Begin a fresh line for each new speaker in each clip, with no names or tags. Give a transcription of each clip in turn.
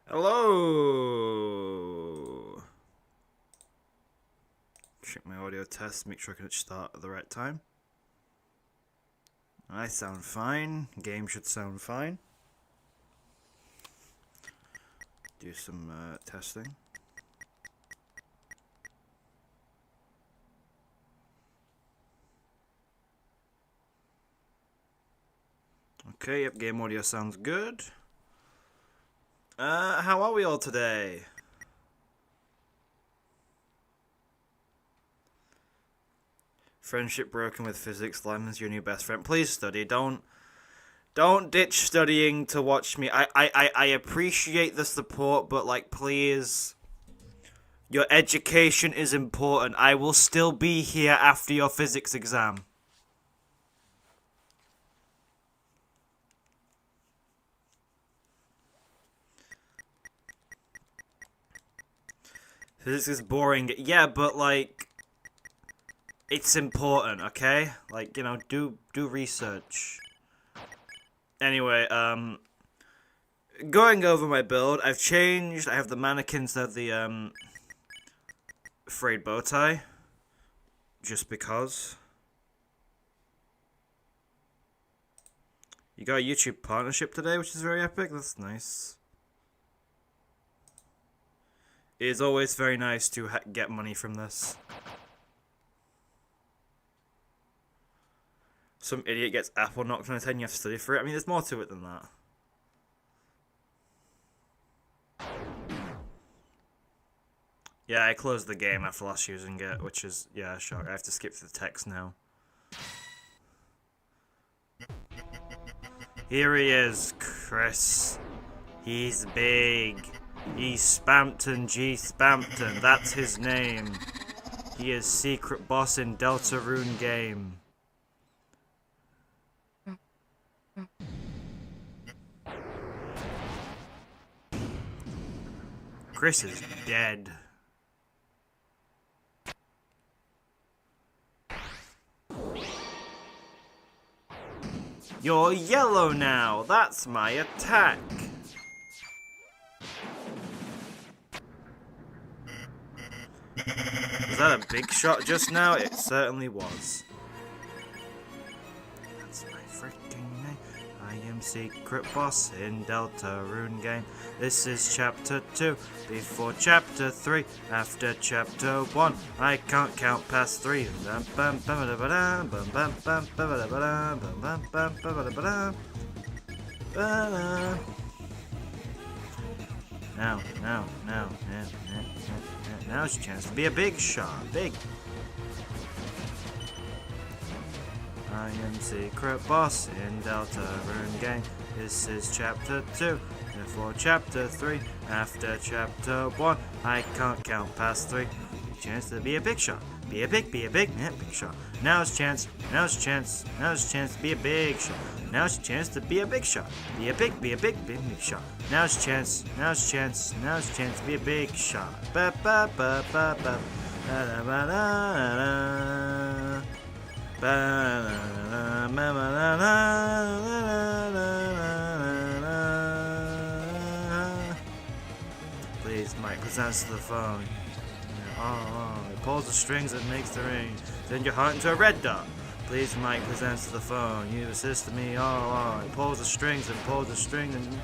Hello! Check my audio test, make sure I can start at the right time. I sound fine. Game should sound fine. Do some testing. Okay, yep, game audio sounds good. How are we all today? Friendship broken with physics. Lemon's your new best friend. Please study. Don't ditch studying to watch me. I appreciate the support, but like, please. Your education is important. I will still be here after your physics exam. Physics is boring. Yeah, but like, it's important, okay? Like, you know, do research. Anyway, going over my build, I've changed. I have the mannequins that have the frayed bow tie, just because. You got a YouTube partnership today, which is very epic. That's nice. It is always very nice to get money from this. Some idiot gets apple knocked on his head and you have to study for it. I mean, there's more to it than that. Yeah, I closed the game after last using it, which is, yeah, shock. I have to skip through the text now. Here he is, Kris. He's big. He's Spampton G. Spampton. That's his name. He is secret boss in Deltarune game. Kris is dead. You're yellow now. That's my attack. Was that a big shot just now? It certainly was. That's my freaking name. I am secret boss in Deltarune game. This is chapter 2, before chapter 3, after chapter 1. I can't count past 3. Now's your chance to be a big shot. Big. I am secret boss in Deltarune game. This is chapter 2, before chapter 3, after chapter 1. I can't count past 3. Chance to be a big shot. Be a big shot. Now's chance to be a big shot. Now's your chance to be a big shot. Be a big shot. Now's chance to be a big shot. Ba ba ba ba ba. Da da ba da da. Please, Mike, let's answer the phone. It pulls the strings and makes the ring. Send your heart into a red dot. Please, Mike, please answer the phone. You've assisted me all along. It pulls the strings and pulls the string and...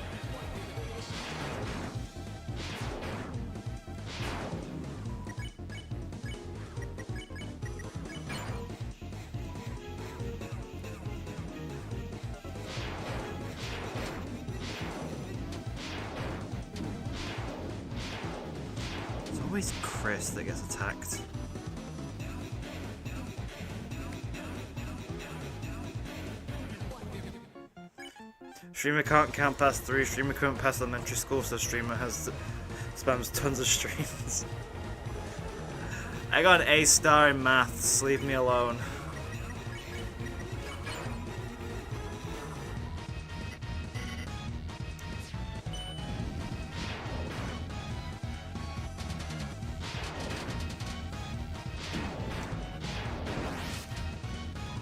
It's always Kris that gets attacked. Streamer can't count past 3. Streamer couldn't pass elementary school, so streamer spams tons of streams. I got an A star in maths. Leave me alone.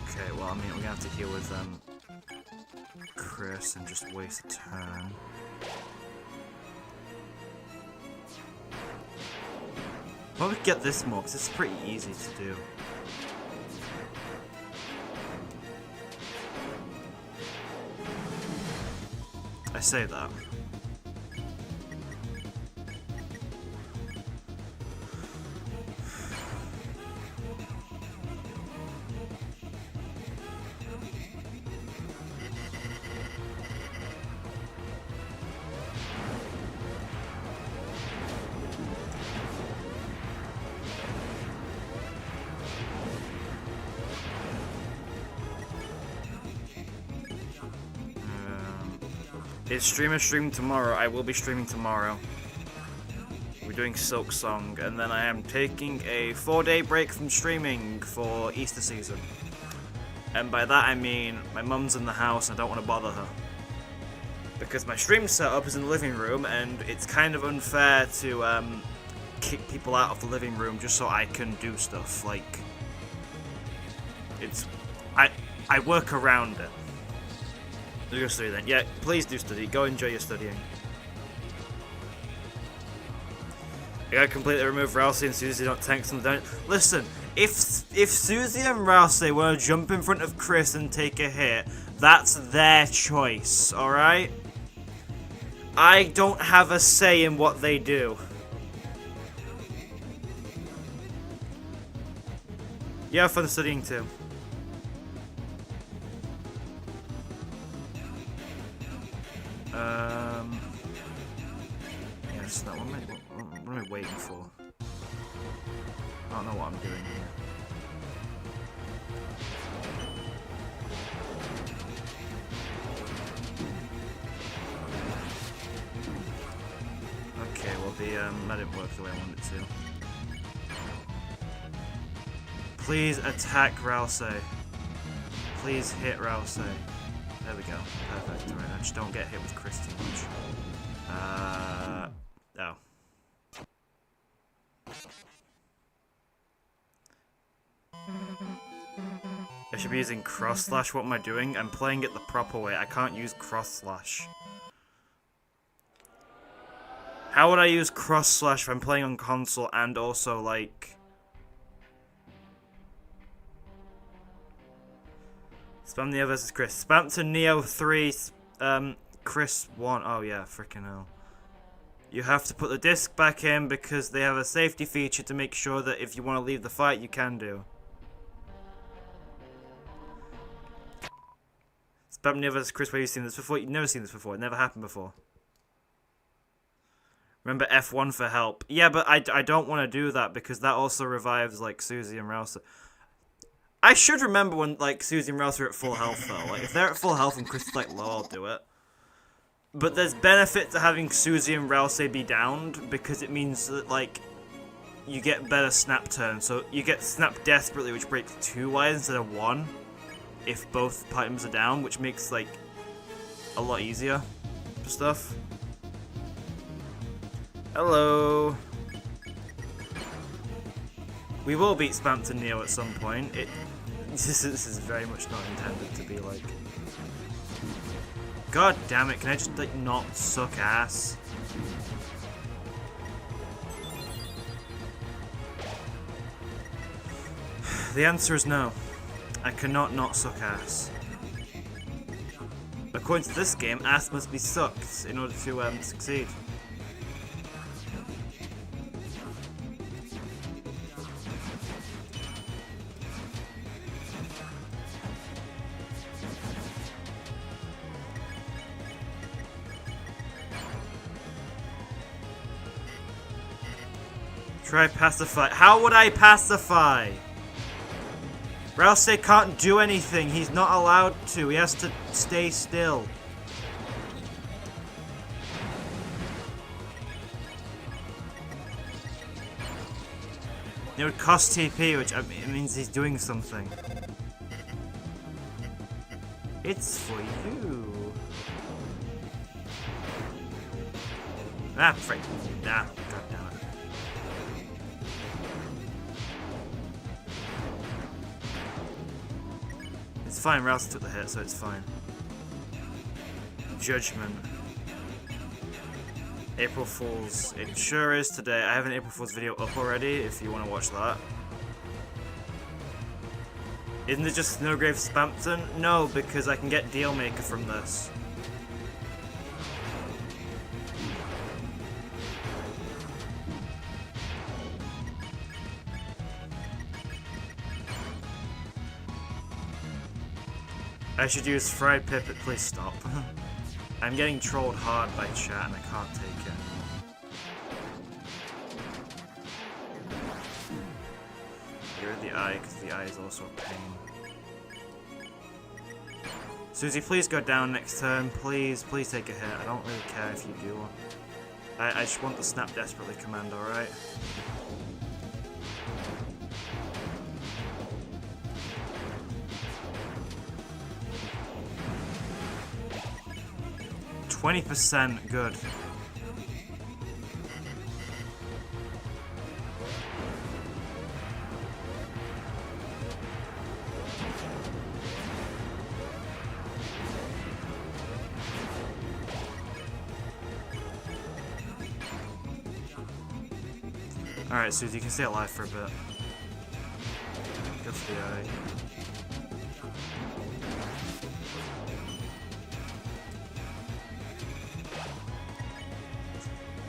Okay, well, I mean, we're gonna have to heal with Kris and just waste a turn. Probably get this more, because it's pretty easy to do. I say that. Is streaming tomorrow? I will be streaming tomorrow. We're doing Silk Song, and then I am taking a 4-day break from streaming for Easter season. And by that I mean my mum's in the house and I don't want to bother her. Because my stream setup is in the living room, and it's kind of unfair to kick people out of the living room just so I can do stuff. Like, it's... I work around it. Do your study then. Yeah, please do study. Go enjoy your studying. I gotta completely remove Ralsei and Susie, don't tank them down. Listen, if Susie and Ralsei want to jump in front of Kris and take a hit, that's their choice, alright? I don't have a say in what they do. You have fun studying too. Yes, that one. What am I waiting for? I don't know what I'm doing here. Okay, well that didn't work the way I wanted it to. Please attack Ralsei. Please hit Ralsei. There we go. Perfect. Alright, I just don't get hit with Kris too much. Oh. I should be using cross slash. What am I doing? I'm playing it the proper way. I can't use cross slash. How would I use cross slash if I'm playing on console and also like... Spam Neo versus Kris. Spam to Neo 3, Kris 1. Oh yeah, freaking hell. You have to put the disc back in because they have a safety feature to make sure that if you want to leave the fight, you can do. Spam Neo versus Kris, where you've seen this before? You've never seen this before. It never happened before. Remember F1 for help. Yeah, but I don't want to do that because that also revives like Susie and Ralsei. I should remember when like Susie and Ralsei are at full health though. Like if they're at full health and Kris is like low, I'll do it. But there's benefit to having Susie and Ralsei be downed because it means that like you get better snap turns. So you get snap desperately, which breaks 2 wires instead of 1 if both items are down, which makes like a lot easier for stuff. Hello. We will beat Spamton Neo at some point. This is very much not intended to be like... God damn it, can I just like not suck ass? The answer is no. I cannot not suck ass. According to this game, ass must be sucked in order to succeed. Try pacify. How would I pacify? Ralsei can't do anything. He's not allowed to. He has to stay still. It would cost TP, which it means he's doing something. It's for you. Ah, frick. Nah, god damn it. It's fine, Ralsei took the hit, so it's fine. Judgment. April Fool's. It sure is today. I have an April Fool's video up already if you want to watch that. Isn't it just Snowgrave Spampton? No, because I can get Deal Maker from this. I should use Fried Pipit, please stop. I'm getting trolled hard by chat and I can't take it anymore. You're the eye, because the eye is also a pain. Susie, please go down next turn. Please take a hit. I don't really care if you do. I just want the Snap Desperately command, alright? %, good. Alright, Susie, you can stay alive for a bit. Go for the eye.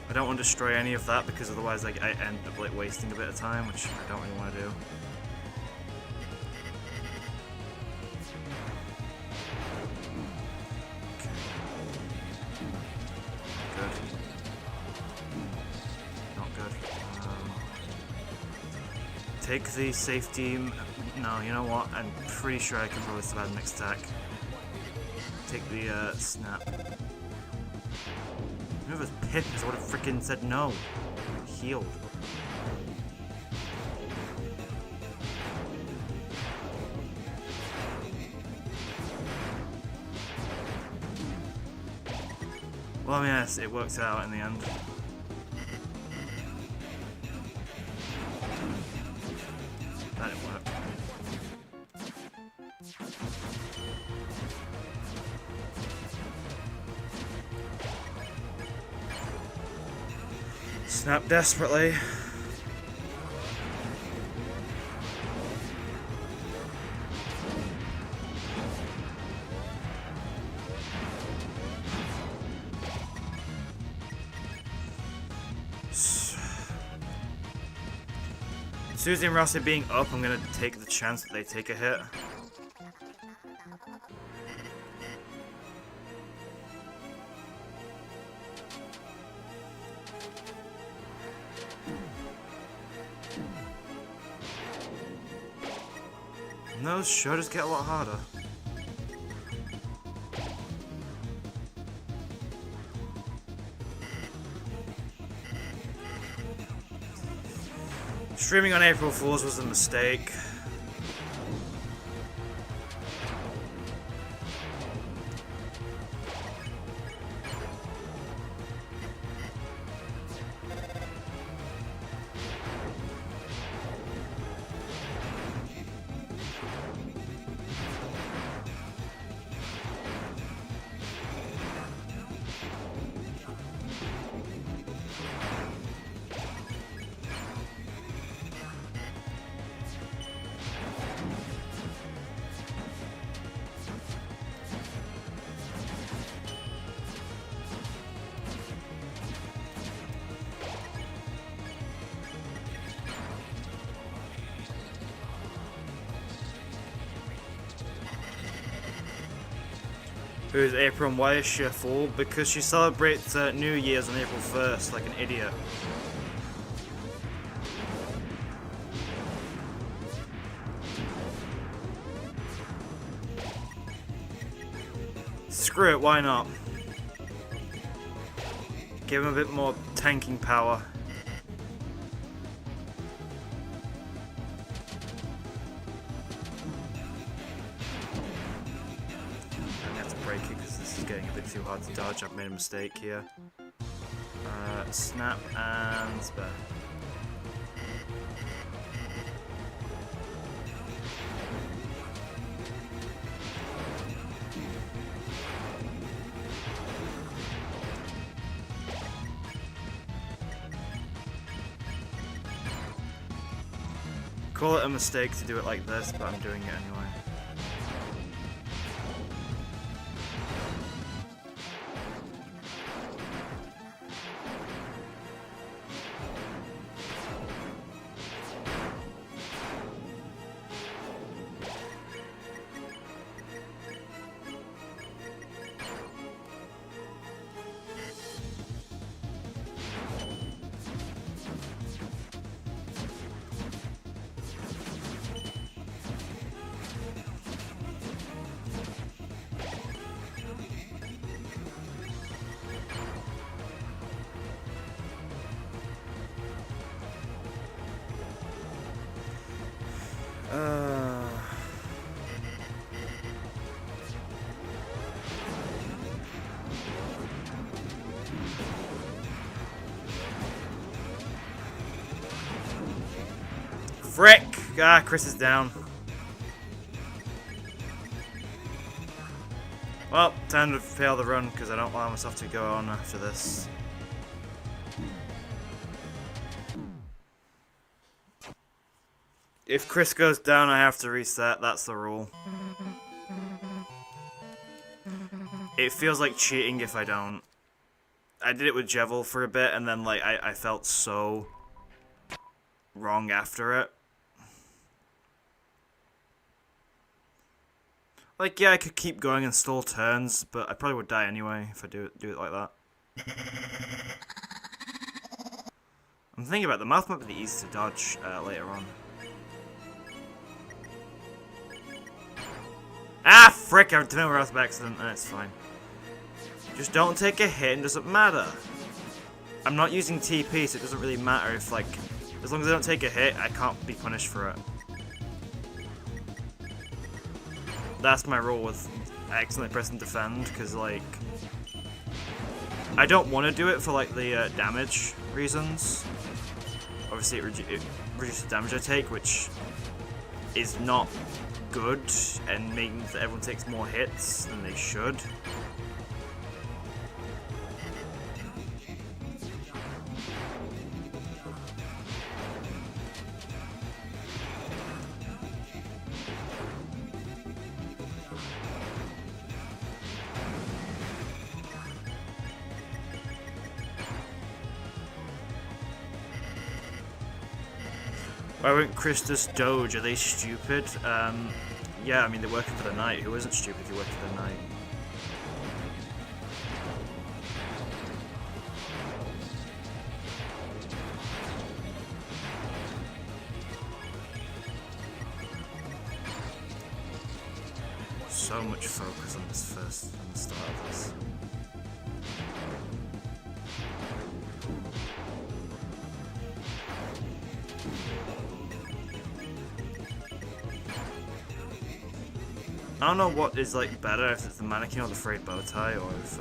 I don't want to destroy any of that because otherwise I end up like wasting a bit of time, which I don't really want to do. Okay. Good. Not good. Take the safety. No, you know what? I'm pretty sure I can probably survive the next attack. Take the snap. If it was Pippins, I would have freaking said no. Healed. Well, I mean, yes, it works out in the end. That didn't work. Snap desperately. Susie and Ralsei being up, I'm gonna take the chance that they take a hit. And those sure does get a lot harder. Streaming on April Fool's was a mistake. Who's April, and why is she a fool? Because she celebrates New Year's on April 1st, like an idiot. Screw it, why not? Give him a bit more tanking power. Getting a bit too hard to dodge. I've made a mistake here. Snap and spare. Call it a mistake to do it like this, but I'm doing it anyway. Frick! Ah, Kris is down. Well, time to fail the run because I don't allow myself to go on after this. If Kris goes down, I have to reset. That's the rule. It feels like cheating if I don't. I did it with Jevil for a bit, and then like I felt so wrong after it. Like, yeah, I could keep going and stall turns, but I probably would die anyway if I do it like that. I'm thinking about the mouth might be the easiest to dodge later on. Ah, frick! I didn't know by accident. It's fine. Just don't take a hit and it doesn't matter. I'm not using TP, so it doesn't really matter if, like, as long as I don't take a hit, I can't be punished for it. That's my rule with accidentally pressing defend, because, like, I don't want to do it for, like, the damage reasons. Obviously, it reduces the damage I take, which is not good, and means that everyone takes more hits than they should. Why won't Kris just doge? Are they stupid? Yeah, I mean, they're working for the night. Who isn't stupid if you work for the night? So much focus on this on the start of this. I don't know what is like better, if it's the mannequin or the frayed bow tie, or if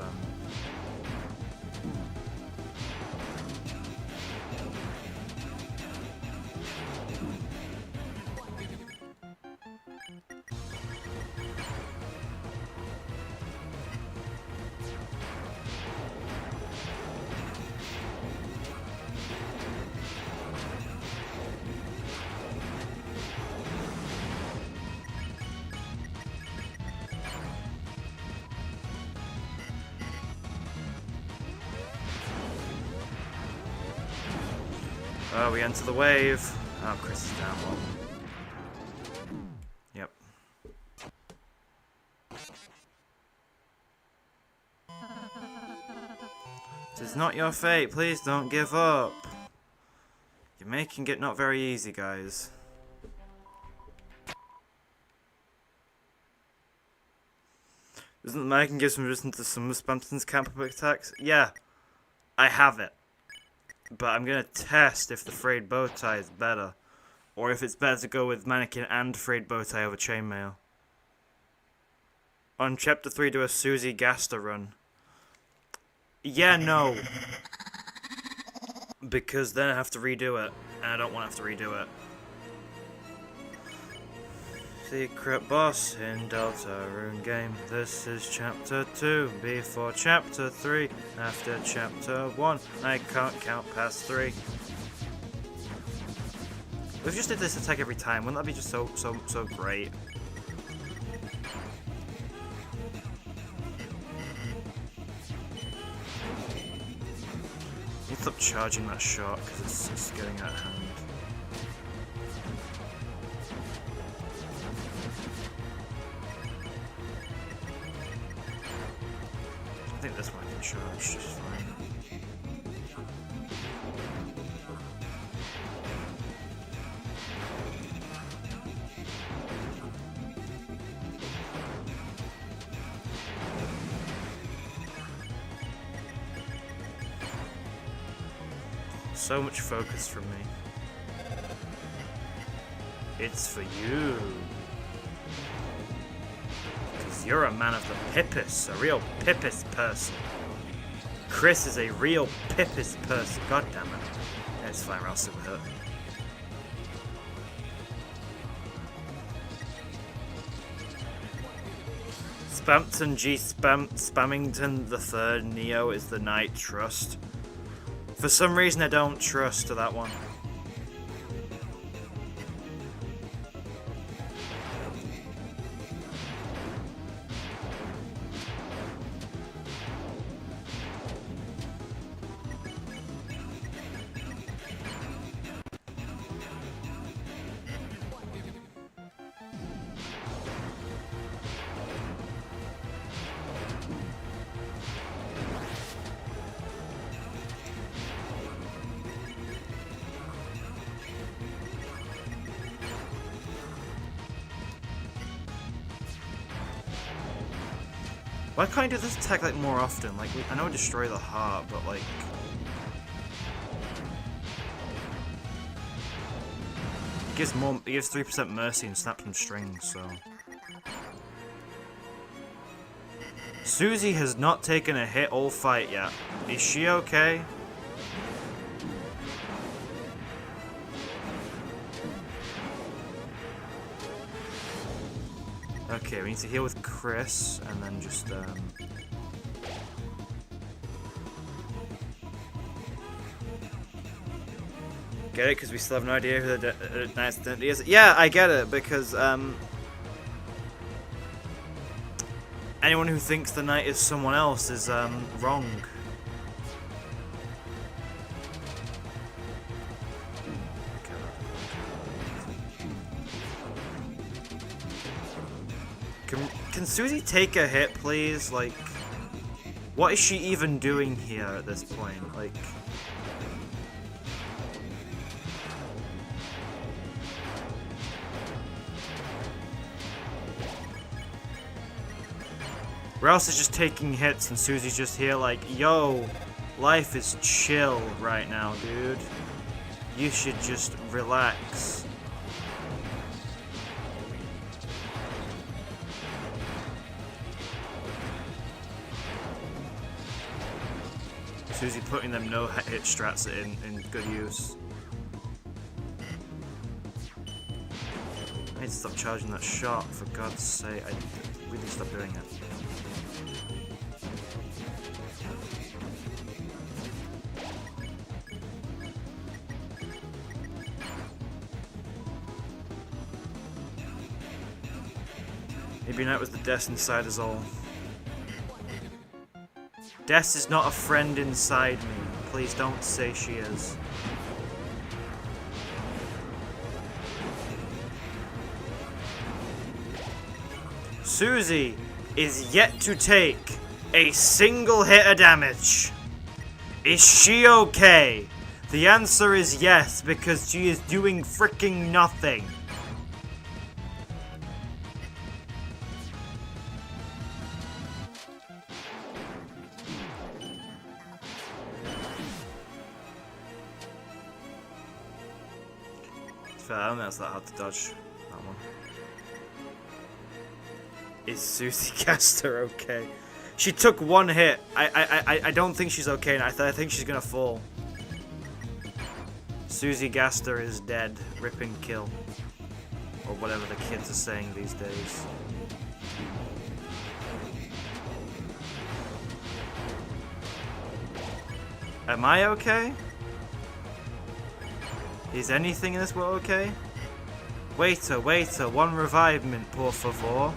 oh, we enter the wave. Oh, Kris is down one. Yep. This is not your fate. Please don't give up. You're making it not very easy, guys. Doesn't the mannequin give some resistance to some of Spamton's counter attacks? Yeah, I have it. But I'm gonna test if the frayed bow tie is better, or if it's better to go with mannequin and frayed bow tie over chainmail. On chapter 3, do a Susie Gaster run. Yeah, no. Because then I have to redo it, and I don't want to have to redo it. Secret boss in Deltarune game. This is chapter 2, before chapter 3. After chapter 1, I can't count past 3. If we just did this attack every time, wouldn't that be just so great? Need to stop charging that shot because it's getting out of hand. I think this one can charge just fine. So much focus from me. It's for you. Because you're a man of the pippus, a real pippus person. Kris is a real pippus person. God damn it. Yeah, it's fine, Ralsei will hurt. Spampton G. Spammington the Third Neo is the Knight Trust. For some reason, I don't trust that one. Why can't I do this attack like more often? Like, I know I destroy the heart, but like... It gives 3% mercy and snap some strings, so... Susie has not taken a hit all fight yet. Is she okay? Okay, we need to heal with Kris, and then just, Get it? Because we still have no idea who the Knight's identity is? Yeah, I get it, because, anyone who thinks the Knight is someone else is, wrong. Can Susie take a hit, please? Like, what is she even doing here at this point? Like... Ralsei is just taking hits and Susie's just here like, yo, life is chill right now, dude. You should just relax. Susie putting them no-hit strats in good use. I need to stop charging that shot, for God's sake. I really stop doing it. Maybe Knight was the Death inside us all. Death is not a friend inside me. Please don't say she is. Susie is yet to take a single hit of damage. Is she okay? The answer is yes, because she is doing freaking nothing. I don't think that's that hard to dodge, that one. Is Susie Gaster okay? She took one hit. I don't think she's okay now. I think she's gonna fall. Susie Gaster is dead. Rip and kill. Or whatever the kids are saying these days. Am I okay? Is anything in this world okay? Waiter, waiter, one revivement, por favor.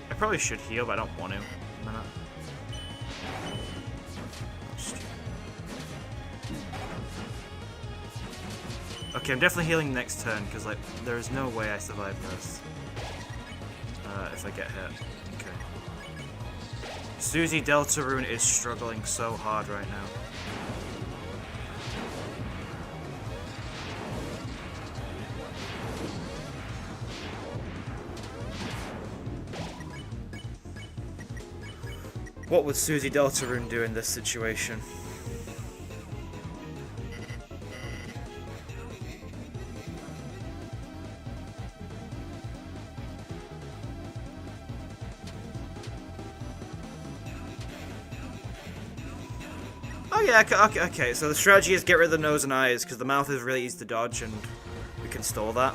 I probably should heal, but I don't want to. Okay, I'm definitely healing next turn, because, like, there is no way I survive this. If I get hit. Okay. Susie Deltarune is struggling so hard right now. What would Susie Deltarune do in this situation? Oh yeah, okay, so the strategy is get rid of the nose and eyes, because the mouth is really easy to dodge, and we can stall that.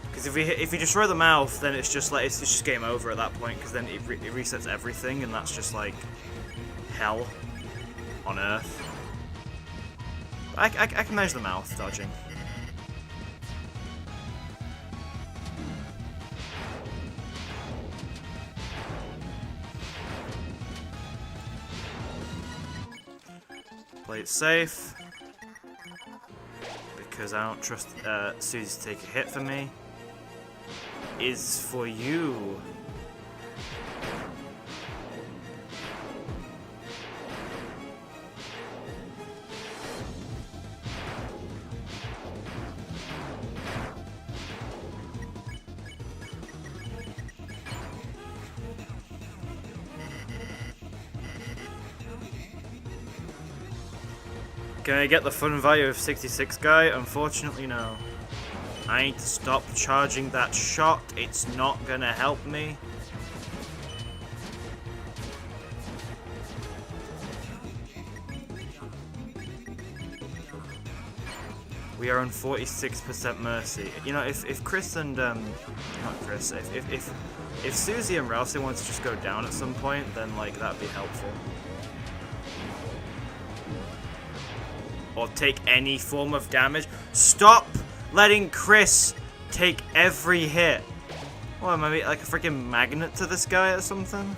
Because if you destroy the mouth, then it's just like, it's just game over at that point, because then it resets everything, and that's just like hell on Earth. I can manage the mouth dodging. Play it safe, because I don't trust Susie to take a hit for me. Is for you. Can I get the fun value of 66 guy? Unfortunately, no. I need to stop charging that shot. It's not gonna help me. We are on 46% mercy. You know, if Kris and not Kris, if Susie and Ralsei want to just go down at some point, then like that'd be helpful. Or take any form of damage. Stop letting Kris take every hit. What, am I like a freaking magnet to this guy or something?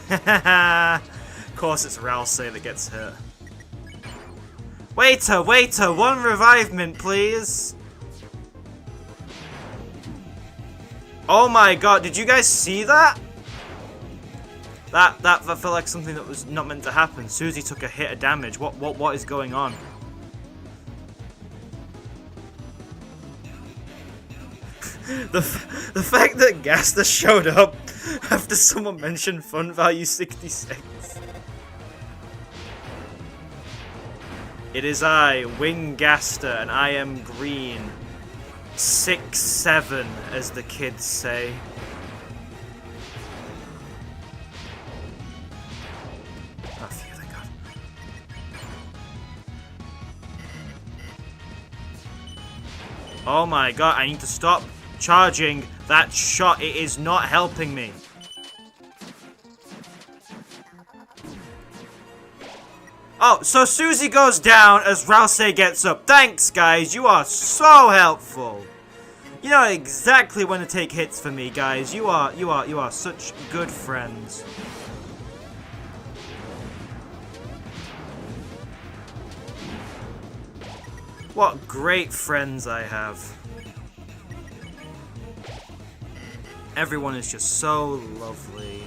Of course it's Ralsei that gets hit. Waiter, waiter, one revivement, please. Oh my god, did you guys see that? That felt like something that was not meant to happen. Susie took a hit of damage. What is going on? The fact that Gaster showed up after someone mentioned fun value 66. It is I, Wing Gaster, and I am green. 6'7", as the kids say. Oh, phew, thank God. Oh my god, I need to stop charging that shot. It is not helping me. Oh, so Susie goes down as Ralsei gets up. Thanks, guys. You are so helpful. You know exactly when to take hits for me, guys. You are such good friends. What great friends I have. Everyone is just so lovely.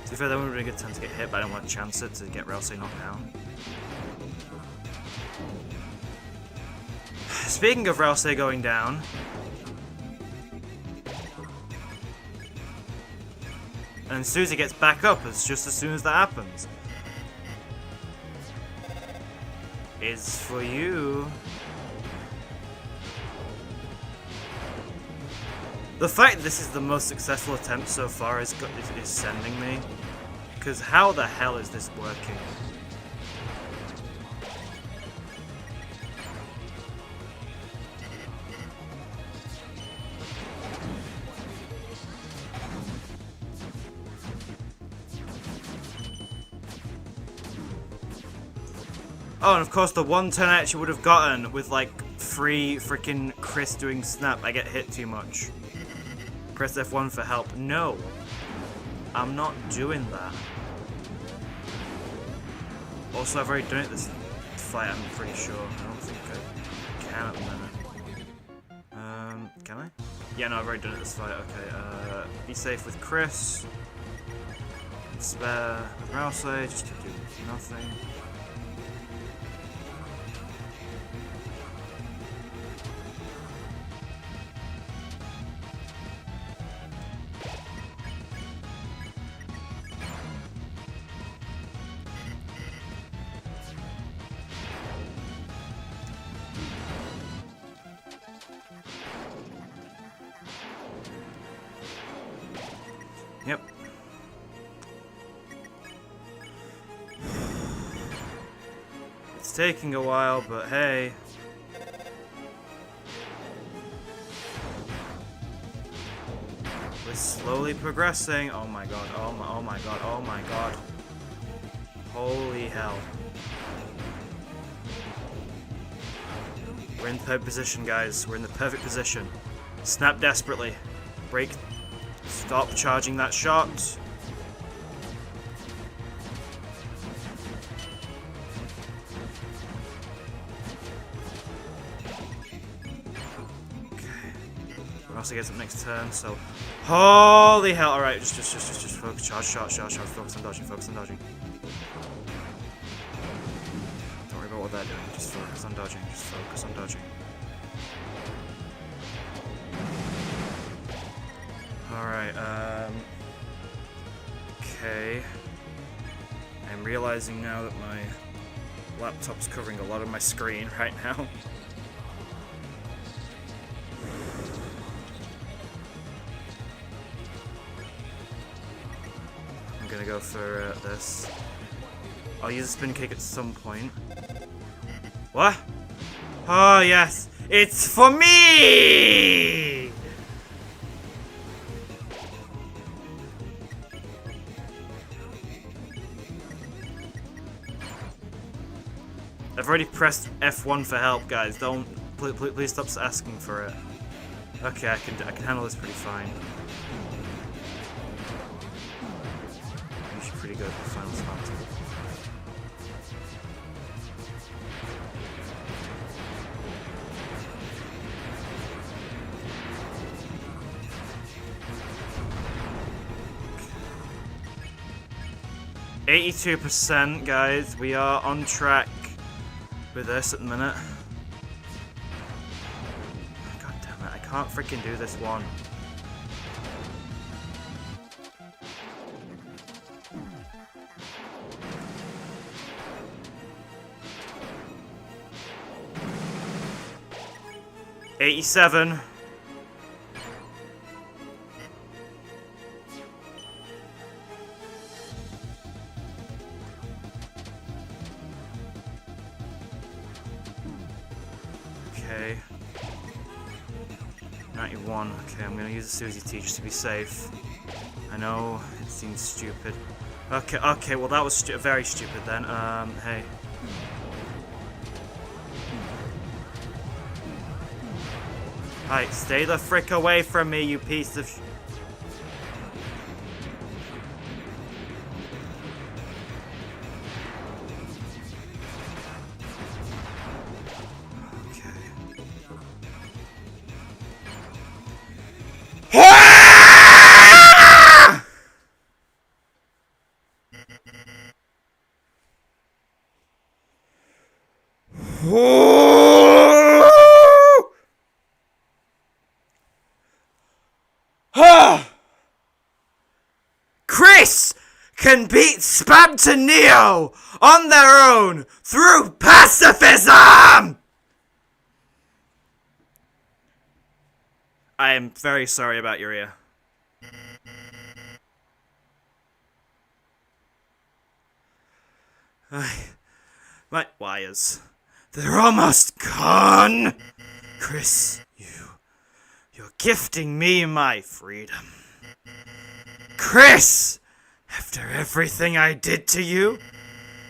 To be fair, that would have been a good time to get hit, but I don't want to chance it to get Ralsei knocked down. Speaking of Ralsei going down, And Susie gets back up just as soon as that happens. Is for you. The fact that this is the most successful attempt so far is sending me. Because how the hell is this working? Oh, and of course the one turn I actually would have gotten with like 3 freaking Kris doing snap, I get hit too much. Press F1 for help. No. I'm not doing that. Also, I've already done it this fight, I'm pretty sure. I don't think I can at the minute. Can I? Yeah, no, I've already done it this fight. Okay, be safe with Kris. Spare Ralsei just to do nothing. Yep. It's taking a while, but hey. We're slowly progressing. Oh my god, oh my god, oh my god. Holy hell. We're in the perfect position, guys. We're in the perfect position. Snap desperately. Break. Stop charging that shot. Okay. We'll also get up next turn, so holy hell. Alright, just focus. Charge, focus on dodging, focus on dodging. Don't worry about what they're doing, just focus on dodging, just focus on dodging. Alright, okay. I'm realizing now that my laptop's covering a lot of my screen right now. I'm gonna go for this. I'll use a spin kick at some point. What? Oh, yes! It's for me! I've already pressed F1 for help, guys. Don't, please stop asking for it. Okay, I can handle this pretty fine. Usually pretty good with final spot. Okay. 82%, guys. We are on track with this at the minute. God damn it, I can't freaking do this one. $87. Okay. 91. Okay, I'm gonna use the Susie T just to be safe. I know it seems stupid. Okay, well that was very stupid then. Hey. Alright, stay the frick away from me, you piece of can beat Spam to Neo on their own through pacifism! I am very sorry about your ear. My wires. They're almost gone! Kris, you're gifting me my freedom. Kris! After everything I did to you,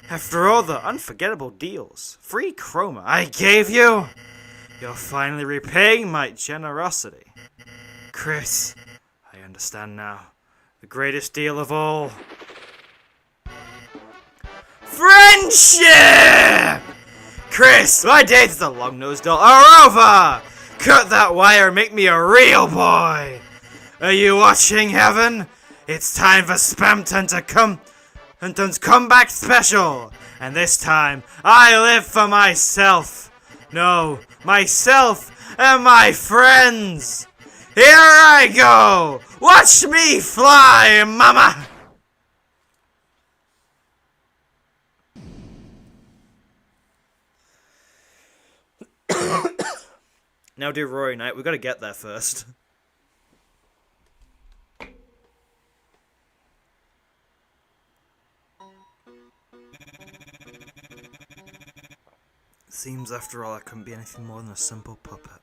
after all the unforgettable deals, free chroma I gave you, you're finally repaying my generosity. Kris, I understand now. The greatest deal of all. Friendship! Kris, my days as a long-nosed doll are over! Cut that wire and make me a real boy! Are you watching, Heaven? It's time for Spamton to come... Spamton's comeback special! And this time, I live for myself! No, myself and my friends! Here I go! Watch me fly, mama! Now do Rory Knight, we've got to get there first. Seems after all I couldn't be anything more than a simple puppet.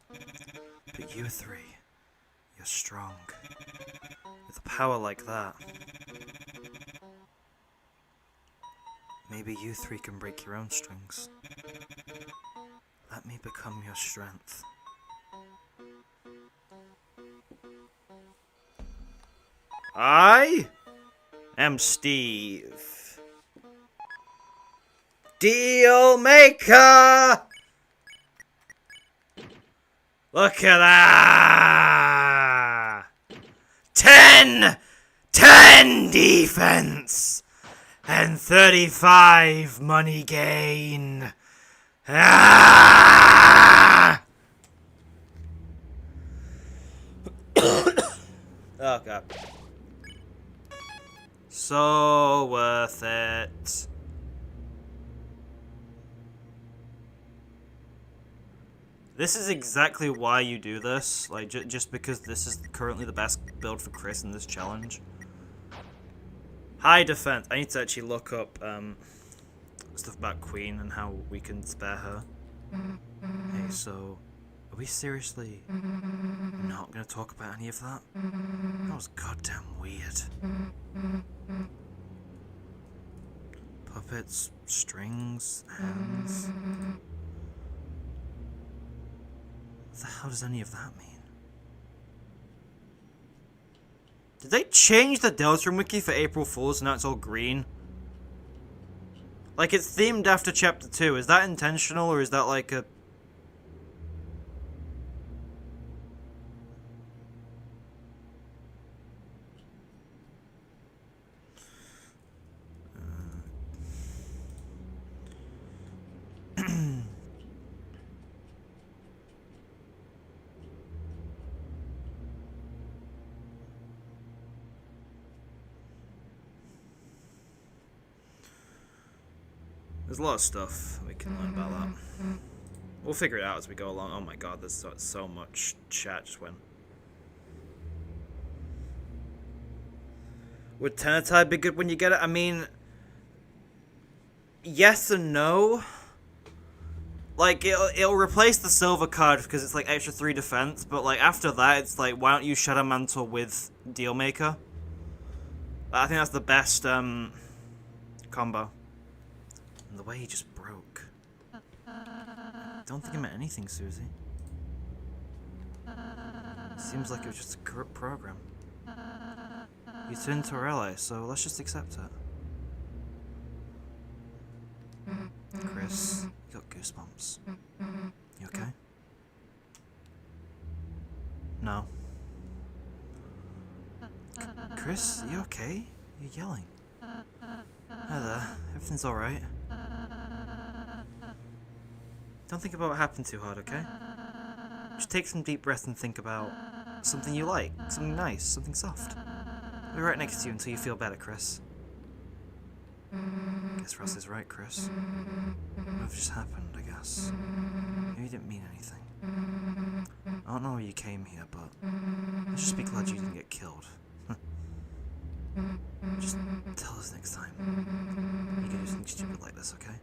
But you three, you're strong. With a power like that, maybe you three can break your own strings. Let me become your strength. I am Steve. Deal maker! Look at that! 10 defense! And 35 money gain! Ah! Oh god. So worth it. This is exactly why you do this, like, just because this is currently the best build for Kris in this challenge. High defense. I need to actually look up stuff about Queen and how we can spare her. Okay, so are we seriously not going to talk about any of that? That was goddamn weird. Puppets, strings, hands. What the hell does any of that mean? Did they change the Deltarune wiki for April Fools and now it's all green? Like, it's themed after Chapter 2. Is that intentional or is that like a... There's a lot of stuff we can learn about that. We'll figure it out as we go along. Oh my god, there's so much chat just went. Would Tenatide be good when you get it? I mean, yes and no. Like, it'll replace the silver card because it's like extra 3 defense, but like after that, it's like, why don't you Shadow Mantle with Dealmaker? I think that's the best combo. And the way he just broke. Don't think I meant anything, Susie. Seems like it was just a corrupt program. You turned into a ally, so let's just accept it. Kris, you got goosebumps. You okay? No. Kris, you okay? You're yelling. Hi there, everything's alright. Don't think about what happened too hard, okay? Just take some deep breaths and think about something you like, something nice, something soft. I'll be right next to you until you feel better, Kris. Guess Russ is right, Kris. What just happened, I guess. Maybe you didn't mean anything. I don't know why you came here, but let's just be glad you didn't get killed. Just tell us next time. You can do something stupid like this, okay?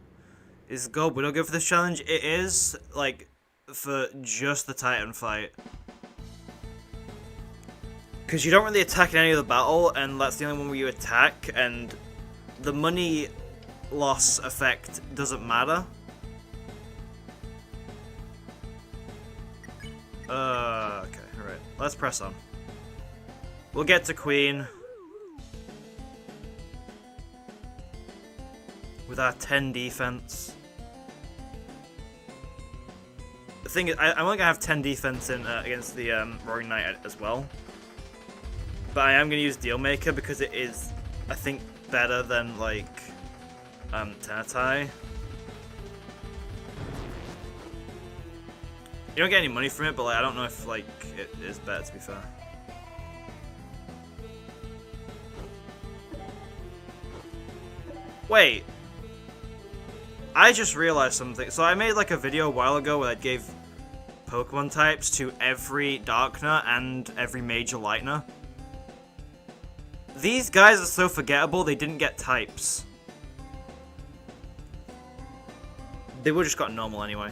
Is gold? We don't go for this challenge. It is, like, for just the Titan fight. Because you don't really attack in any of the battle, and that's the only one where you attack, and the money loss effect doesn't matter. Okay, alright. Let's press on. We'll get to Queen with our 10 defense. The thing is, I'm only gonna have 10 defense in against the Roaring Knight as well. But I am gonna use Dealmaker because it is, I think, better than like Tenetai. You don't get any money from it, but like I don't know if like it is better, to be fair. Wait, I just realized something. So I made like a video a while ago where I gave Pokemon types to every Darkner and every Major Lightner. These guys are so forgettable, they didn't get types. They would have just got normal anyway.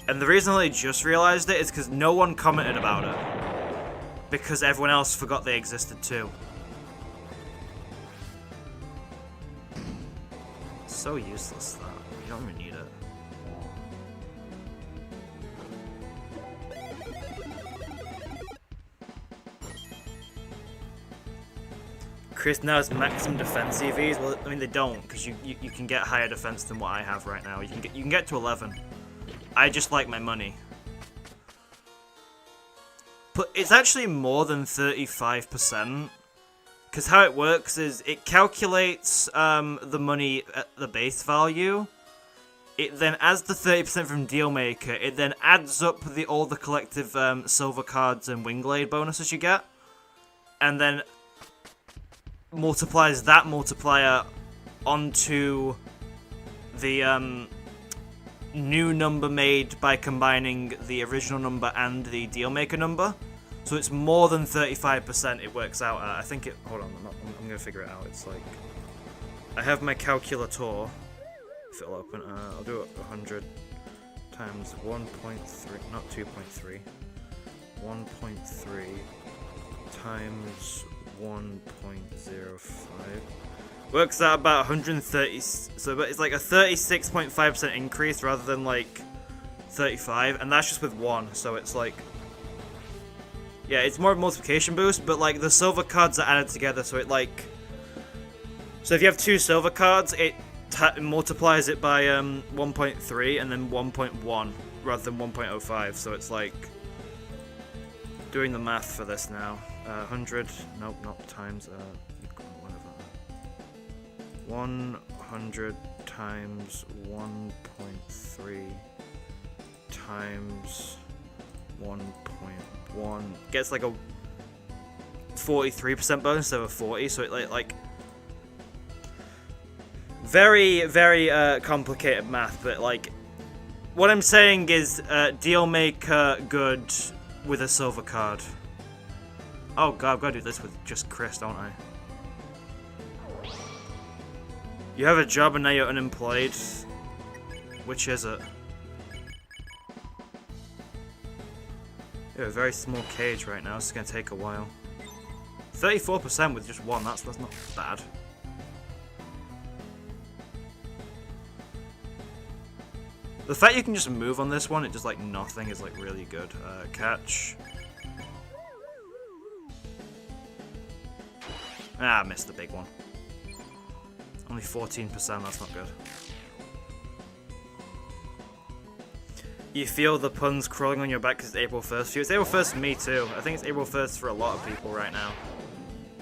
And the reason I just realized it is because no one commented about it. Because everyone else forgot they existed too. So useless that. You don't even need it. Kris now has maximum defense EVs. Well, I mean they don't, because you can get higher defense than what I have right now. You can get to 11. I just like my money. But it's actually more than 35%. Because how it works is it calculates the money at the base value. It then adds the 30% from Dealmaker. It then adds up all the collective silver cards and Wingblade bonuses you get. And then multiplies that multiplier onto the new number made by combining the original number and the Dealmaker number. So it's more than 35% it works out at. I think it... Hold on, I'm going to figure it out. It's like... I have my calculator. If it'll open. I'll do it 100 times 1.3... Not 2.3. 1.3 times 1.05. Works out about 130... So it's like a 36.5% increase rather than like 35. And that's just with one. So it's like... Yeah, it's more of a multiplication boost, but like the silver cards are added together, so it like... So if you have two silver cards, it multiplies it by 1.3 and then 1.1 rather than 1.05, so it's like... Doing the math for this now. 100, nope, not times, whatever. 100 times 1.3 times 1.1 gets like a 43% bonus instead of a 40, so it like very, very complicated math, but like what I'm saying is Dealmaker good with a silver card. Oh god, I've got to do this with just Kris, don't I? You have a job and now you're unemployed. Which is it? You have a very small cage right now, so it's going to take a while. 34% with just one, that's not bad. The fact you can just move on this one, it does like nothing, is like really good. Catch. Ah, I missed the big one. Only 14%, that's not good. You feel the puns crawling on your back because it's April 1st for you. It's April 1st for me too. I think it's April 1st for a lot of people right now.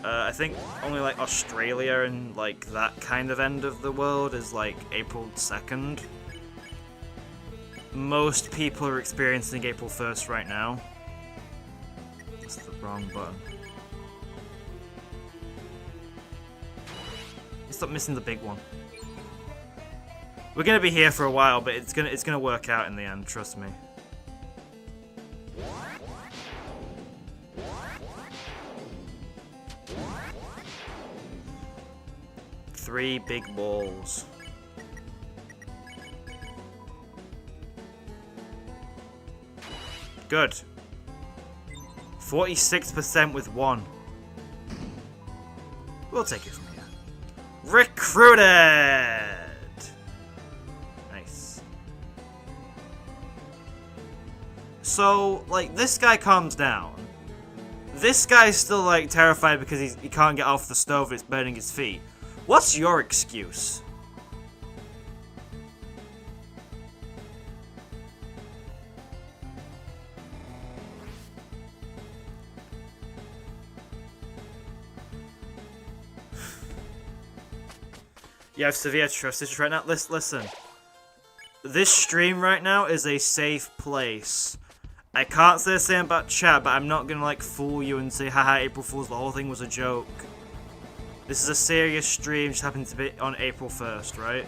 I think only like Australia and like that kind of end of the world is like April 2nd. Most people are experiencing April 1st right now. That's the wrong button. Stop missing the big one. We're gonna be here for a while, but it's gonna work out in the end, trust me. Three big balls. Good. 46% with one. We'll take it from here. Recruited! Nice. So, like, this guy calms down. This guy's still, like, terrified because he can't get off the stove and it's burning his feet. What's your excuse? You have severe trust issues right now. Listen. This stream right now is a safe place. I can't say the same about chat, but I'm not gonna like fool you and say, haha, April Fool's, the whole thing was a joke. This is a serious stream, just happened to be on April 1st, right?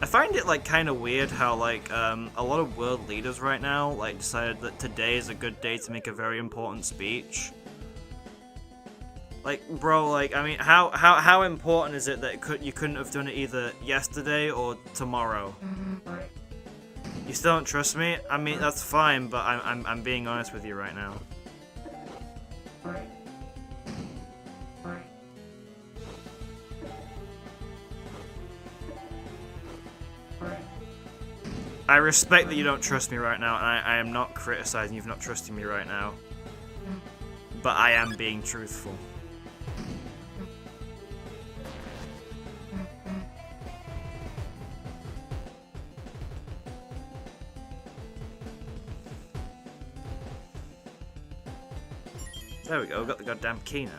I find it like kind of weird how like a lot of world leaders right now like decided that today is a good day to make a very important speech. Like, bro, like, I mean, how important is it that you couldn't have done it either yesterday or tomorrow? You still don't trust me? I mean, that's fine, but I'm being honest with you right now. I respect that you don't trust me right now, and I am not criticizing you for not trusting me right now. But I am being truthful. There we go, we've got the goddamn key now.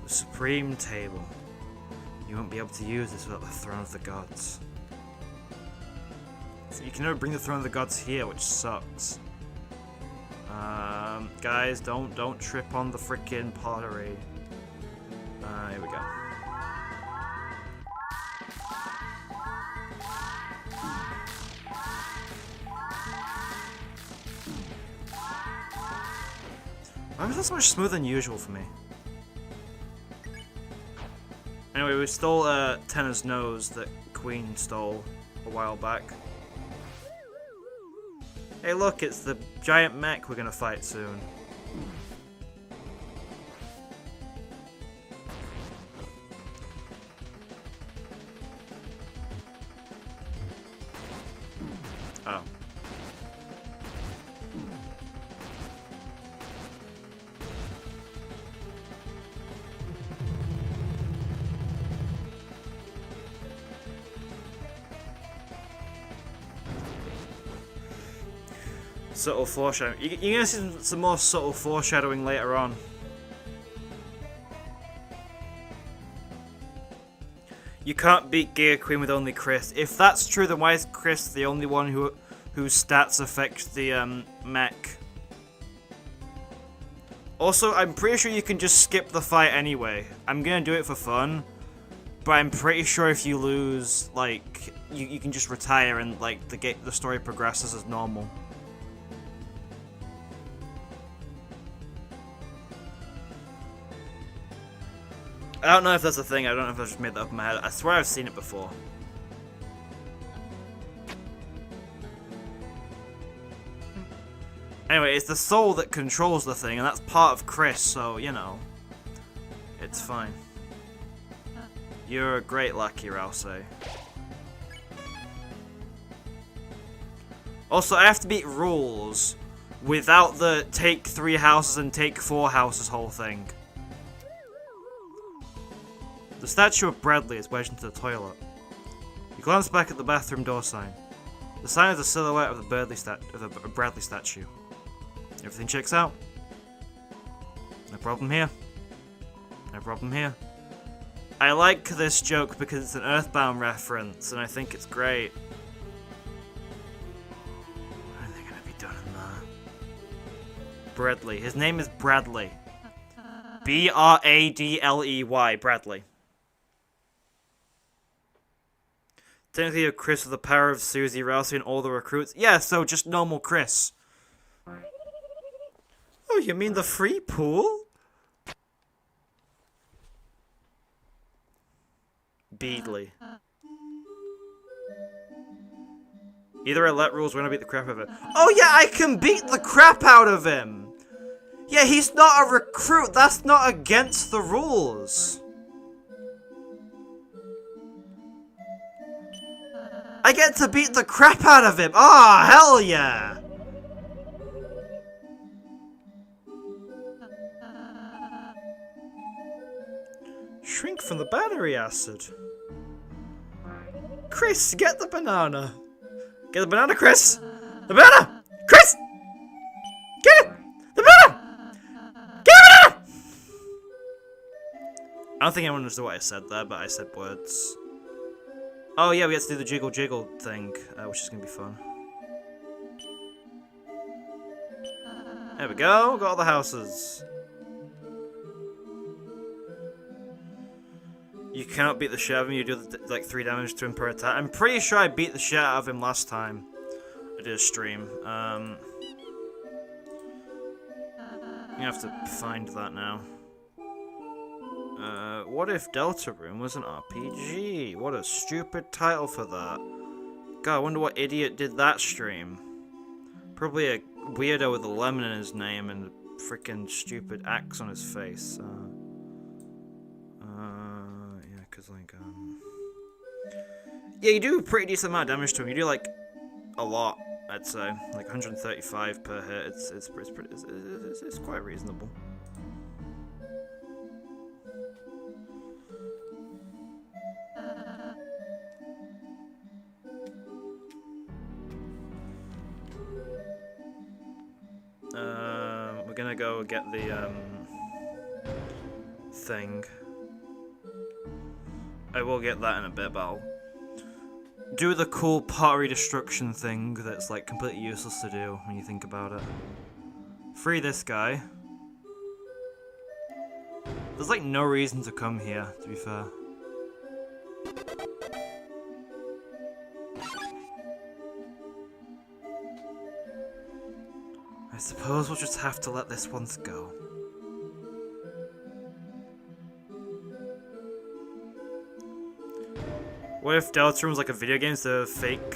The Supreme Table. You won't be able to use this without the Throne of the Gods. So you can never bring the Throne of the Gods here, which sucks. Guys, don't trip on the frickin' pottery. Here we go. Why was that so much smoother than usual for me? Anyway, we stole Tenna's nose that Queen stole a while back. Hey look, it's the giant mech we're gonna fight soon. Oh. Subtle foreshadowing. You're gonna see some more subtle foreshadowing later on. You can't beat Giga Queen with only Kris. If that's true, then why is Kris the only one whose stats affect the mech? Also, I'm pretty sure you can just skip the fight anyway. I'm gonna do it for fun, but I'm pretty sure if you lose, like, you can just retire and like the story progresses as normal. I don't know if that's a thing, I don't know if I just made that up in my head. I swear I've seen it before. Anyway, it's the soul that controls the thing, and that's part of Kris, so, you know. It's fine. You're a great lackey, Ralsei. Also, I have to beat rules without the take 3 houses and take 4 houses whole thing. The statue of Bradley is wedged into the toilet. You glance back at the bathroom door sign. The sign is a silhouette of the Bradley statue. Everything checks out? problem here. No problem here. I like this joke because it's an Earthbound reference, and I think it's great. When are they gonna be done in there? Bradley. His name is Bradley. B-R-A-D-L-E-Y. Bradley. Technically, you're Kris with the power of Susie, Ralsei, and all the recruits. Yeah, so just normal Kris. Oh, you mean the free pool? Beadley. Either I let rules or I beat the crap out of him. Oh yeah, I can beat the crap out of him! Yeah, he's not a recruit. That's not against the rules. I get to beat the crap out of him. Oh, hell yeah! Shrink from the battery acid. Kris, get the banana. Get the banana, Kris. The banana! Kris! Get it! The banana! Get the banana! I don't think anyone understood what I said there, but I said words. Oh yeah, we have to do the jiggle jiggle thing, which is gonna be fun. There we go, got all the houses. You cannot beat the shit out of him, you do like 3 damage to him per attack. I'm pretty sure I beat the shit out of him last time I did a stream. You have to find that now. What if Deltarune was an RPG? What a stupid title for that. God, I wonder what idiot did that stream. Probably a weirdo with a lemon in his name and a freaking stupid axe on his face. Yeah, cause like, yeah, you do a pretty decent amount of damage to him. You do like a lot, I'd say, like 135 per hit. It's quite reasonable. We're gonna go get the thing. I will get that in a bit, but I'll do the cool pottery destruction thing that's like completely useless to do when you think about it. Free this guy. There's like no reason to come here, to be fair. I suppose we'll just have to let this one go. What if Deltarune was like a video game instead of a fake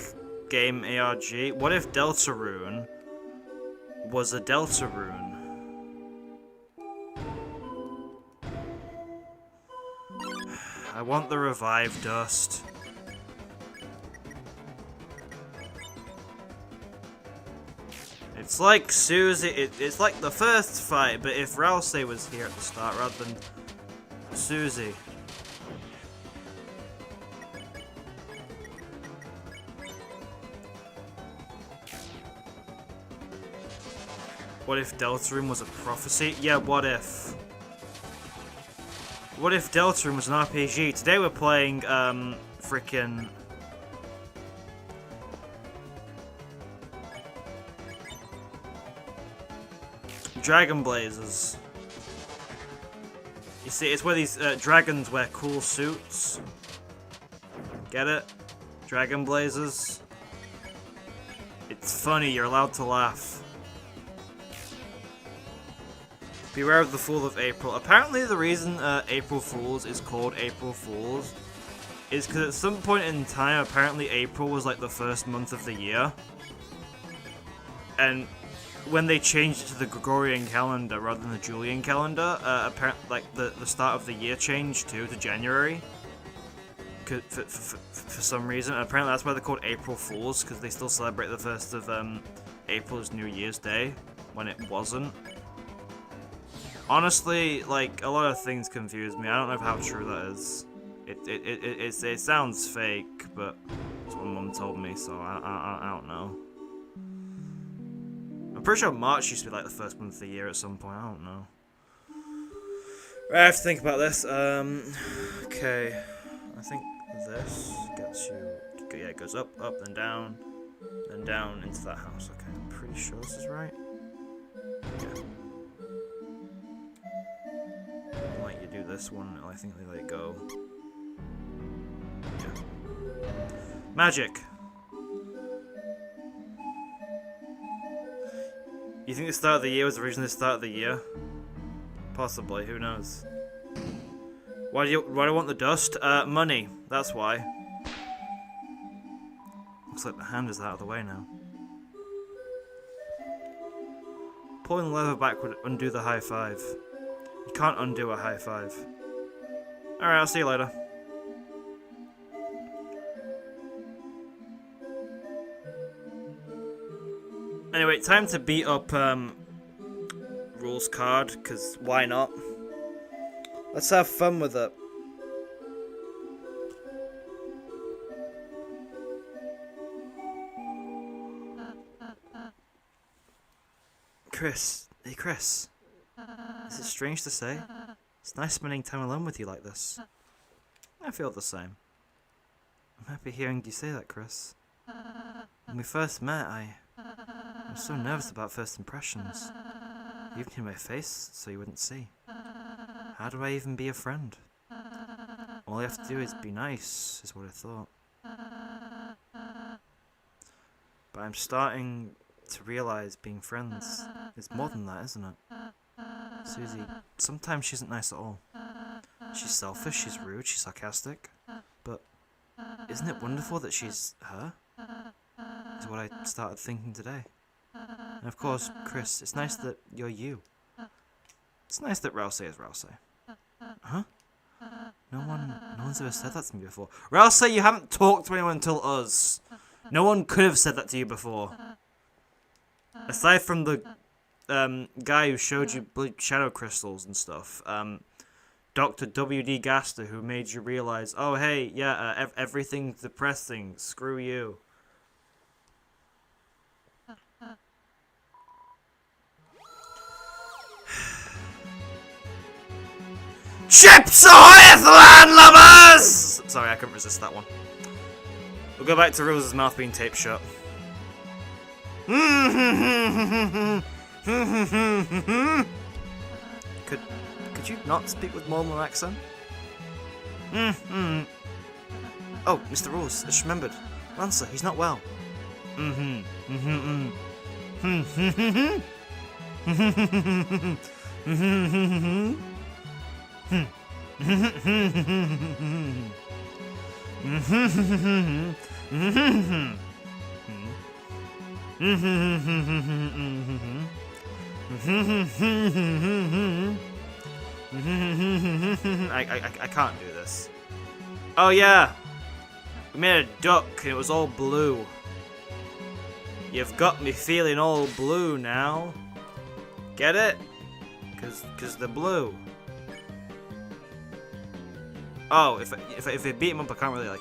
game ARG? What if Deltarune was a Deltarune? I want the revive dust. It's like Susie, it's like the first fight, but if Ralsei was here at the start rather than Susie. What if Deltarune was a prophecy? Yeah, what if? What if Deltarune was an RPG? Today we're playing, frickin' Dragon Blazers. You see, it's where these dragons wear cool suits. Get it? Dragon Blazers. It's funny, you're allowed to laugh. Beware of the Fool of April. Apparently the reason April Fools is called April Fools is because at some point in time, apparently April was like the first month of the year. And when they changed it to the Gregorian calendar rather than the Julian calendar, apparently like the start of the year changed too to January. For some reason. And apparently that's why they're called April Fools, because they still celebrate the 1st of April as New Year's Day, when it wasn't. Honestly, like, a lot of things confuse me. I don't know how true that is. It sounds fake, but that's what my mum told me, so I don't know. I'm pretty sure March used to be like the first month of the year at some point. I don't know. I have to think about this. Okay. I think this gets you. Yeah, it goes up, then down into that house. Okay, I'm pretty sure this is right. Yeah. I'll let you do this one. I think they let it go. Yeah. Magic! You think the start of the year was originally the start of the year? Possibly, who knows? Why do you want the dust? Money. That's why. Looks like the hand is out of the way now. Pulling the lever back would undo the high five. You can't undo a high five. Alright, I'll see you later. Anyway, time to beat up Rules card, because why not? Let's have fun with it. Kris. Hey, Kris. Is it strange to say? It's nice spending time alone with you like this. I feel the same. I'm happy hearing you say that, Kris. When we first met, I was so nervous about first impressions. You even hid my face so you wouldn't see. How do I even be a friend? All I have to do is be nice, is what I thought. But I'm starting to realize being friends is more than that, isn't it? Susie, sometimes she isn't nice at all. She's selfish, she's rude, she's sarcastic. But isn't it wonderful that she's her? Is what I started thinking today. And of course, Kris, it's nice that you're you. It's nice that Ralsei is Ralsei. Huh? No one's ever said that to me before. Ralsei, you haven't talked to anyone until us. No one could have said that to you before. Aside from the guy who showed you blue shadow crystals and stuff. Dr. W.D. Gaster, who made you realize, oh hey, yeah, everything's depressing, screw you. Chips ahoy, landlubbers! Sorry, I couldn't resist that one. We'll go back to Rose's mouth being taped shut. Could you not speak with more of an accent? Oh, Mr. Rose, I just remembered. Lancer, he's not well. I can't do this. Oh yeah, we made a duck and it was all blue. You've got me feeling all blue now. Get it? Cause they're blue. Oh, if I beat him up, I can't really like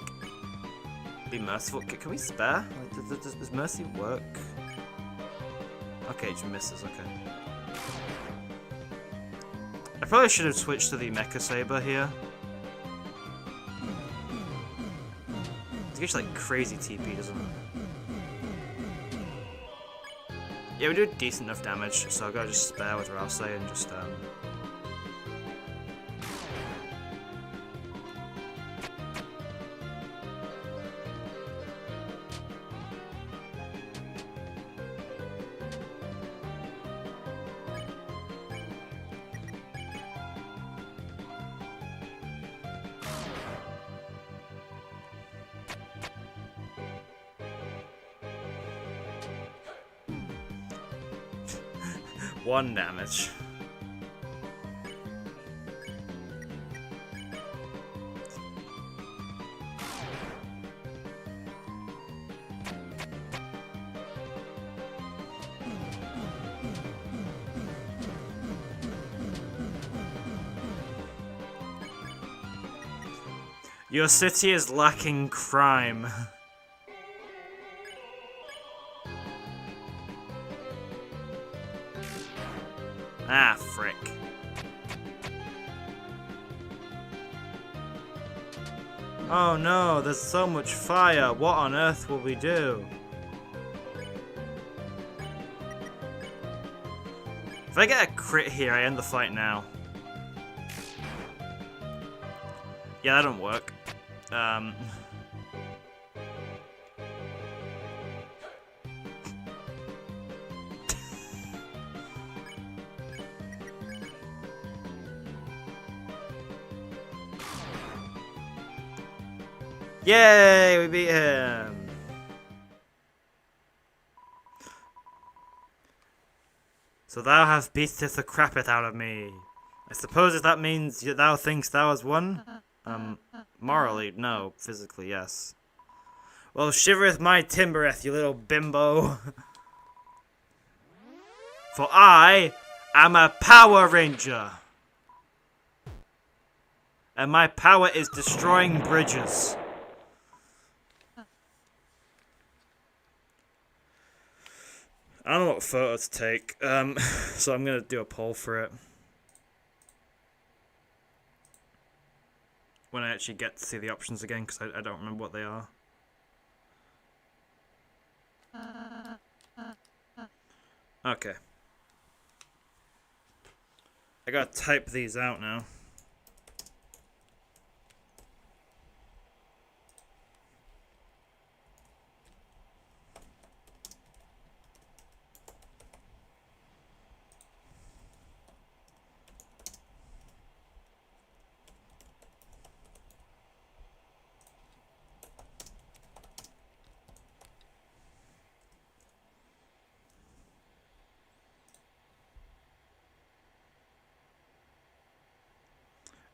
be merciful. Can we spare? Like, does mercy work? Okay, it just misses. Okay. I probably should have switched to the Mecha Saber here. It gets like crazy TP, doesn't it? Yeah, we do decent enough damage, so I gotta just spare with Ralsei and just one damage. Your city is lacking crime. Ah, frick. Oh no, there's so much fire. What on earth will we do? If I get a crit here, I end the fight now. Yeah, that don't work. Yay, we beat him. So thou hast beateth the crappet out of me. I suppose if that means thou thinkst thou hast won? Morally, no. Physically, yes. Well, shivereth my timbereth, you little bimbo. For I am a Power Ranger. And my power is destroying bridges. I don't know what photo to take, so I'm gonna do a poll for it. When I actually get to see the options again, because I don't remember what they are. Okay. I gotta type these out now.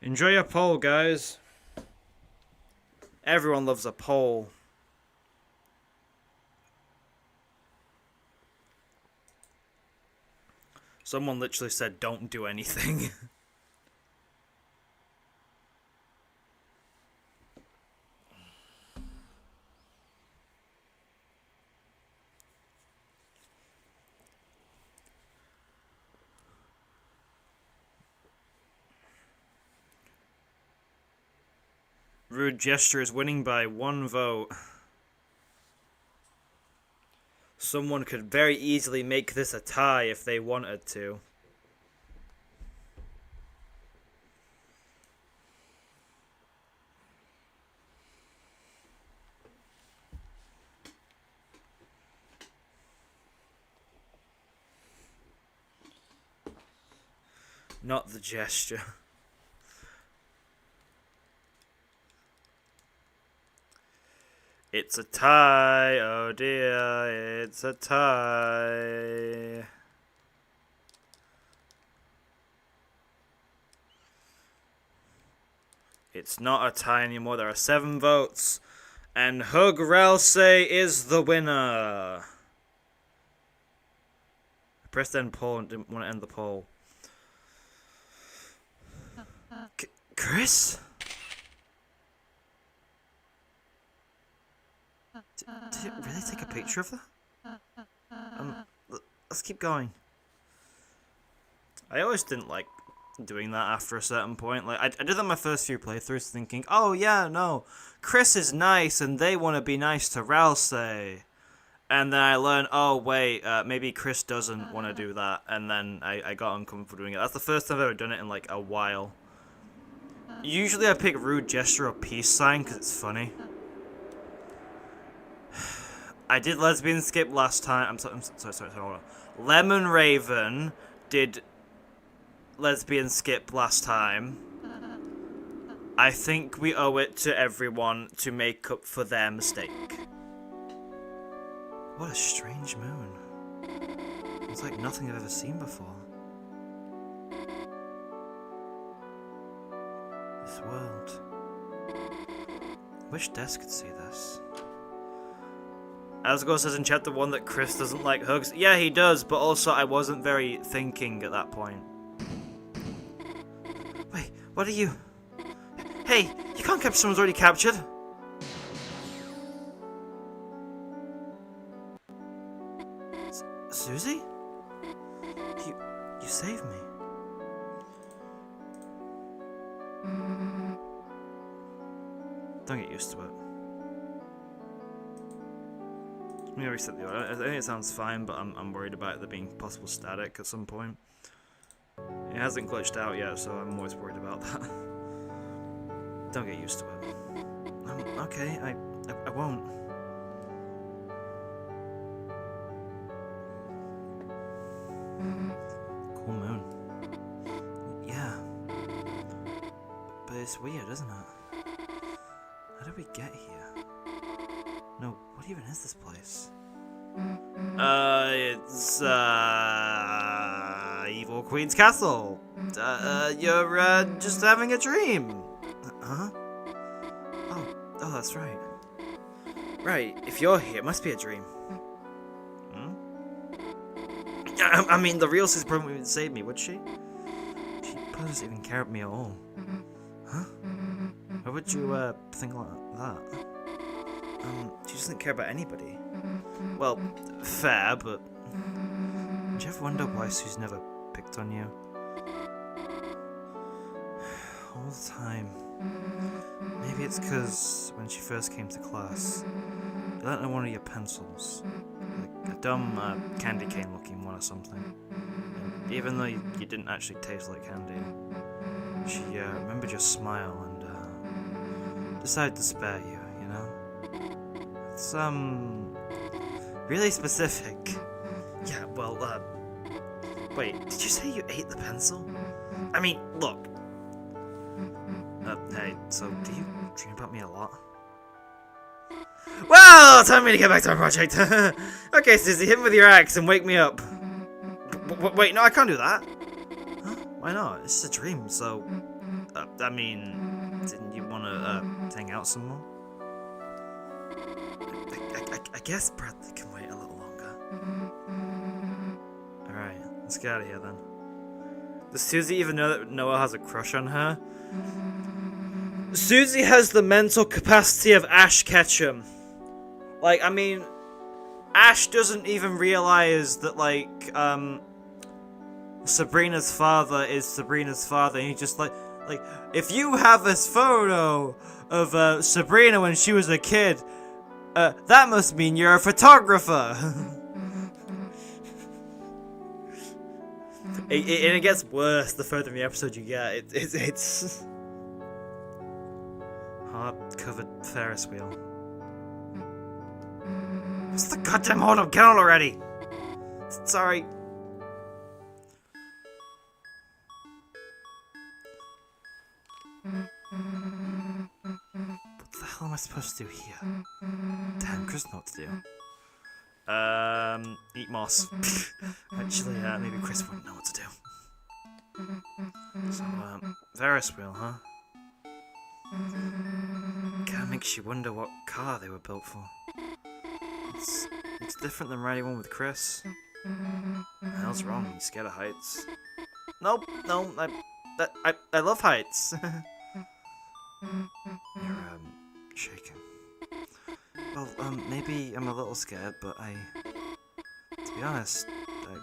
Enjoy your poll, guys. Everyone loves a poll. Someone literally said, don't do anything. Rude Gesture is winning by 1 vote. Someone could very easily make this a tie if they wanted to. Not the gesture. It's a tie, oh dear, it's a tie. It's not a tie anymore, there are 7 votes. And Hug Ralsei is the winner. I pressed end poll and didn't want to end the poll. Kris? Did it really take a picture of that? Let's keep going. I always didn't like doing that after a certain point. Like I did that my first few playthroughs thinking, oh yeah, no, Kris is nice and they want to be nice to Ralsei. And then I learned, oh wait, maybe Kris doesn't want to do that. And then I got uncomfortable doing it. That's the first time I've ever done it in like a while. Usually I pick Rude Gesture or Peace Sign because it's funny. I did Lesbian Skip last time. I'm sorry, hold on. Lemon Raven did Lesbian Skip last time. I think we owe it to everyone to make up for their mistake. What a strange moon. It's like nothing I've ever seen before. This world. I wish Des could see this. Asgore says in chapter 1 that Kris doesn't like hugs. Yeah, he does, but also I wasn't very thinking at that point. Wait, what are you? Hey, you can't capture someone's already captured. Susie? You saved me. Don't get used to it. Let me reset the audio. I think it sounds fine, but I'm worried about there being possible static at some point. It hasn't glitched out yet, so I'm always worried about that. Don't get used to it. Okay, I won't. Cool moon. Yeah. But it's weird, isn't it? How did we get here? No, what even is this place? It's, Evil Queen's Castle. You're, just having a dream. Huh? Oh, that's right. Right, if you're here, it must be a dream. Hmm? I mean, the real Susie probably wouldn't save me, would she? She doesn't even care about me at all. Huh? Why would you, think like that? She doesn't care about anybody. Well, fair, but... Do you ever wonder why Susie never picked on you? All the time. Maybe it's because when she first came to class, you lent her one of your pencils. Like a dumb, candy cane looking one or something. And even though you didn't actually taste like candy, she, remembered your smile and, decided to spare you, you know? It's, really specific. Yeah, well, wait, did you say you ate the pencil? I mean, look. Hey, so do you dream about me a lot? Well, time for me to get back to my project. Okay, Susie, hit me with your axe and wake me up. Wait, no, I can't do that. Huh? Why not? It's a dream, so... I mean, didn't you want to, hang out some more? I guess Bradley can wait a little longer. Alright, let's get out of here then. Does Susie even know that Noelle has a crush on her? Susie has the mental capacity of Ash Ketchum. Like, I mean, Ash doesn't even realize that, like, Sabrina's father is Sabrina's father, and he just, like, if you have this photo of, Sabrina when she was a kid, that must mean you're a photographer. And it gets worse the further in the episode you get. It's hard-covered Ferris wheel. What's the goddamn hold up? Get on already! Sorry. What the hell am I supposed to do here? Damn, Kris knows what to do. Eat moss. Actually, maybe Kris wouldn't know what to do. So, Ferris wheel, huh? Kinda makes you wonder what car they were built for. It's different than riding one with Kris. What the hell's wrong? You scared of heights? Nope, no, I love heights. You're, shaking. Well, maybe I'm a little scared, but to be honest, I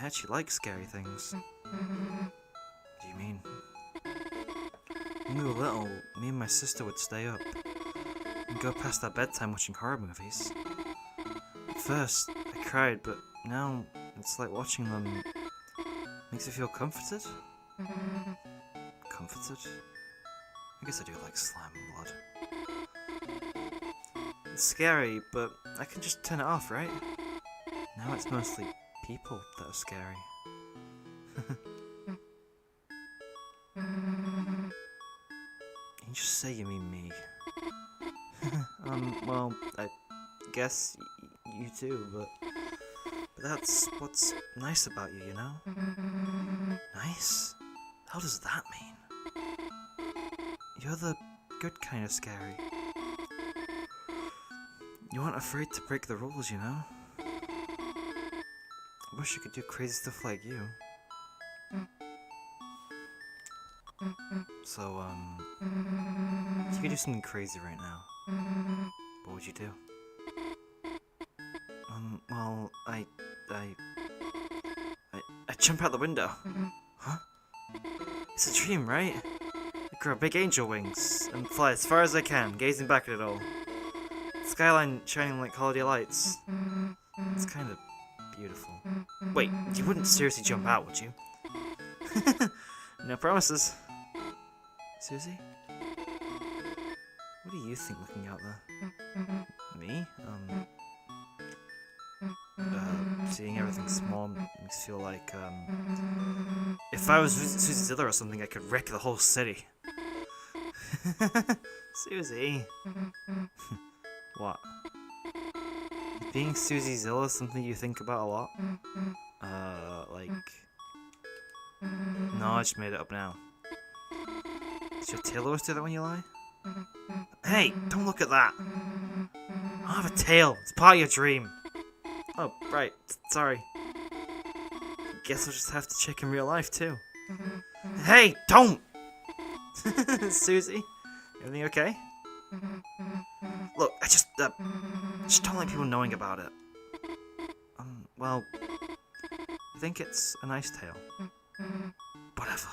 actually like scary things. What do you mean? When we were little, me and my sister would stay up and go past our bedtime watching horror movies. At first, I cried, but now it's like watching them makes me feel comforted. Comforted? I guess I do like slime and blood. It's scary, but I can just turn it off, right? Now it's mostly people that are scary. You just say you mean me. Well, I guess you do, but that's what's nice about you, you know? Nice? How does that mean? You're the good kind of scary. You aren't afraid to break the rules, you know? I wish I could do crazy stuff like you. So, if you could do something crazy right now, what would you do? Well, I jump out the window. Huh? It's a dream, right? grow big angel wings and fly as far as I can, gazing back at it all. Skyline shining like holiday lights. It's kind of beautiful. Wait, you wouldn't seriously jump out, would you? No promises. Susie? What do you think looking out there? Me? Seeing everything small makes me feel like, if I was Susie Zilla or something, I could wreck the whole city. Susie. What? Being Susie Zilla is something you think about a lot? Like... No, I just made it up now. Does your tail always do that when you lie? Hey, don't look at that! I have a tail, it's part of your dream. Oh, right, sorry. Guess I'll just have to check in real life, too. Hey, don't! Susie, everything okay? Look, I just don't like people knowing about it. Well, I think it's a nice tail. Whatever.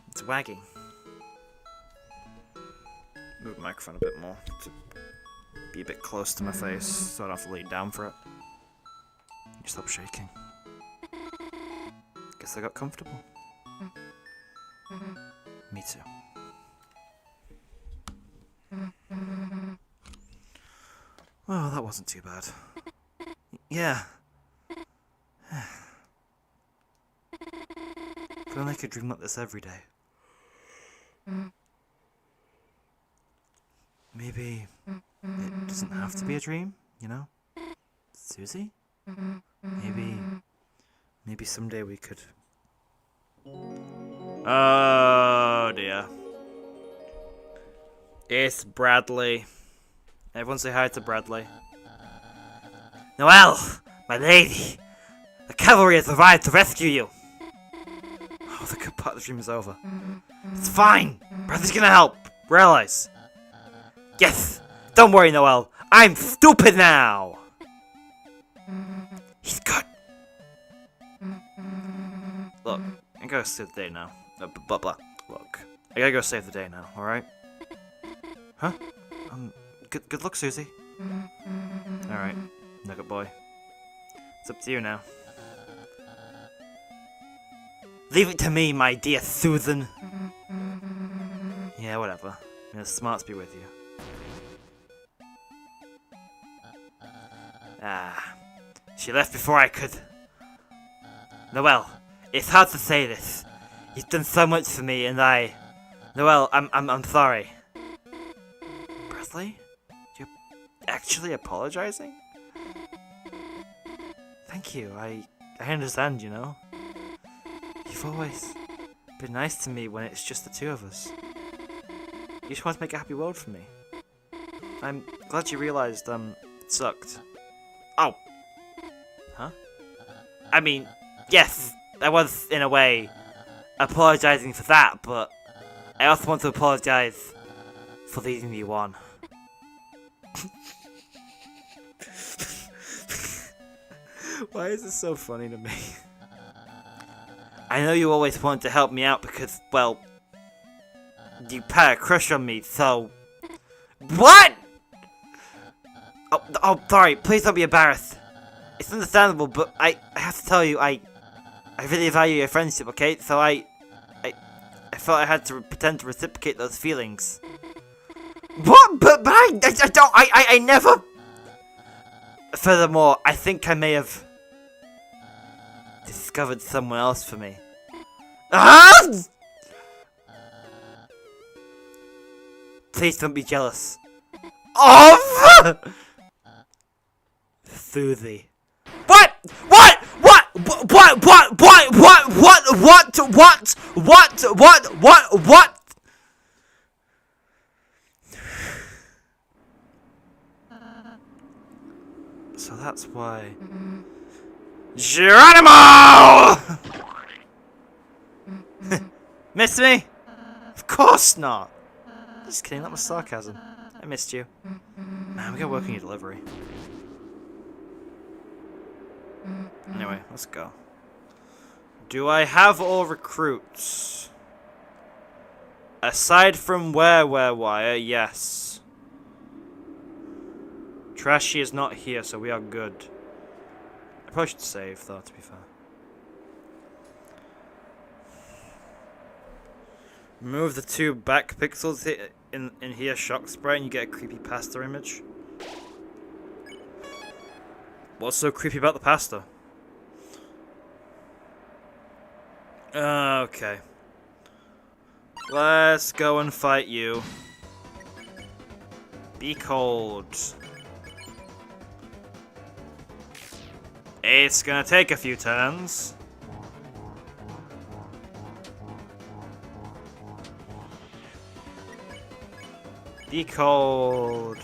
It's wagging. Move the microphone a bit more to be a bit close to my face so I don't have to lay down for it. You stop shaking. Guess I got comfortable. Me too. Well, that wasn't too bad. Yeah. If only I could dream like this every day. Maybe it doesn't have to be a dream, you know? Susie? Maybe someday we could... Oh dear. It's Bradley. Everyone say hi to Bradley. Noelle! My lady! The cavalry has arrived to rescue you! Oh, the good part of the dream is over. It's fine! Bradley's gonna help! Realize! Yes! Don't worry, Noelle! I'm stupid now! He's good! Look, I gotta save the day now. Blah. Look, I gotta go save the day now, alright? Huh? Good luck, Susie. Alright, Nugget Boy. It's up to you now. Leave it to me, my dear Susan! Yeah, whatever. May the smarts be with you. She left before I could. Noelle, it's hard to say this. You've done so much for me, and Noelle, I'm sorry. Bradley? You're actually apologizing? Thank you. I understand, you know. You've always been nice to me when it's just the two of us. You just want to make a happy world for me. I'm glad you realized, it sucked. Oh. Huh? I mean, yes, I was, in a way, apologizing for that, but I also want to apologize for leading you on. Why is this so funny to me? I know you always wanted to help me out because, well, you had a crush on me, so... What?! Oh, sorry, please don't be embarrassed. It's understandable, but I have to tell you, I really value your friendship, okay? So I felt I had to pretend to reciprocate those feelings. What? But I never... Furthermore, I think I may have discovered someone else for me. Ah! Please don't be jealous. Oh! Susie. What? So that's why... Geronimo! Miss me? Of course not. Just kidding, that was sarcasm. I missed you. Man, we gotta work on your delivery. Anyway, let's go. Do I have all recruits? Aside from wire, yes. Trashy is not here, so we are good. I probably should save, though, to be fair. Remove the 2 back pixels in here, shock spray, and you get a creepy pasta image. What's so creepy about the pasta? Okay. Let's go and fight you. Be cold. It's gonna take a few turns. Be cold.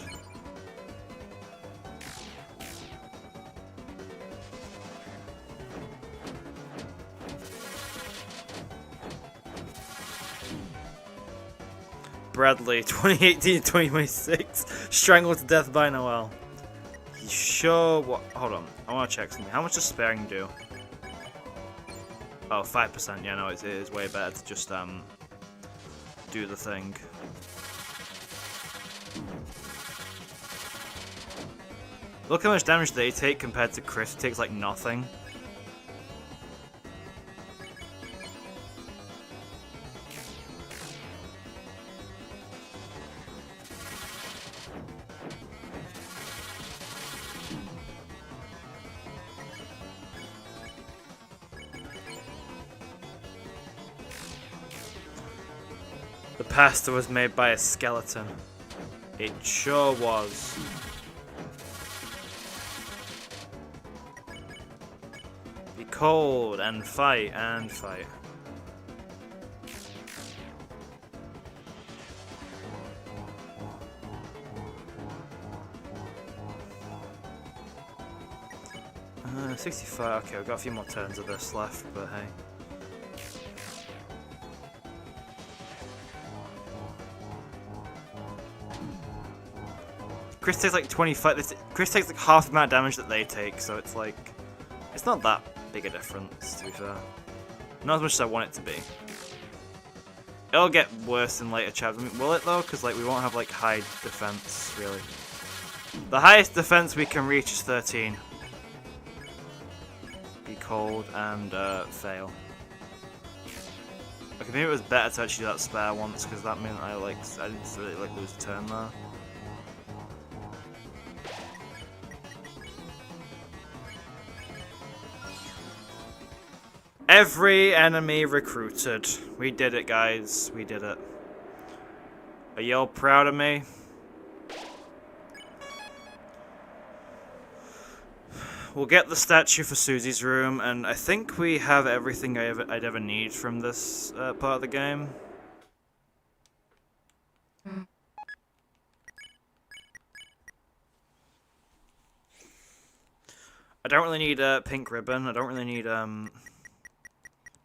Bradley, 2018-2026, strangled to death by Noelle. You sure what? Hold on, I want to check something. How much does sparing do? Oh, 5%. Yeah, no, it is way better to just do the thing. Look how much damage they take compared to Kris. It takes like nothing. The pasta was made by a skeleton. It sure was. Be cold and fight and fight. Uh, 65. Okay, we've got a few more turns of this left, but hey. Kris takes like 25. Kris takes like half the amount of damage that they take, so it's like it's not that big a difference, to be fair. Not as much as I want it to be. It'll get worse in later chapters. I mean, will it though? Because like we won't have like high defense really. The highest defense we can reach is 13. Be cold and fail. Okay, maybe it was better to actually do that spare once because that meant I didn't really like lose a turn there. Every enemy recruited. We did it, guys. We did it. Are y'all proud of me? We'll get the statue for Susie's room, and I think we have everything I'd ever need from this part of the game. I don't really need a pink ribbon. I don't really need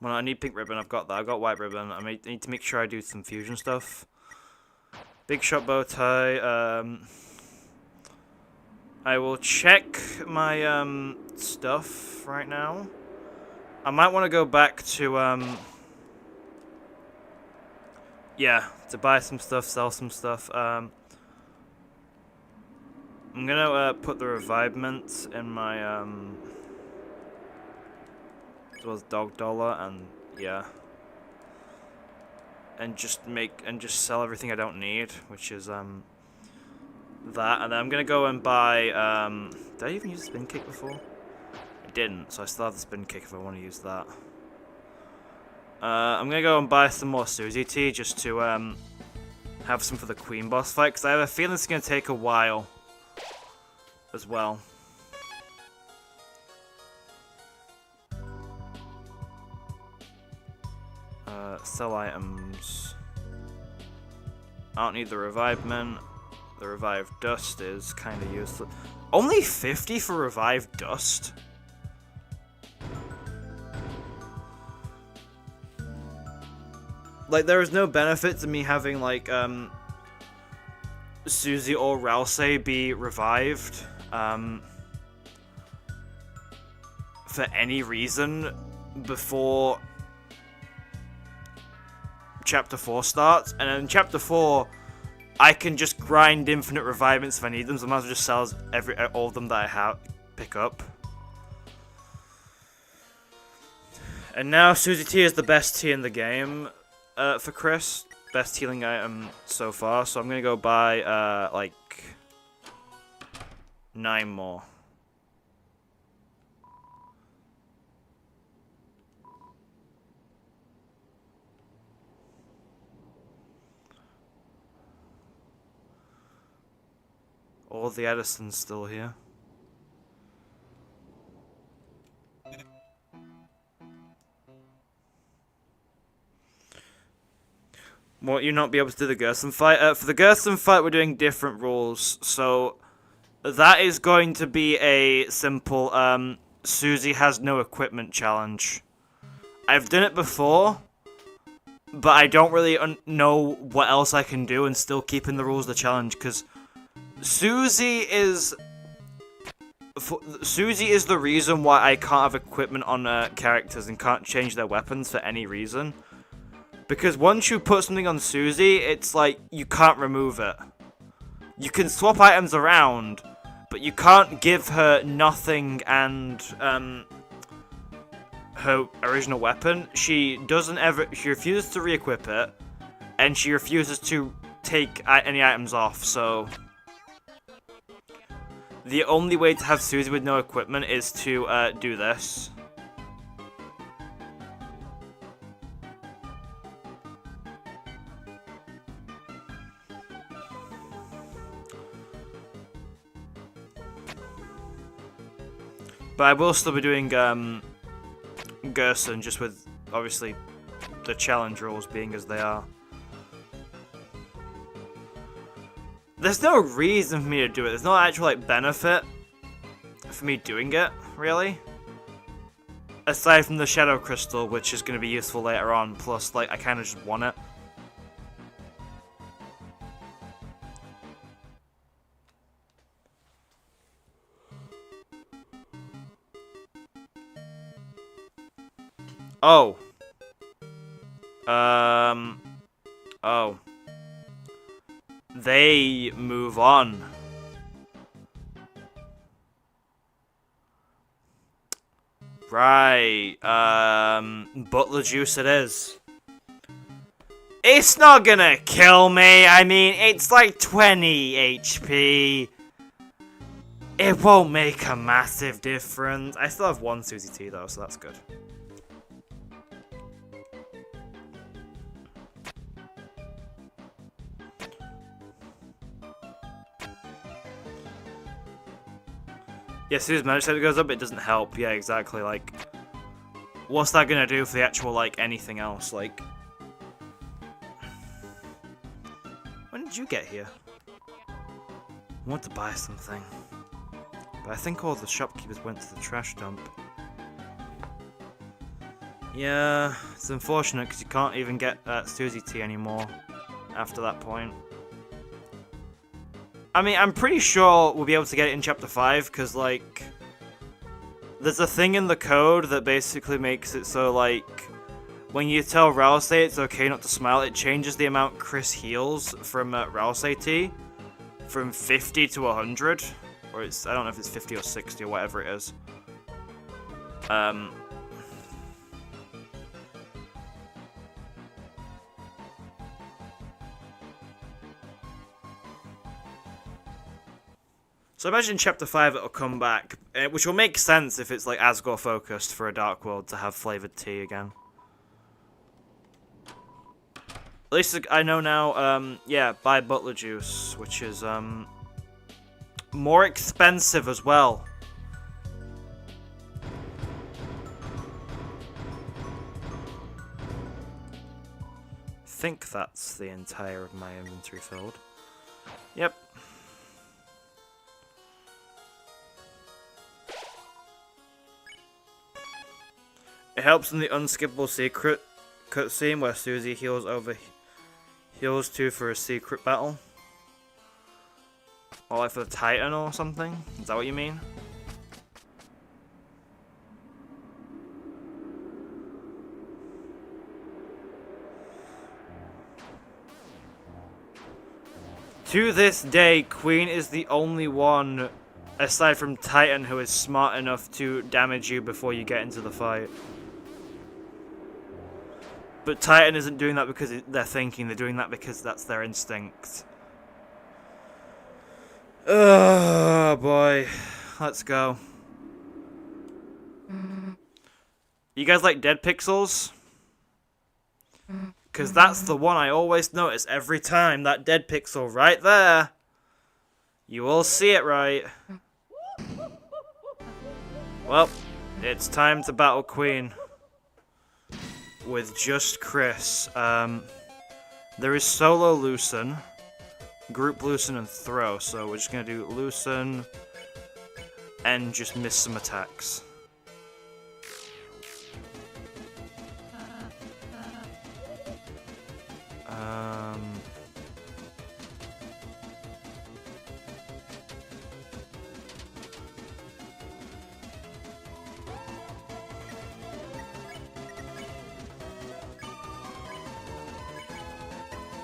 Well, I need pink ribbon. I've got that. I've got white ribbon. I need to make sure I do some fusion stuff. Big shot bow tie. I will check my stuff right now. I might want to go back to yeah, to buy some stuff, sell some stuff. I'm gonna put the revivement in my as well as dog dollar, and yeah, and just sell everything I don't need, which is that, and then I'm gonna go and buy did I even use the spin kick before? I didn't, so I still have the spin kick if I want to use that. I'm gonna go and buy some more Susie tea just to have some for the Queen boss fight, because I have a feeling it's gonna take a while as well. Sell items. I don't need the revivement. The revived dust is kind of useless. Only 50 for revived dust? Like, there is no benefit to me having, like, Susie or Ralsei be revived, for any reason before Chapter 4 starts, and in Chapter 4, I can just grind infinite revivements if I need them, so I might as well just sell all of them that I pick up. And now Susie T is the best T in the game for Kris. Best healing item so far, so I'm gonna go buy, like, 9 more. All the Edison's still here. Won't you not be able to do the Gerson fight? For the Gerson fight, we're doing different rules. So, that is going to be a simple, Susie has no equipment challenge. I've done it before, but I don't really know what else I can do and still keep in the rules of the challenge, because Susie is the reason why I can't have equipment on characters and can't change their weapons for any reason. Because once you put something on Susie, it's like you can't remove it. You can swap items around, but you can't give her nothing and her original weapon. She refuses to re-equip it, and she refuses to take any items off, so the only way to have Susie with no equipment is to do this. But I will still be doing Gerson, just with, obviously, the challenge rules being as they are. There's no reason for me to do it. There's no actual, like, benefit for me doing it, really. Aside from the Shadow Crystal, which is going to be useful later on, plus, like, I kind of just want it. Oh. Oh. They move on. Right. Butler juice it is. It's not gonna kill me. I mean, it's like 20 HP. It won't make a massive difference. I still have 1 Susie T though, so that's good. Yeah, Susie's magic set goes up, it doesn't help. Yeah, exactly, like, what's that gonna do for the actual, like, anything else? Like, when did you get here? I want to buy something, but I think all the shopkeepers went to the trash dump. Yeah, it's unfortunate because you can't even get Susie T anymore after that point. I mean, I'm pretty sure we'll be able to get it in Chapter 5, because, like, there's a thing in the code that basically makes it so, like, when you tell Ralsei it's okay not to smile, it changes the amount Kris heals from Ralsei T from 50 to 100. Or it's, I don't know if it's 50 or 60 or whatever it is. So I imagine in Chapter 5 it'll come back, which will make sense if it's like Asgore focused for a Dark World to have flavoured tea again. At least I know now, yeah, buy Butler Juice, which is more expensive as well. I think that's the entire of my inventory filled. Yep. It helps in the unskippable secret cutscene where Susie heals 2 for a secret battle. Or like for the Titan or something? Is that what you mean? To this day, Queen is the only one, aside from Titan, who is smart enough to damage you before you get into the fight. But Titan isn't doing that because they're thinking, they're doing that because that's their instinct. Oh boy, let's go. You guys like Dead Pixels? Because that's the one I always notice every time, that Dead Pixel right there. You all see it, right? Well, it's time to battle Queen. With just Kris. There is solo loosen, group loosen, and throw. So we're just gonna do loosen and just miss some attacks.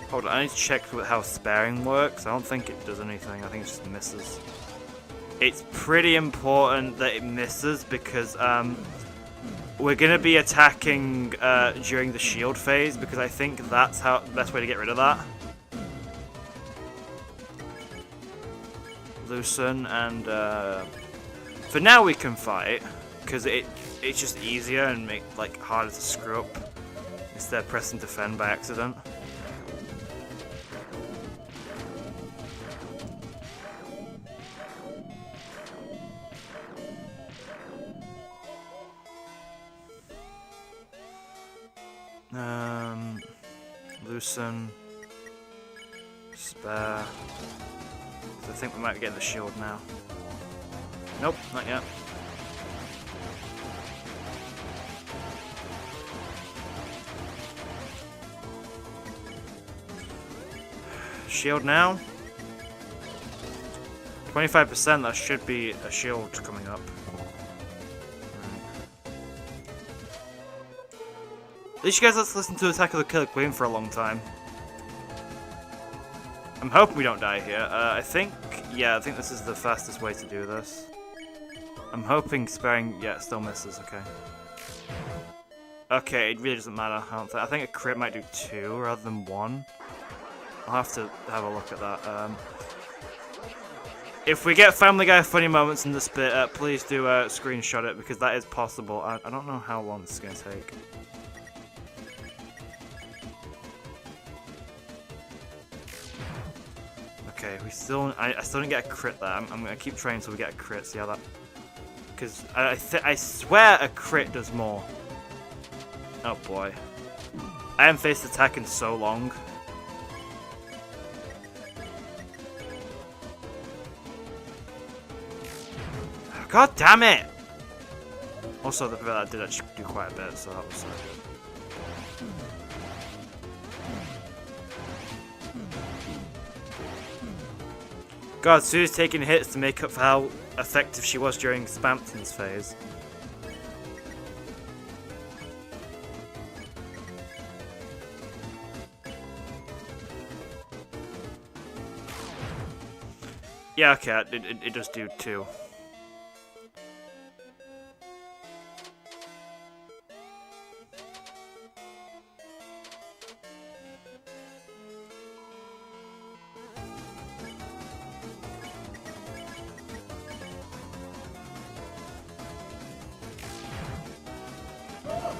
Hold on, I need to check how sparing works. I don't think it does anything. I think it just misses. It's pretty important that it misses because we're gonna be attacking during the shield phase because I think that's the best way to get rid of that. Loosen and for now we can fight because it's just easier and make like harder to screw up instead of pressing defend by accident. Loosen, spare. So I think we might be getting the shield now. Nope, not yet. Shield now. 25%, that should be a shield coming up. At least you guys let's listen to Attack of the Killer Queen for a long time. I'm hoping we don't die here. I think this is the fastest way to do this. I'm hoping sparing, yeah, it still misses, okay. Okay, it really doesn't matter, I think a crit might do 2 rather than 1. I'll have to have a look at that. If we get Family Guy funny moments in this bit, please do screenshot it because that is possible. I don't know how long this is going to take. Okay, I still didn't get a crit there. I'm gonna keep trying until we get a crit. See how that? Because I swear a crit does more. Oh boy, I haven't faced attack in so long. God damn it! Also, the that did actually do quite a bit, so that was. God, Susie's taking hits to make up for how effective she was during Spampton's phase. Yeah, okay, it does do 2.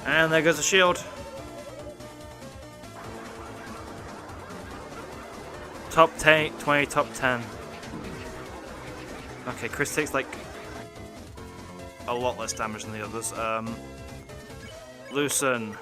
And there goes the shield. Top 10, 20, top 10. Okay, Kris takes like a lot less damage than the others. Loosen.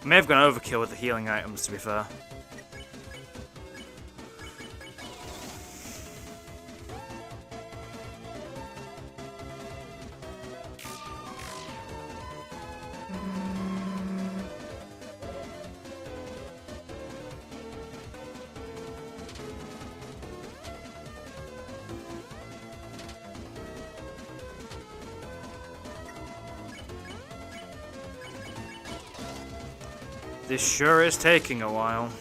I may have gone overkill with the healing items, to be fair. This sure is taking a while.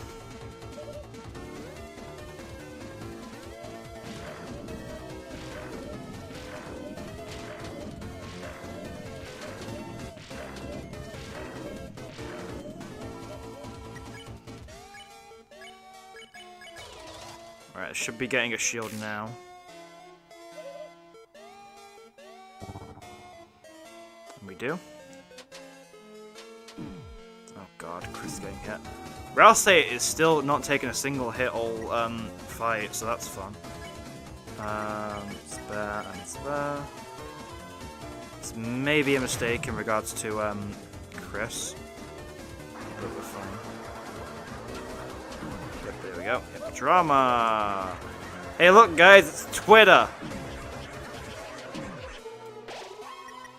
Alright, I should be getting a shield now. And we do. Oh god, Kris is getting hit. Ralsei is still not taking a single hit all fight, so that's fun. Spare and spare. It's maybe a mistake in regards to Kris. But we're fine. Yep, there we go. Yep, drama! Hey look guys, it's Twitter!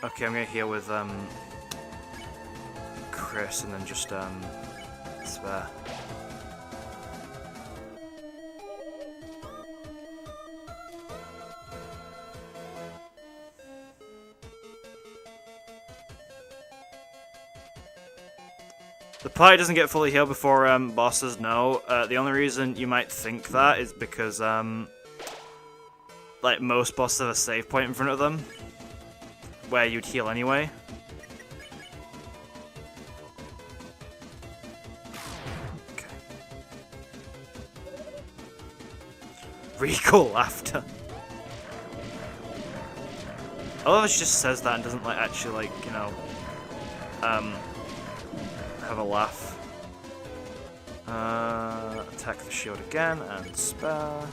Okay, I'm gonna heal with Kris and then just spare. The party doesn't get fully healed before bosses, no. The only reason you might think that is because like most bosses have a save point in front of them where you'd heal anyway. Really cool laughter. I love how she just says that and doesn't like actually like, you know, have a laugh. Attack the shield again and spare.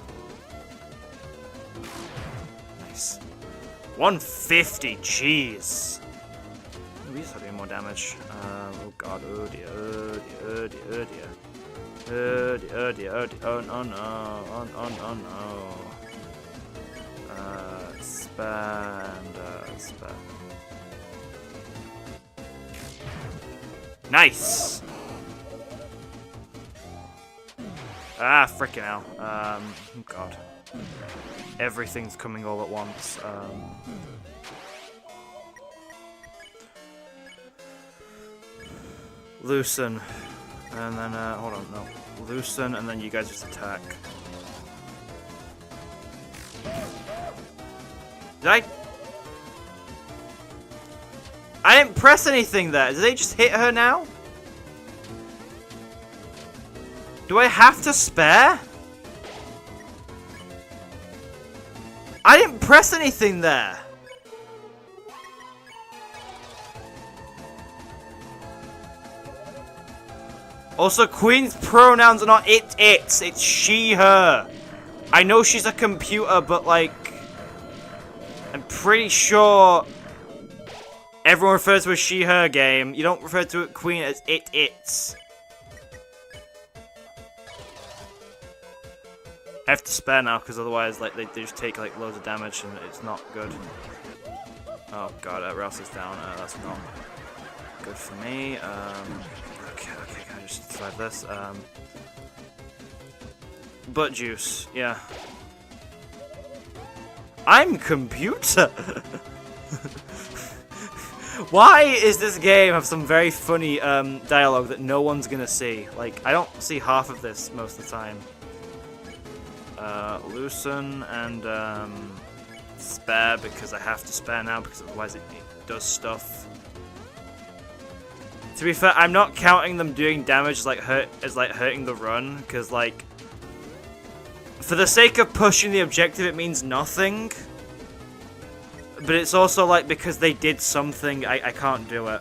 Nice. 150, jeez. We just are doing more damage. Oh god, oh dear, oh dear, oh dear, oh dear. Oh dear, oh dear, oh dear, oh no, no, oh no. Spend, spend. Nice! Ah, frickin' hell. Oh god. Everything's coming all at once. Loosen. And then, hold on, no. Loosen, and then you guys just attack. Did I didn't press anything there. Did they just hit her now? Do I have to spare? I didn't press anything there. Also, Queen's pronouns are not it's she, her. I know she's a computer, but like, I'm pretty sure everyone refers to a she, her game. You don't refer to a Queen as it's. I have to spare now, because otherwise like they just take like loads of damage and it's not good. Oh god, Ralsei's down. That's not good for me. Okay, can I just survive this? Butt juice, yeah. I'm computer! Why is this game have some very funny dialogue that no one's gonna see? Like, I don't see half of this most of the time. Loosen and spare, because I have to spare now, because otherwise it does stuff. To be fair, I'm not counting them doing damage as like hurting the run, because like for the sake of pushing the objective it means nothing. But it's also like because they did something, I can't do it.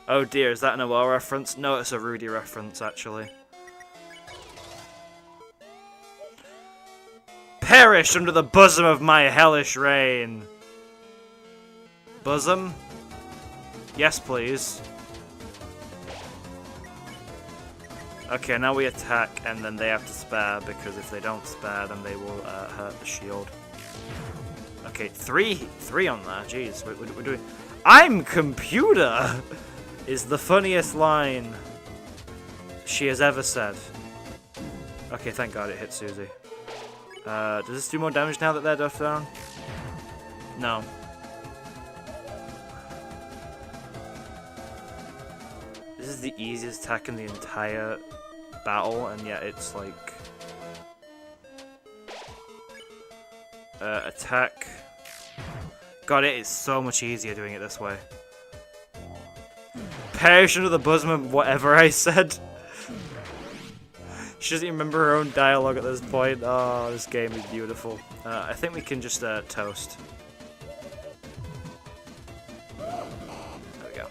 Oh dear, is that an Noelle reference? No, it's a Rudy reference actually. Perish under the bosom of my hellish reign. Bosom? Yes, please. Okay, now we attack, and then they have to spare, because if they don't spare, then they will hurt the shield. Okay, three on there. Jeez, we're doing. I'm computer is the funniest line she has ever said. Okay, thank God it hit Susie. Does this do more damage now that they're buffed down? No. This is the easiest attack in the entire battle, and yet it's like attack. God, it is so much easier doing it this way. Perish under the bosom of whatever I said. She doesn't even remember her own dialogue at this point. Oh, this game is beautiful. I think we can just toast. There we go.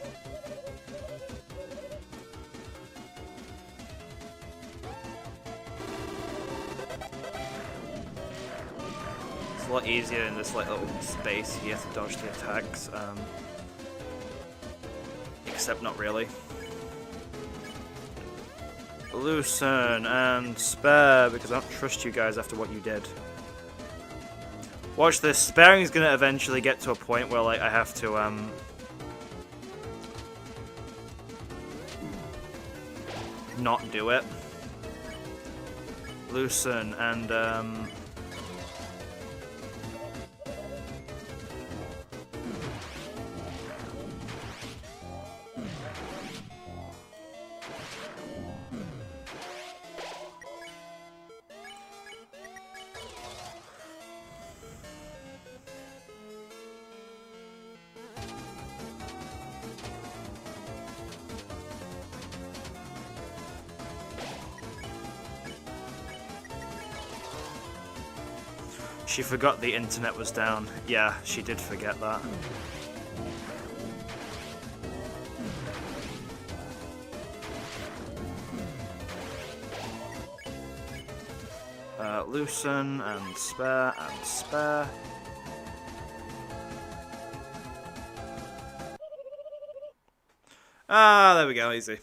It's a lot easier in this like little space. You have to dodge the attacks. Except not really. Loosen and spare, because I don't trust you guys after what you did. Watch this. Sparing is gonna eventually get to a point where like I have to not do it. Loosen and she forgot the internet was down. Yeah, she did forget that. Loosen and spare and spare. Ah, there we go, easy.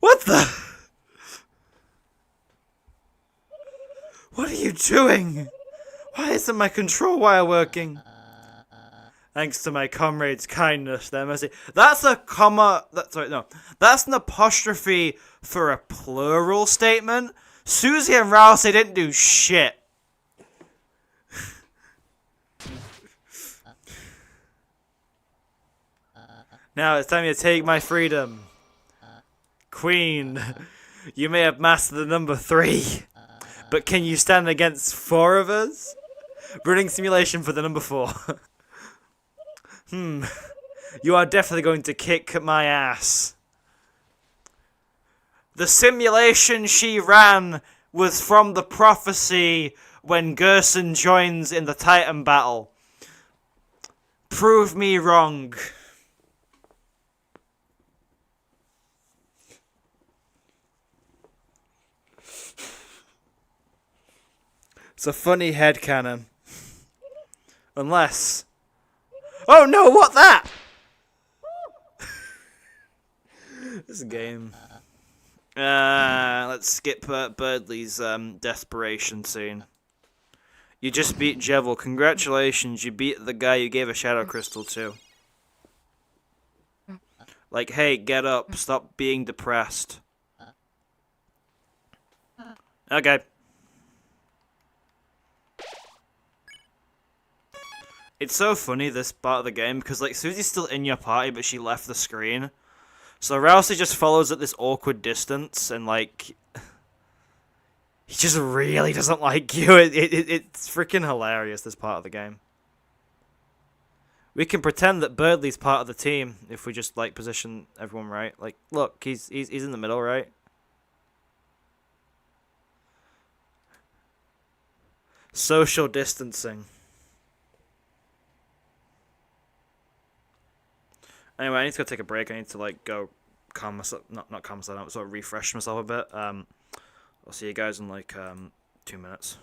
What the? What are you doing? Why isn't my control wire working? Thanks to my comrade's kindness, their mercy. That's a comma. Sorry, no. That's an apostrophe for a plural statement. Susie and Ralsei didn't do shit. Now it's time to take my freedom. Queen, you may have mastered the number 3, but can you stand against 4 of us? Running simulation for the number 4. You are definitely going to kick my ass. The simulation she ran was from the prophecy when Gerson joins in the Titan battle. Prove me wrong. It's a funny headcanon. Unless... Oh no, what that? This game. Let's skip Birdley's desperation scene. You just beat Jevil. Congratulations, you beat the guy you gave a shadow crystal to. Like, hey, get up. Stop being depressed. Okay. It's so funny, this part of the game, because, like, Susie's still in your party, but she left the screen. So Ralsei just follows at this awkward distance, and, like... He just really doesn't like you. It's freaking hilarious, this part of the game. We can pretend that Birdley's part of the team, if we just, like, position everyone right. Like, look, he's in the middle, right? Social distancing. Anyway, I need to go take a break. I need to, like, go calm myself, not calm myself down, sort of refresh myself a bit. I'll see you guys in, like, 2 minutes.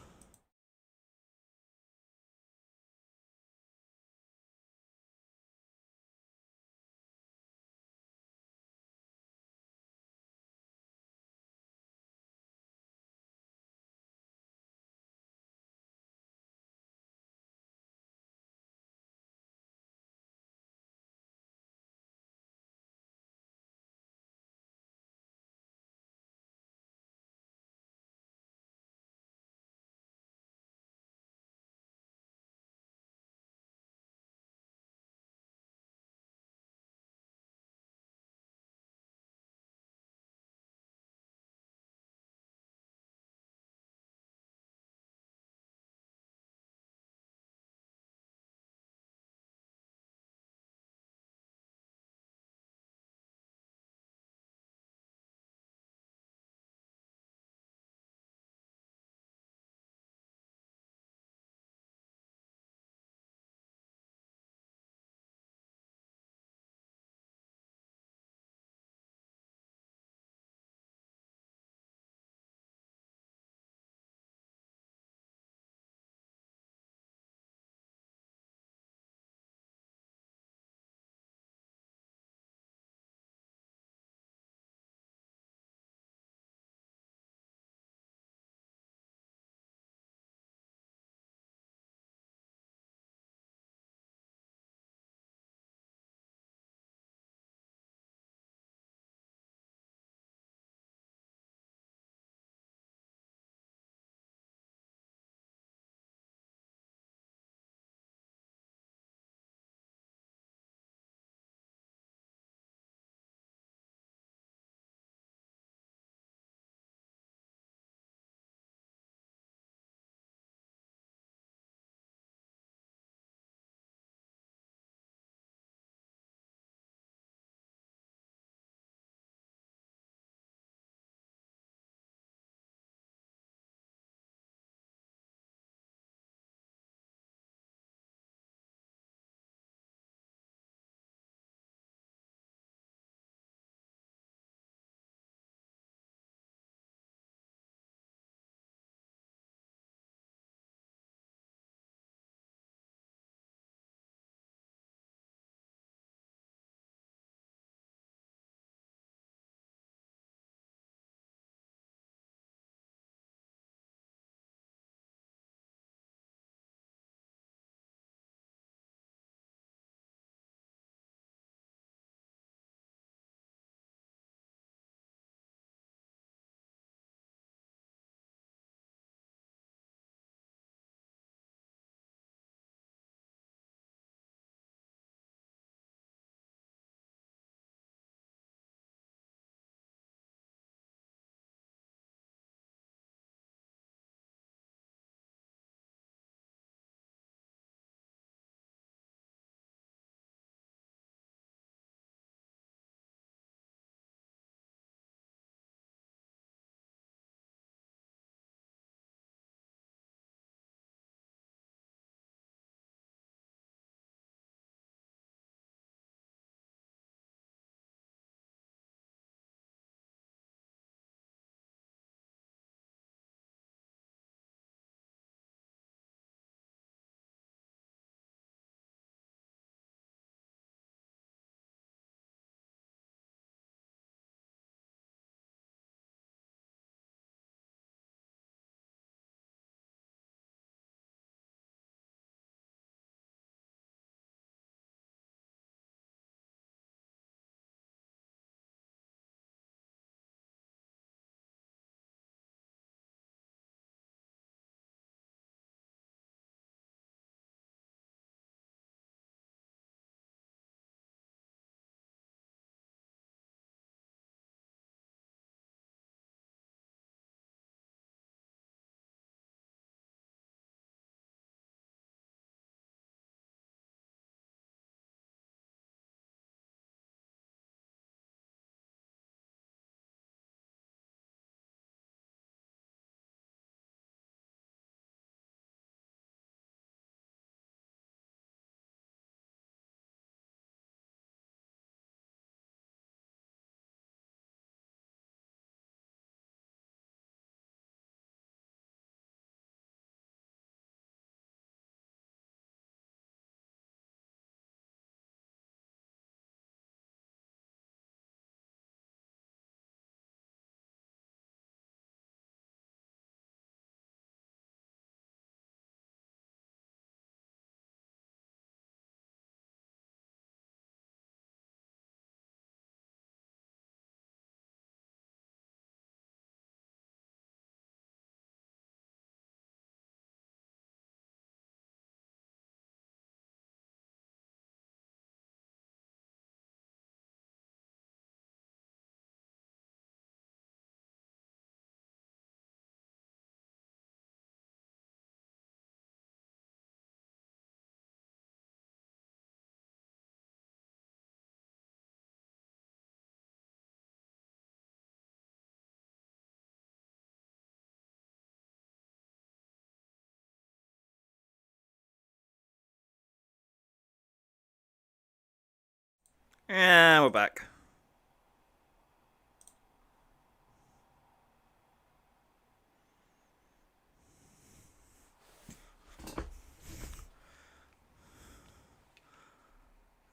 And we're back.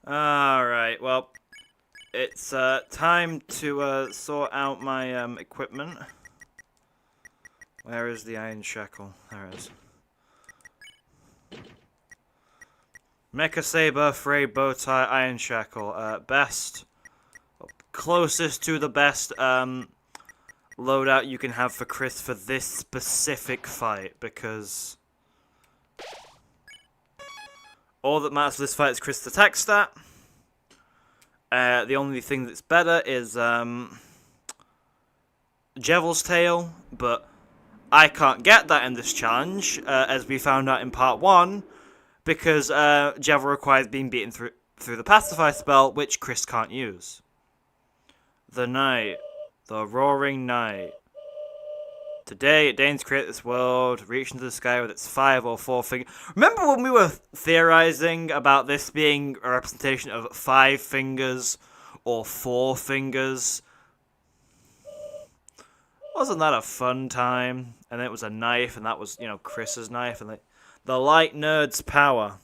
Alright, well, it's time to sort out my equipment. Where is the iron shackle? There it is. Mecha Saber, Frey Bowtie, Iron Shackle. Best. Closest to the best loadout you can have for Kris for this specific fight, because all that matters for this fight is Kris' attack stat. The only thing that's better is Jevil's Tail, but I can't get that in this challenge, as we found out in part 1, because Jevil requires being beaten through the Pacify spell, which Kris can't use. The night. The roaring night. Today, it deigns to create this world, reach into the sky with its 5 or 4 fingers. Remember when we were theorizing about this being a representation of 5 fingers or 4 fingers? Wasn't that a fun time? And then it was a knife, and that was, you know, Kris's knife, and the light nerd's power.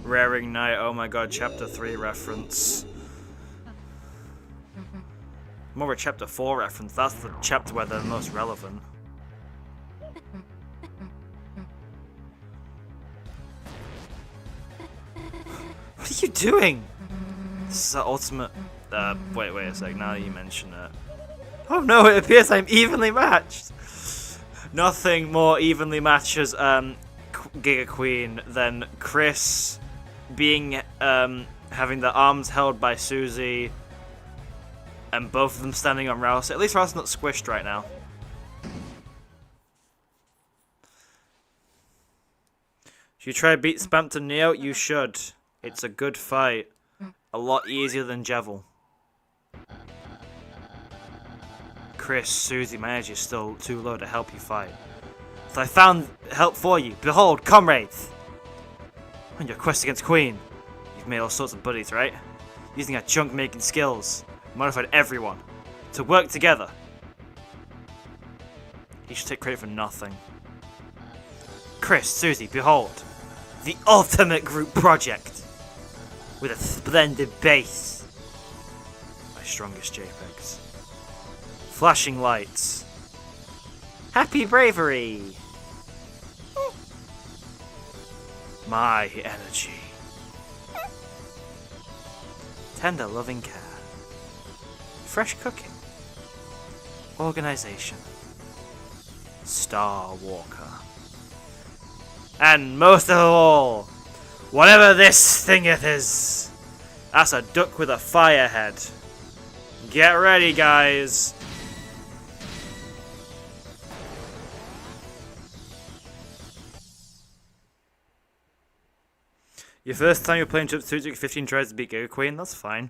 Raring Night, oh my god, chapter 3 reference. More of a chapter 4 reference, that's the chapter where they're the most relevant. What are you doing? This is the ultimate... wait a sec, now that you mention it. Oh no, it appears I'm evenly matched! Nothing more evenly matches Giga Queen than Kris being having the arms held by Susie and both of them standing on Ralsei. At least Ralsei's not squished right now. Should you try to beat Spampton Neo? You should. It's a good fight. A lot easier than Jevil. Kris, Susie, my energy is still too low to help you fight. So I found help for you. Behold, comrades! On your quest against Queen, you've made all sorts of buddies, right? Using our junk-making skills, modified everyone to work together. You should take credit for nothing. Kris, Susie, behold, the ultimate group project with a splendid base. My strongest JPEGs. Flashing lights. Happy bravery. My energy. Tender loving care. Fresh cooking. Organization. Star Walker. And most of all, whatever this thingeth is, that's a duck with a fire head. Get ready, guys. Your first time you're playing Chip 2 took 15 tries to beat Giga Queen, that's fine.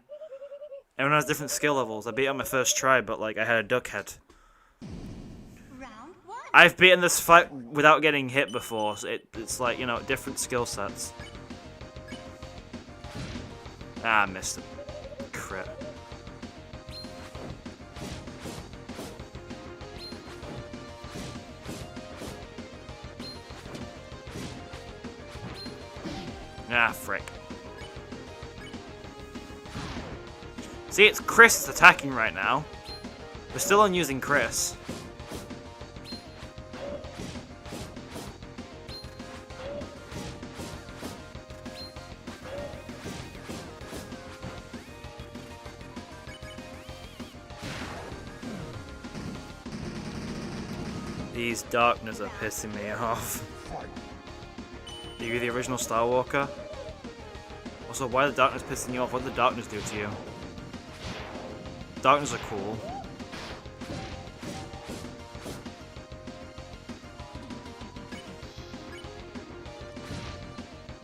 Everyone has different skill levels. I beat it on my first try, but like I had a duck head. I've beaten this fight without getting hit before, so it's like, you know, different skill sets. Ah, I missed it. Crit. Ah, frick. See, it's Kris that's attacking right now. We're still on using Kris. These darkness are pissing me off. Are you the original Star Walker? Also, why the darkness pissing you off? What did the darkness do to you? Darkness are cool.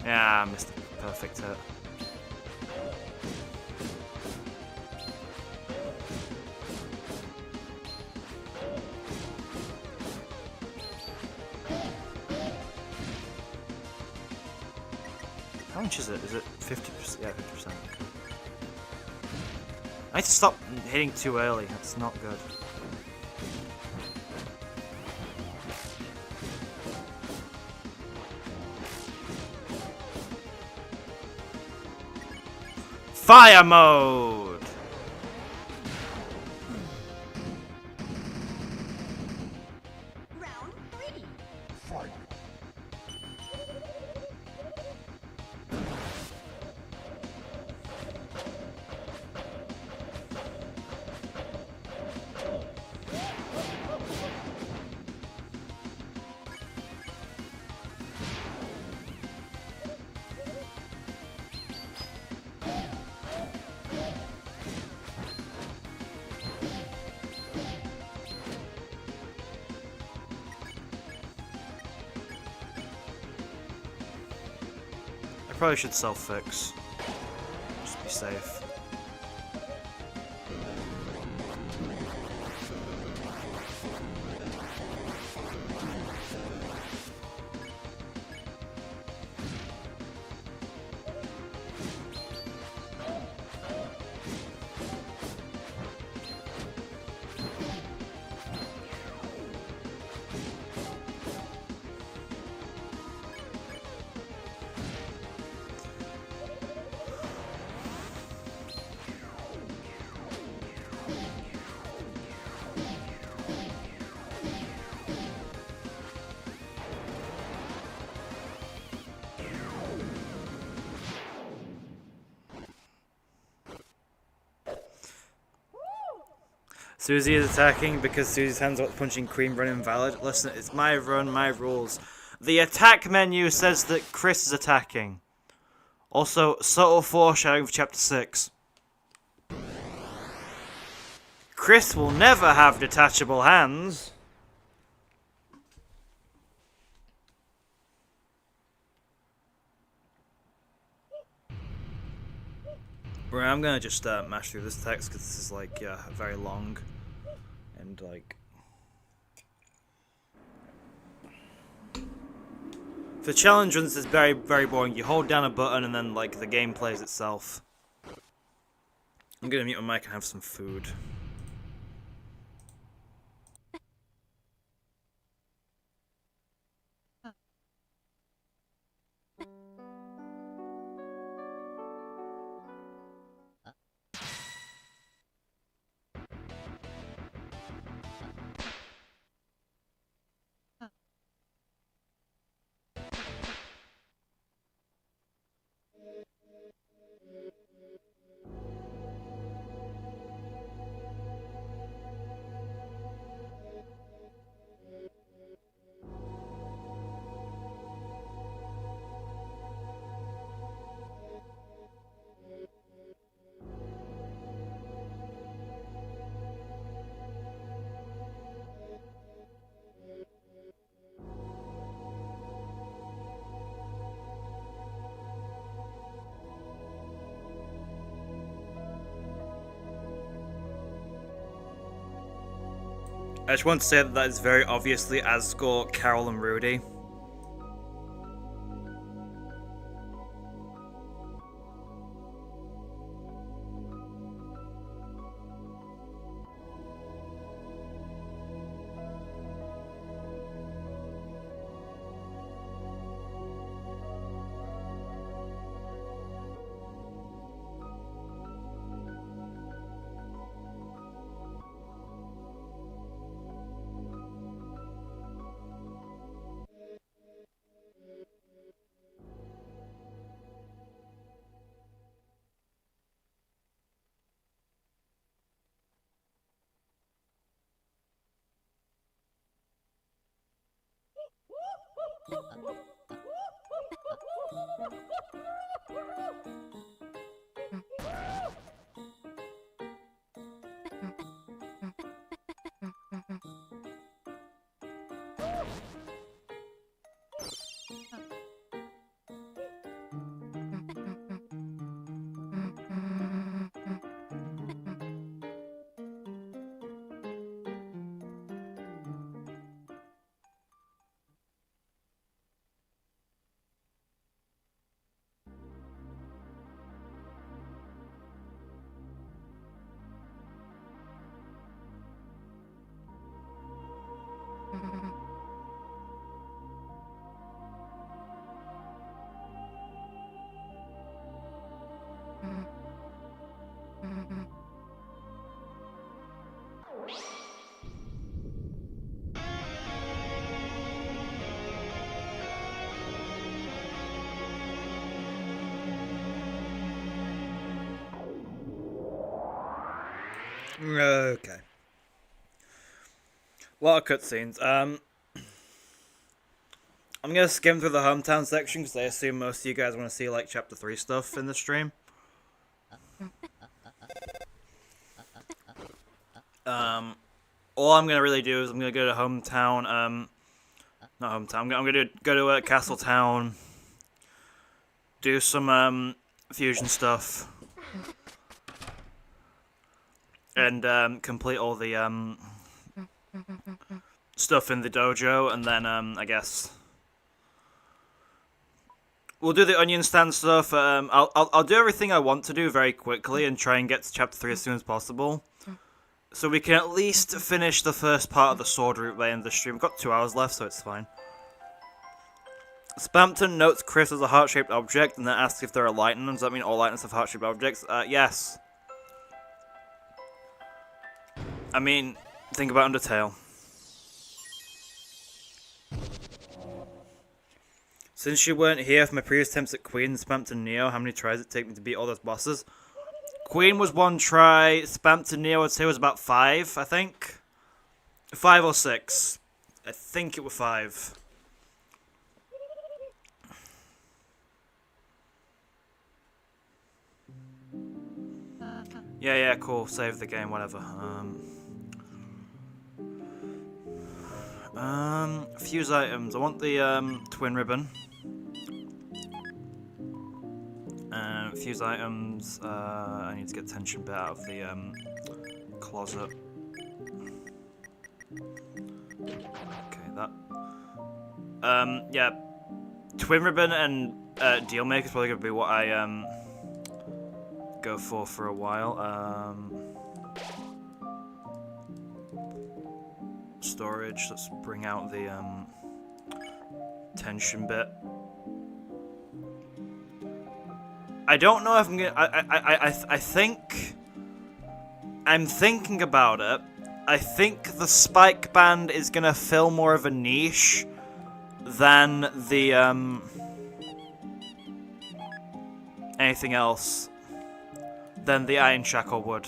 Yeah, I missed the perfect hit. How much is it? Is it 50%? Yeah, 50%. Okay. I need to stop hitting too early. That's not good. Fire mode!
Round 3. Fight.
I probably should self-fix. Just to be safe. Susie is attacking because Susie's hands up punching cream run invalid. Listen, it's my run, my rules. The attack menu says that Kris is attacking. Also, subtle foreshadowing for chapter 6. Kris will never have detachable hands. Right, I'm gonna just mash through this text because this is like very long and like. The challenge runs is very boring. You hold down a button and then like the game plays itself. I'm gonna mute my mic and have some food. I just want to say that that is very obviously Asgore, Carol, and Rudy. Okay. A lot of cutscenes. I'm gonna skim through the hometown section because I assume most of you guys want to see like chapter 3 stuff in the stream. All I'm gonna really do is I'm gonna go to hometown. Not hometown. I'm gonna go to Castletown. Do some fusion stuff. And complete all the stuff in the dojo, and then I guess we'll do the onion stand stuff. I'll do everything I want to do very quickly and try and get to chapter 3 as soon as possible, so we can at least finish the first part of the sword route by the end of the stream. We've got 2 hours left, so it's fine. Spampton notes Kris as a heart-shaped object and then asks if there are lightning. Does that mean all lightnings have heart-shaped objects? Yes. I mean, think about Undertale. Since you weren't here for my previous attempts at Queen, Spampton Neo, how many tries did it take me to beat all those bosses? Queen was 1 try, Spampton Neo I'd say was about 5, I think. 5 or 6. I think it was 5. Yeah, cool. Save the game, whatever. Fuse items. I want the twin ribbon. Fuse items. I need to get tension bit out of the closet. Okay, that. Yeah. Twin ribbon and deal maker is probably gonna be what I go for a while. Storage. Let's bring out the tension bit. I don't know if I'm gonna. I think I'm thinking about it. I think the spike band is gonna fill more of a niche than the anything else. Than the iron shackle would.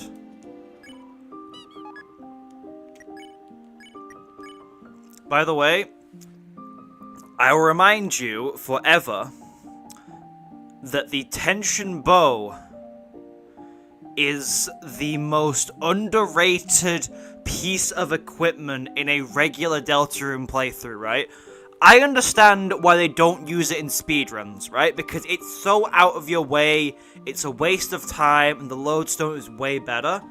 By the way, I will remind you forever that the tension bow is the most underrated piece of equipment in a regular Deltarune playthrough, right? I understand why they don't use it in speedruns, right? Because it's so out of your way, it's a waste of time, and the lodestone is way better.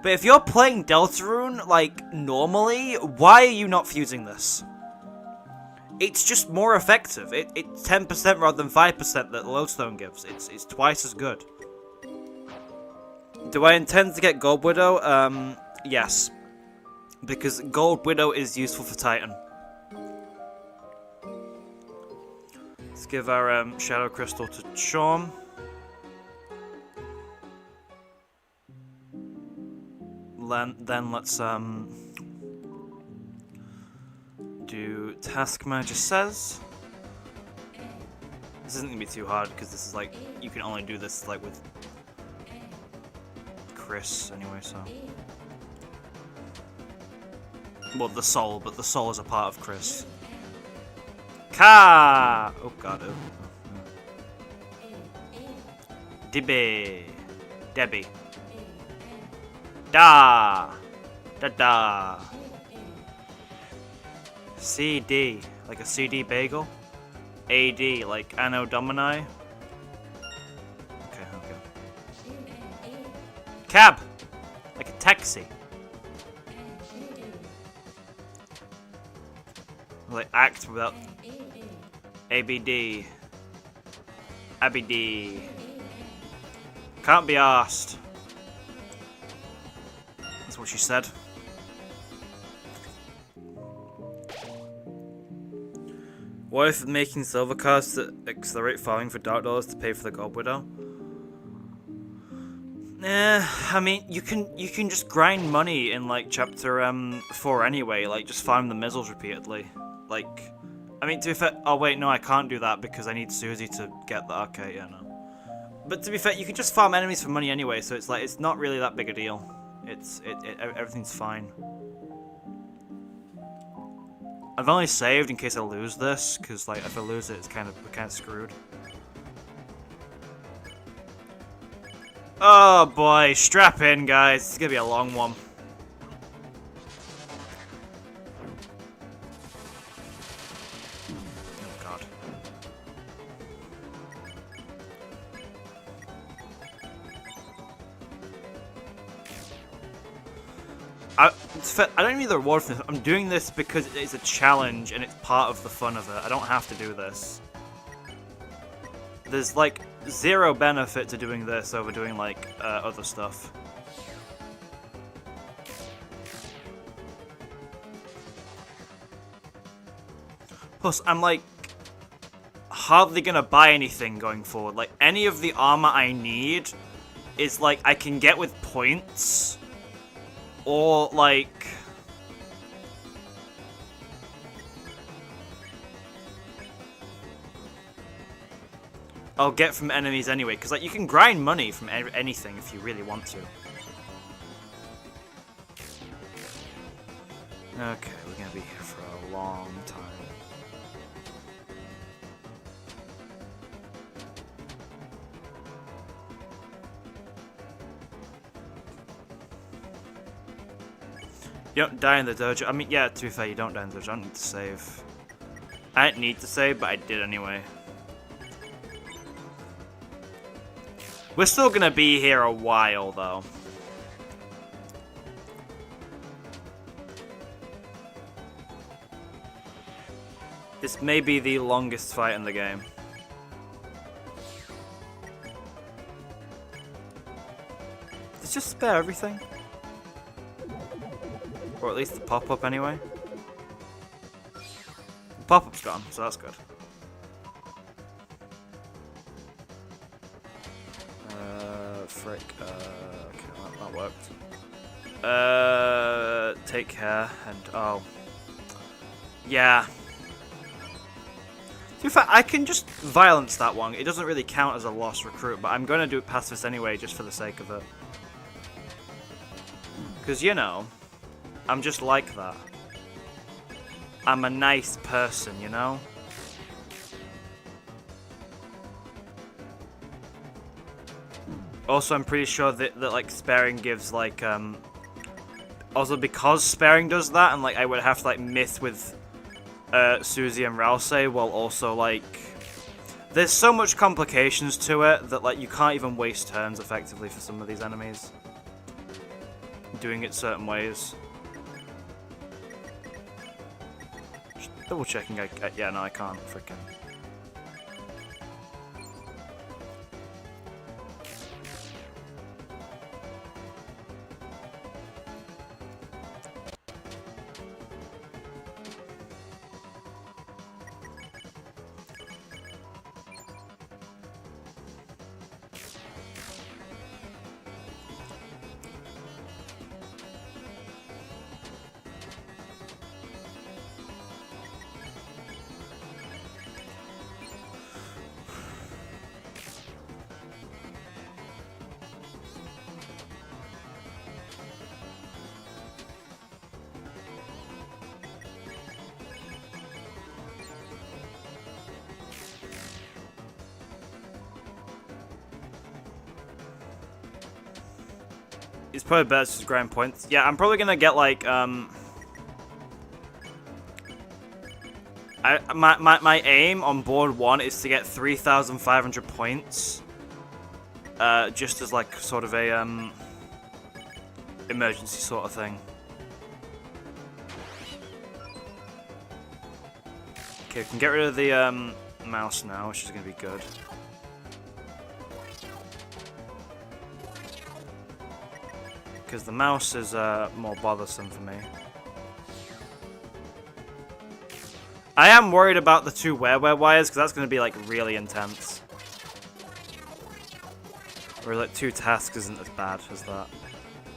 But if you're playing Deltarune, like, normally, why are you not fusing this? It's just more effective. It's 10% rather than 5% that the lodestone gives. It's twice as good. Do I intend to get Gold Widow? Yes. Because Gold Widow is useful for Titan. Let's give our Shadow Crystal to Chom. Then let's do Task Manager Says. This isn't gonna be too hard because this is like you can only do this like with Kris anyway. So, well, the soul, but the soul is a part of Kris. Ka! Oh god, oh. Debbie. Da! Da! CD, like a CD bagel. AD, like Anno Domini. Okay. Cab! Like a taxi. Like act without... ABD. ABD. Can't be asked. That's what she said. What if making silver cards that accelerate farming for Dark Dollars to pay for the Gold Widow? I mean, you can just grind money in like chapter 4 anyway. Like just farm the missiles repeatedly. Like, I mean, to be fair, oh wait, no, I can't do that because I need Susie to get that. Okay, yeah, no. But to be fair, you can just farm enemies for money anyway, so it's like it's not really that big a deal. Everything's fine. I've only saved in case I lose this, because like if I lose it, we're kind of screwed. Oh boy, strap in, guys. It's gonna be a long one. Oh god. I don't need the reward for this. I'm doing this because it's a challenge and it's part of the fun of it. I don't have to do this. There's like zero benefit to doing this over doing like other stuff. Plus, I'm like hardly gonna buy anything going forward. Like any of the armor I need is like I can get with points. Or, like... I'll get from enemies anyway, because, like, you can grind money from anything if you really want to. Okay, we're gonna be here for a long time. You don't die in the dojo. I mean, yeah, to be fair, you don't die in the dojo. I don't need to save. I didn't need to save, but I did anyway. We're still gonna be here a while, though. This may be the longest fight in the game. Let's just spare everything. Or at least the pop-up anyway. The pop-up's gone, so that's good. Frick. Okay, that worked. Take care, and oh. Yeah. To be fair, I can just violence that one. It doesn't really count as a lost recruit, but I'm gonna do it past this anyway, just for the sake of it. Because, you know, I'm just like that. I'm a nice person, you know? Also, I'm pretty sure that like, sparing gives, like, also, because sparing does that, and, like, I would have to, like, myth with, Susie and Ralsei, while also, like... There's so much complications to it that, like, you can't even waste turns effectively for some of these enemies. Doing it certain ways. Just double checking, yeah, no, I can't, frickin'. It's probably better to just grind points. Yeah, I'm probably gonna get like my aim on board 1 is to get 3,500 points. Just as like sort of a emergency sort of thing. Okay, we can get rid of the mouse now, which is gonna be good. Because the mouse is more bothersome for me. I am worried about the 2 wear wires, because that's going to be like really intense. Or like 2 tasks isn't as bad as that.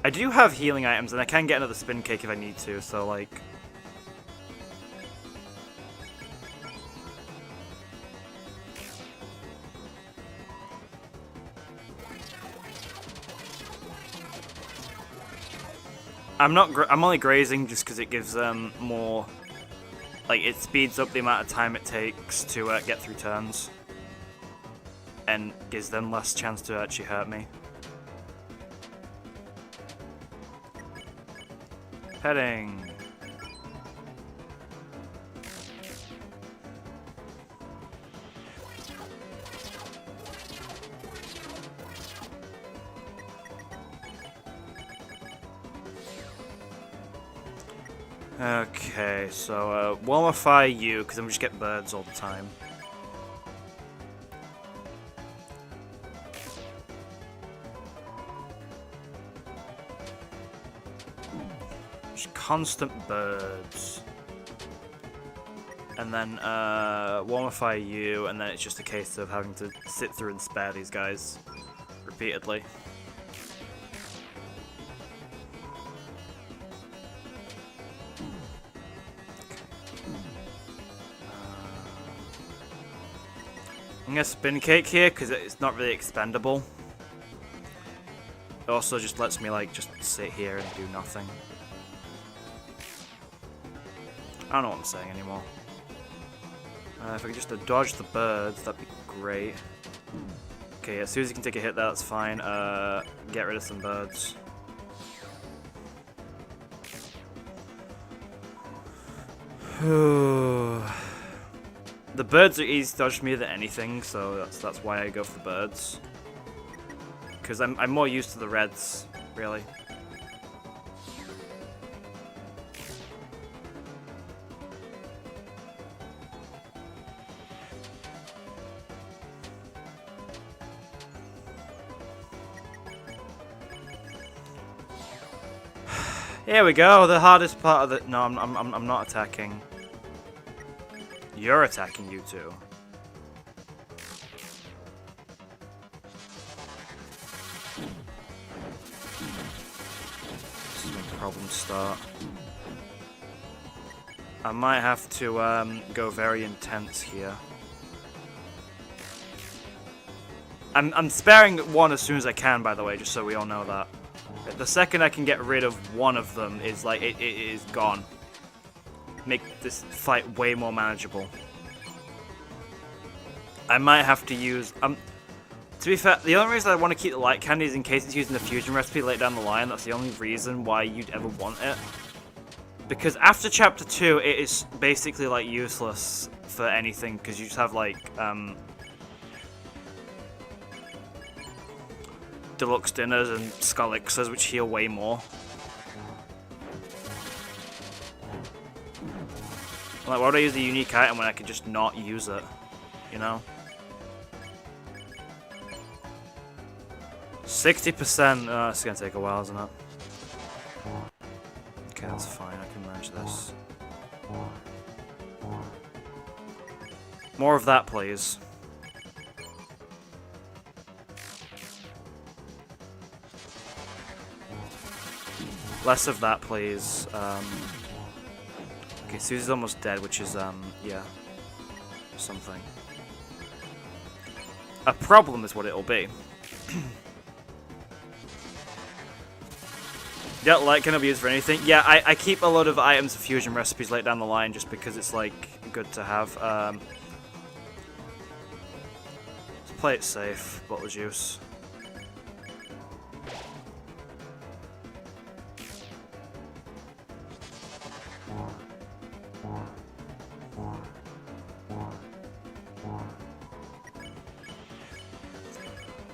I do have healing items, and I can get another spin cake if I need to, so like... I'm only grazing just because it gives them more. Like, it speeds up the amount of time it takes to get through turns. And gives them less chance to actually hurt me. Petting. Okay, so warmify you, because I'm just getting birds all the time. Just constant birds. And then warmify you, and then it's just a case of having to sit through and spare these guys repeatedly. I'm gonna spin cake here because it's not really expendable. It also just lets me like just sit here and do nothing. I don't know what I'm saying anymore. If I could just dodge the birds, that'd be great. Okay, yeah, Susie can take a hit there, that's fine. Get rid of some birds. The birds are easy to dodge me than anything, so that's why I go for the birds. Because I'm more used to the reds, really. Here we go, the hardest part of the... No, I'm not attacking. You're attacking, you two. This is when problems start. I might have to go very intense here. I'm sparing one as soon as I can, by the way, just so we all know that. The second I can get rid of one of them is like it is gone. Make this fight way more manageable. I might have to use to be fair, the only reason I want to keep the light candy is in case it's using the fusion recipe later down the line. That's the only reason why you'd ever want it. Because after chapter 2 it is basically like useless for anything because you just have like deluxe dinners and skull elixirs which heal way more. Like, why would I use a unique item when I could just not use it? You know? 60%. Oh, it's gonna take a while, isn't it? Okay, that's fine. I can manage this. More of that, please. Less of that, please. Okay, Susie's almost dead, which is, yeah, something. A problem is what it'll be. You don't like can be used for anything? Yeah, I keep a lot of items of fusion recipes later down the line just because it's, like, good to have. Let's play it safe. Bottle of juice.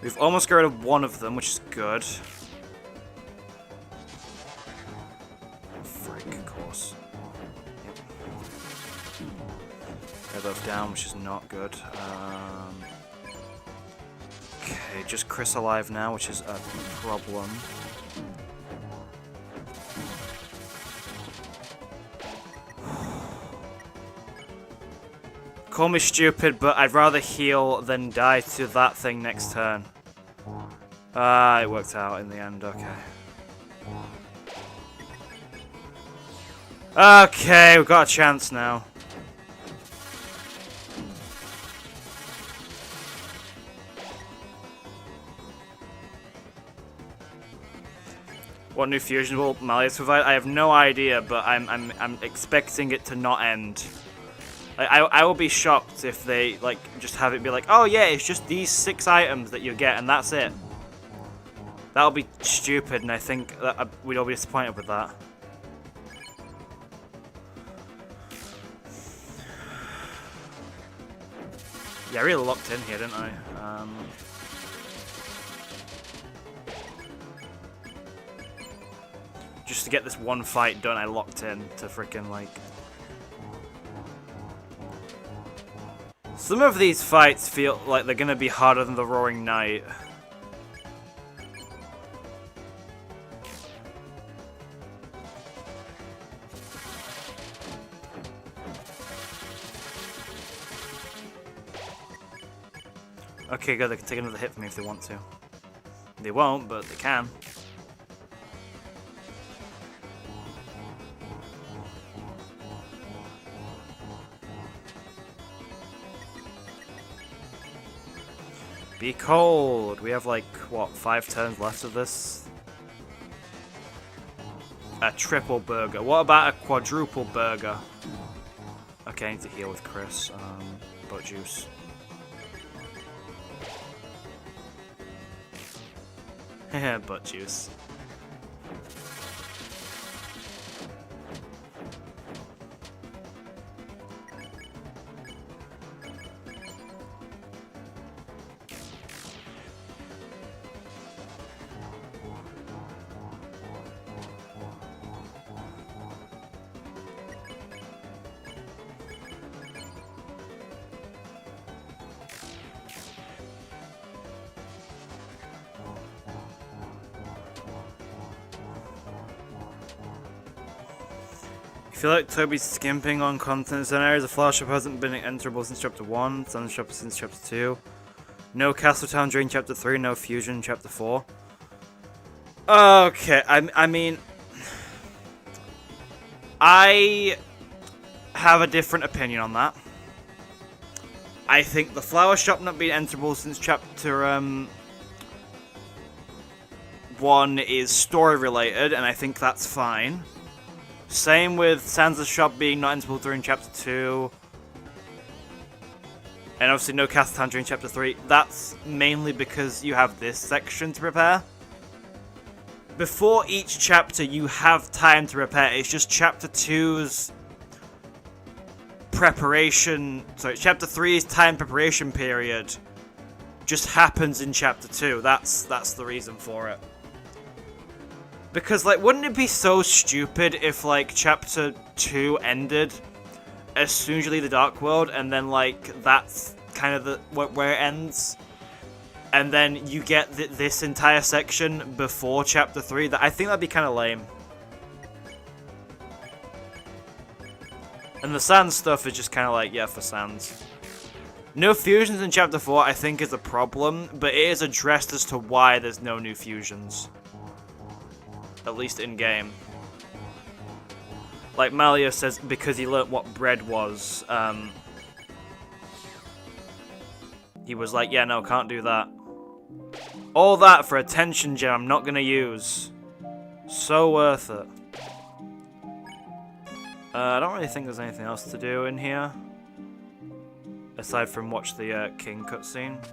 We've almost got rid of one of them, which is good. Frick, of course. Yep. They're both down, which is not good. Okay, just Kris alive now, which is a problem. Call me stupid, but I'd rather heal than die to that thing next turn. Ah, it worked out in the end, okay. Okay, we've got a chance now. What new fusion will Malleus provide? I have no idea, but I'm expecting it to not end. I will be shocked if they like just have it be like, oh yeah, it's just these 6 items that you get and that's it. That'll be stupid, and I think that we'd all be disappointed with that. Yeah, I really locked in here, didn't I? Just to get this one fight done, I locked in to frickin' like... Some of these fights feel like they're gonna be harder than the Roaring Knight. Okay, good, they can take another hit from me if they want to. They won't, but they can. Be cold! We have like, what, 5 turns left of this? A triple burger. What about a quadruple burger? Okay, I need to heal with Kris. Butt juice. Butt juice. I feel like Toby's skimping on content. Some areas of Flower Shop hasn't been enterable since Chapter 1, some Shop since Chapter 2. No Castle Town during Chapter 3, no Fusion in Chapter 4. Okay, I mean... I have a different opinion on that. I think the Flower Shop not being enterable since Chapter 1 is story related, and I think that's fine. Same with Sansa's shop being not enterable during Chapter 2. And obviously no Castle Town during Chapter 3. That's mainly because you have this section to prepare. Before each chapter you have time to prepare. It's just Chapter 2's preparation... Sorry, Chapter 3's time preparation period just happens in Chapter 2. That's the reason for it. Because, like, wouldn't it be so stupid if, like, Chapter 2 ended as soon as you leave the Dark World, and then, like, that's kind of where it ends? And then you get this entire section before Chapter 3? I think that'd be kind of lame. And the Sans stuff is just kind of like, yeah, for Sans. No fusions in Chapter 4, I think, is a problem, but it is addressed as to why there's no new fusions. At least in-game. Like Malia says, because he learnt what bread was, he was like, yeah, no, can't do that. All that for a tension gem I'm not gonna use. So worth it. I don't really think there's anything else to do in here. Aside from watch the King cutscene.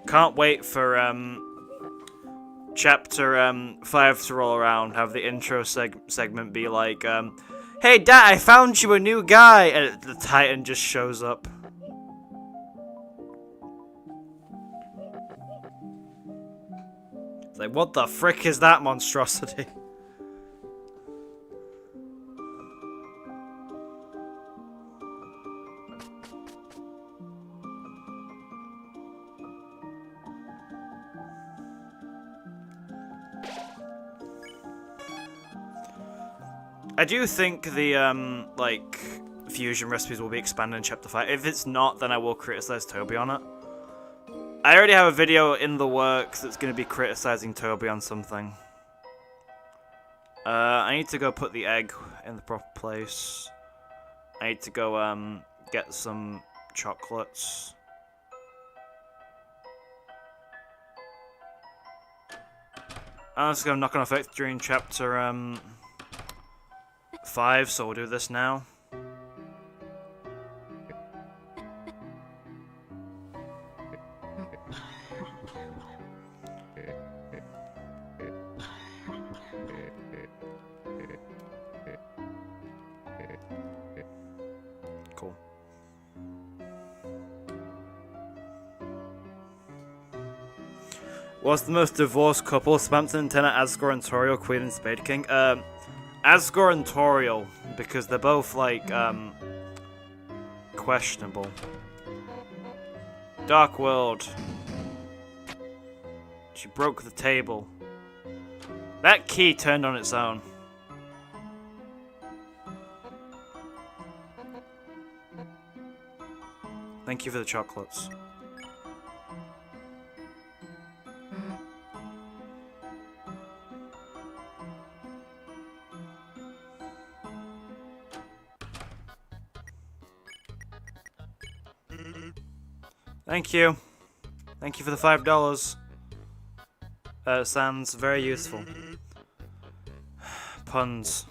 Can't wait for Chapter 5 to roll around, have the intro segment be like, hey Dad, I found you a new guy! And the Titan just shows up. It's like, what the frick is that monstrosity? I do think the, like, fusion recipes will be expanded in Chapter 5. If it's not, then I will criticize Toby on it. I already have a video in the works that's going to be criticizing Toby on something. I need to go put the egg in the proper place. I need to go, get some chocolates. Honestly, I'm not going to affect during chapter 5, so we'll do this now. Cool. What's the most divorced couple? Samantha and Tenna, Asgore and Toriel, Queen and Spade King? Asgore and Toriel, because they're both, like, questionable. Dark World. She broke the table. That key turned on its own. Thank you for the chocolates. Thank you. Thank you for the $5. Sounds very useful. Puns.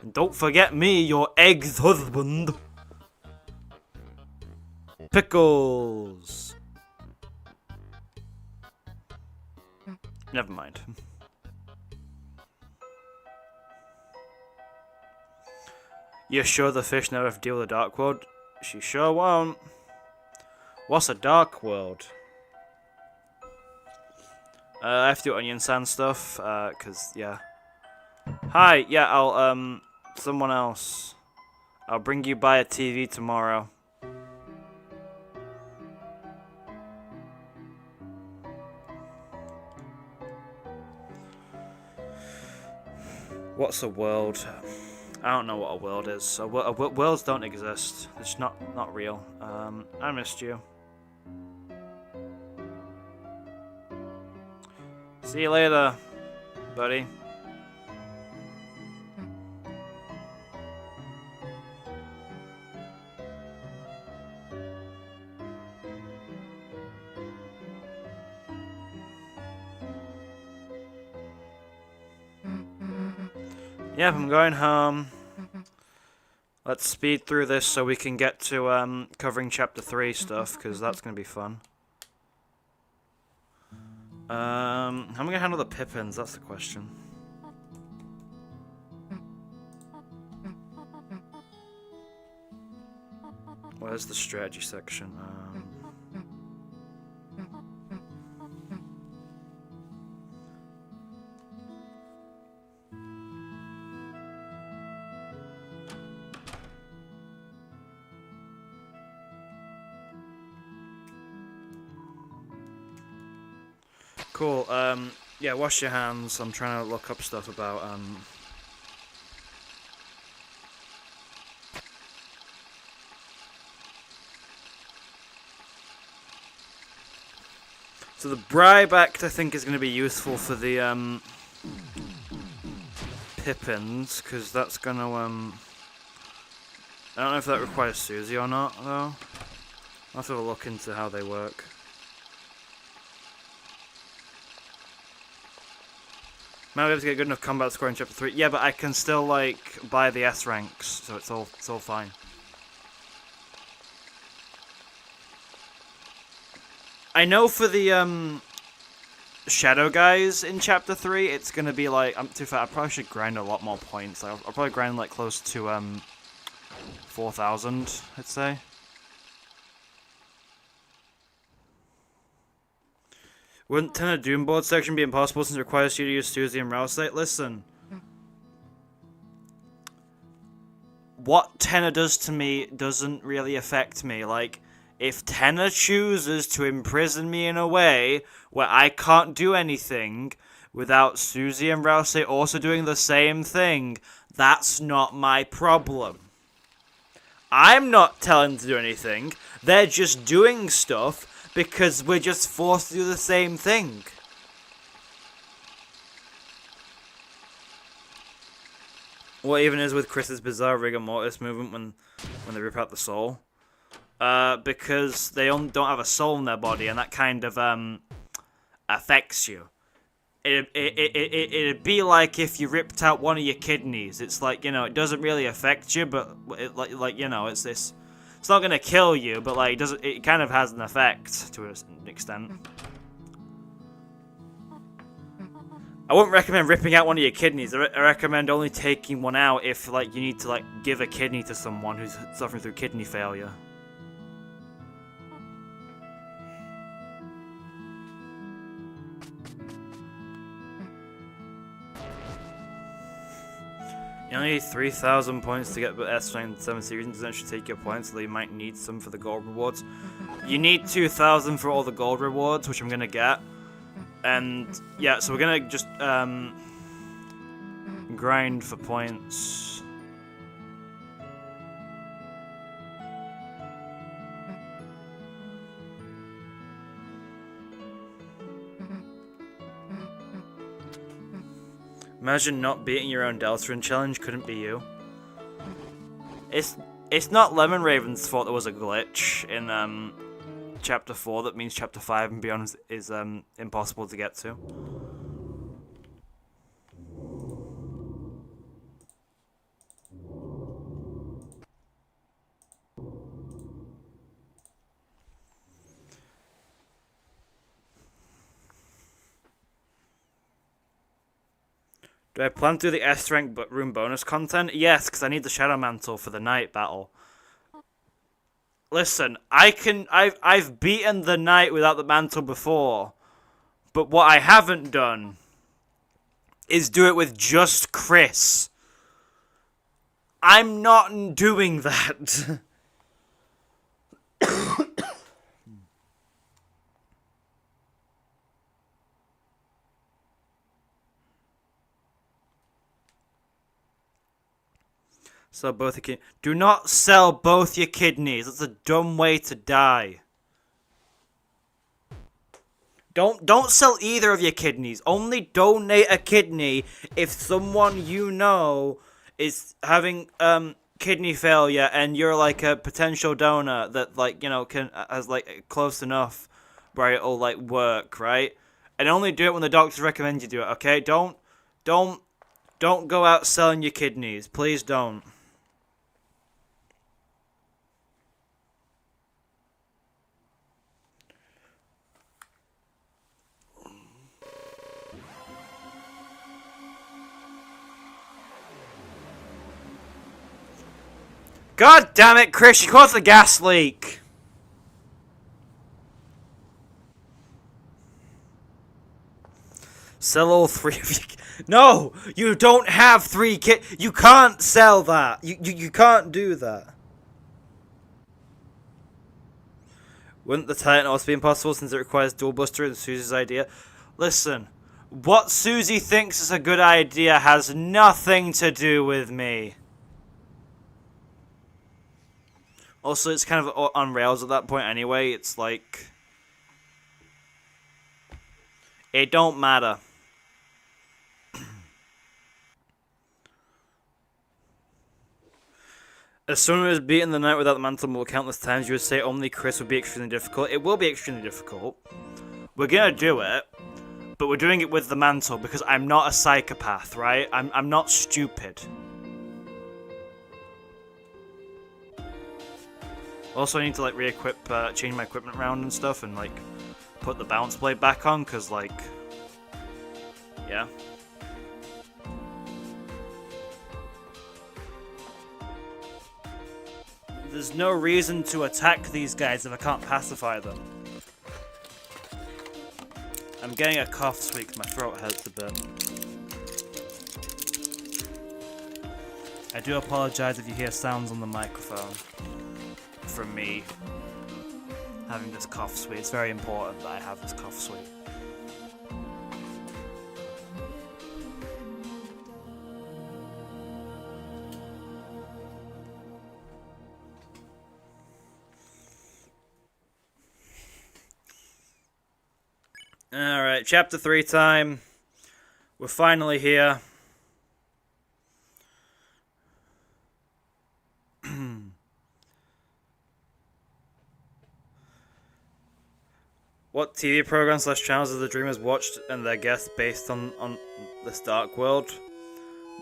And don't forget me, your ex-husband. Pickles. Never mind. You're sure the fish never have to deal with the Dark World? She sure won't. What's a Dark World? I have to do onion sand stuff, cause, yeah. Hi, yeah, I'll, someone else. I'll bring you by a TV tomorrow. What's a world? I don't know what a world is. Worlds don't exist. It's not real. I missed you. See you later, buddy. Yep, I'm going home. Let's speed through this so we can get to covering chapter 3 stuff, because that's going to be fun. How am I going to handle the Pippins? That's the question. Where's the strategy section? Cool, yeah, wash your hands. I'm trying to look up stuff about, So the bribe act, I think, is going to be useful for the, Pippins, because that's going to, I don't know if that requires Susie or not, though. I'll have to have a look into how they work. Might be able to get good enough combat score in chapter 3. Yeah, but I can still, like, buy the S ranks, so it's all fine. I know for the, Shadow guys in chapter 3, it's gonna be like, too far, I probably should grind a lot more points. Like, I'll probably grind, like, close to, 4,000, I'd say. Wouldn't Tenna Doom Board section be impossible since it requires you to use Susie and Ralsei? Listen. What Tenna does to me doesn't really affect me. Like, if Tenna chooses to imprison me in a way where I can't do anything without Susie and Ralsei also doing the same thing, that's not my problem. I'm not telling them to do anything. They're just doing stuff because we're just forced to do the same thing. What even is with Kris's bizarre rigor mortis movement when they rip out the soul? Because they don't have a soul in their body, and that kind of affects you. it'd be like if you ripped out one of your kidneys. It's like, you know, it doesn't really affect you, but like you know, it's this. It's not gonna kill you, but like it kind of has an effect to an extent. I wouldn't recommend ripping out one of your kidneys. I recommend only taking one out if like you need to like give a kidney to someone who's suffering through kidney failure. You only need 3,000 points to get the S-Strength 7 series, and that should take your points, so you might need some for the gold rewards. You need 2,000 for all the gold rewards, which I'm gonna get. And, yeah, so we're gonna just, grind for points. Imagine not beating your own Deltarune challenge, couldn't be you. It's not Lemon Raven's fault there was a glitch in chapter 4 that means chapter 5 and beyond is impossible to get to. Do I plan to do the S-Rank room bonus content? Yes, because I need the Shadow Mantle for the night battle. Listen, I've beaten the knight without the mantle before, but what I haven't done is do it with just Kris. I'm not doing that. Sell both your kidneys. Do not sell both your kidneys. That's a dumb way to die. Don't sell either of your kidneys. Only donate a kidney if someone you know is having kidney failure and you're like a potential donor that like, you know, has like close enough where it'll like work, right? And only do it when the doctors recommend you do it, okay? Don't go out selling your kidneys. Please don't. God damn it, Kris, you caused the gas leak! Sell all 3 of you. No! You don't have 3 You can't sell that! You can't do that. Wouldn't the Titan also be impossible since it requires dual buster and Susie's idea? Listen, what Susie thinks is a good idea has nothing to do with me. Also, it's kind of on rails at that point anyway. It's like... it don't matter. As someone who has beaten the knight without the mantle countless times, you would say only Kris would be extremely difficult. It will be extremely difficult. We're gonna do it, but we're doing it with the mantle because I'm not a psychopath, right? I'm not stupid. Also, I need to like re-equip, change my equipment around and stuff, and like put the bounce blade back on, cause like, yeah. There's no reason to attack these guys if I can't pacify them. I'm getting a cough this week, my throat hurts a bit. I do apologize if you hear sounds on the microphone from me having this cough suite. It's very important that I have this cough suite. Alright, chapter 3 time. We're finally here. What TV programs / channels have the Dreamers watched and their guests based on this dark world?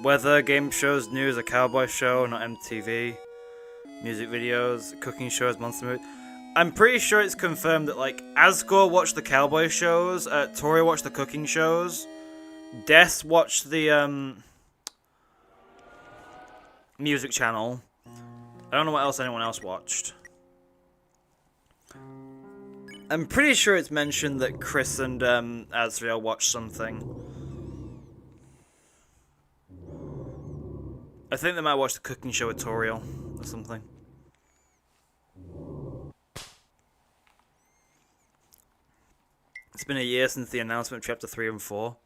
Weather, game shows, news, a cowboy show, not MTV. Music videos, cooking shows, monster movies. I'm pretty sure it's confirmed that, like, Asgore watched the cowboy shows, Tori watched the cooking shows, Des watched the, music channel. I don't know what else anyone else watched. I'm pretty sure it's mentioned that Kris and, Azrael watched something. I think they might watch the cooking show with Toriel or something. It's been a year since the announcement of Chapter 3 and 4.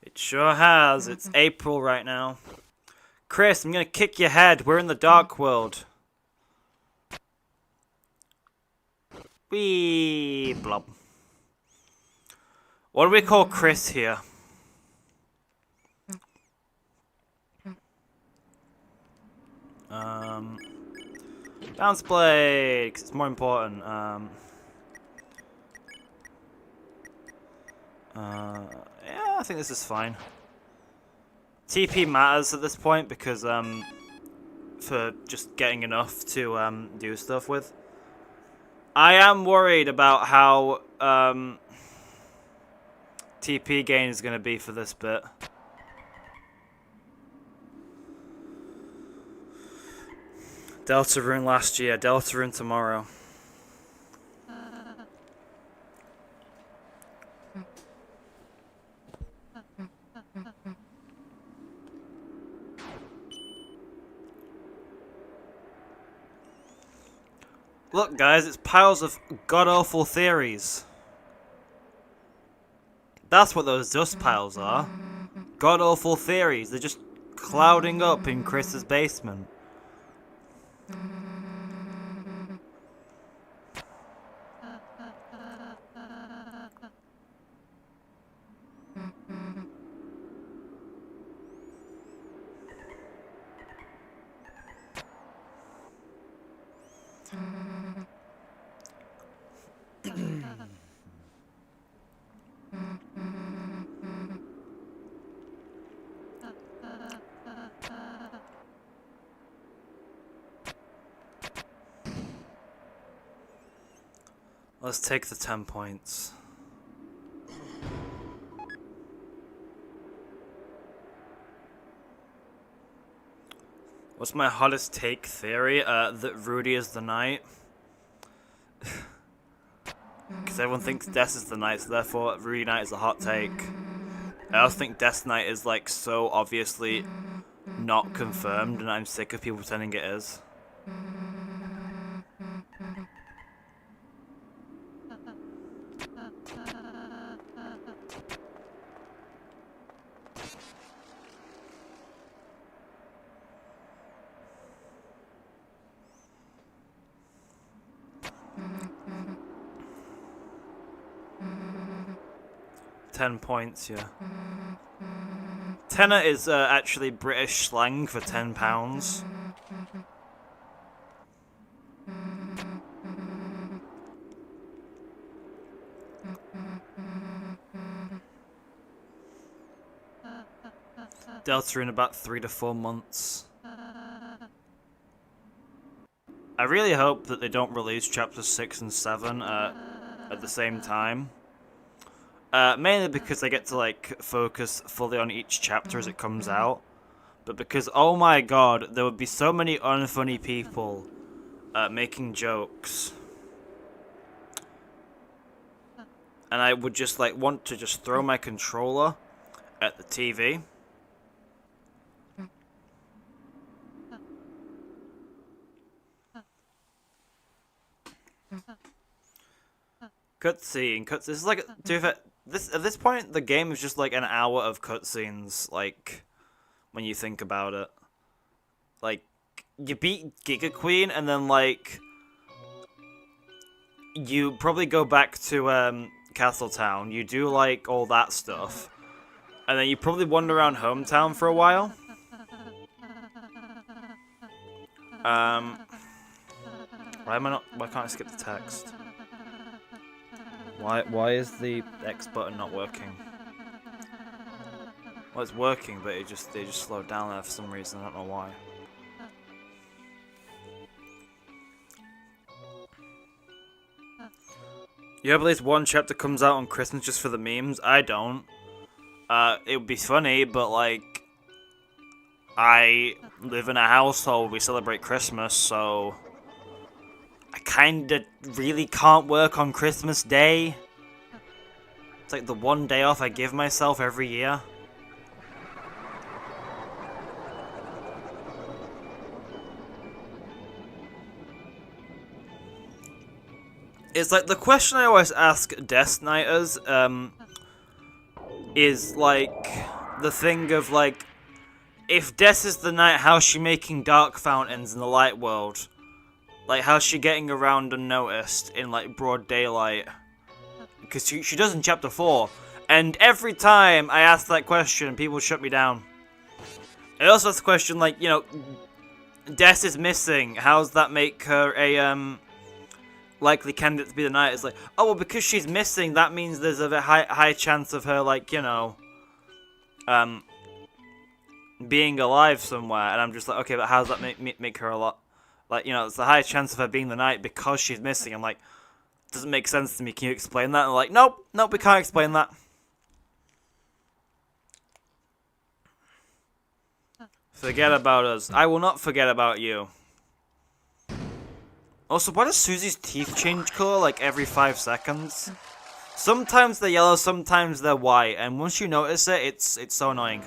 It sure has. It's April right now. Kris, I'm gonna kick your head. We're in the dark world. Wee blob. What do we call Kris here? Bounce blade, 'cause it's more important. Yeah, I think this is fine. TP matters at this point because, for just getting enough to, do stuff with. I am worried about how, TP gain is going to be for this bit. Deltarune last year, Deltarune tomorrow. Look, guys, it's piles of god-awful theories. That's what those dust piles are. God-awful theories. They're just clouding up in Kris's basement. Let's take the 10 points. What's my hottest take theory? That Rudy is the knight. Because everyone thinks Des is the knight, so therefore Rudy Knight is a hot take. I also think Des Knight is, like, so obviously not confirmed, and I'm sick of people pretending it is. £10, yeah. Tenner is actually British slang for £10. Delta in about 3 to 4 months. I really hope that they don't release chapters 6 and 7 at the same time. Mainly because I get to, like, focus fully on each chapter as it comes out. But because, oh my god, there would be so many unfunny people making jokes. And I would just, like, want to just throw my controller at the TV. Cutscene. This is like, at this point, the game is just like an hour of cutscenes. Like, when you think about it, like, you beat Giga Queen, and then like, you probably go back to Castletown. You do like all that stuff, and then you probably wander around Hometown for a while. Why am I not? Why can't I skip the text? Why is the X button not working? Well, it's working, but they just slowed down there for some reason. I don't know why. You hope at least one chapter comes out on Christmas just for the memes? I don't. It would be funny, but like, I live in a household where we celebrate Christmas, so I kinda really can't work on Christmas Day. It's like the one day off I give myself every year. It's like the question I always ask Death Knighters, is like the thing of like, if Death is the Knight, how's she making dark fountains in the light world? Like, how's she getting around unnoticed in like broad daylight? Because she does in chapter 4, and every time I ask that question, people shut me down. I also ask the question like, you know, Death is missing. How's that make her a likely candidate to be the knight? It's like, oh well, because she's missing, that means there's a high chance of her, like, you know, being alive somewhere. And I'm just like, okay, but how does that make her a lot, like, you know, it's a high chance of her being the knight because she's missing. I'm like, doesn't make sense to me. Can you explain that? And they're like, nope, we can't explain that. Forget about us. I will not forget about you. Also, why does Susie's teeth change color like every 5 seconds? Sometimes they're yellow, sometimes they're white, and once you notice it, it's so annoying.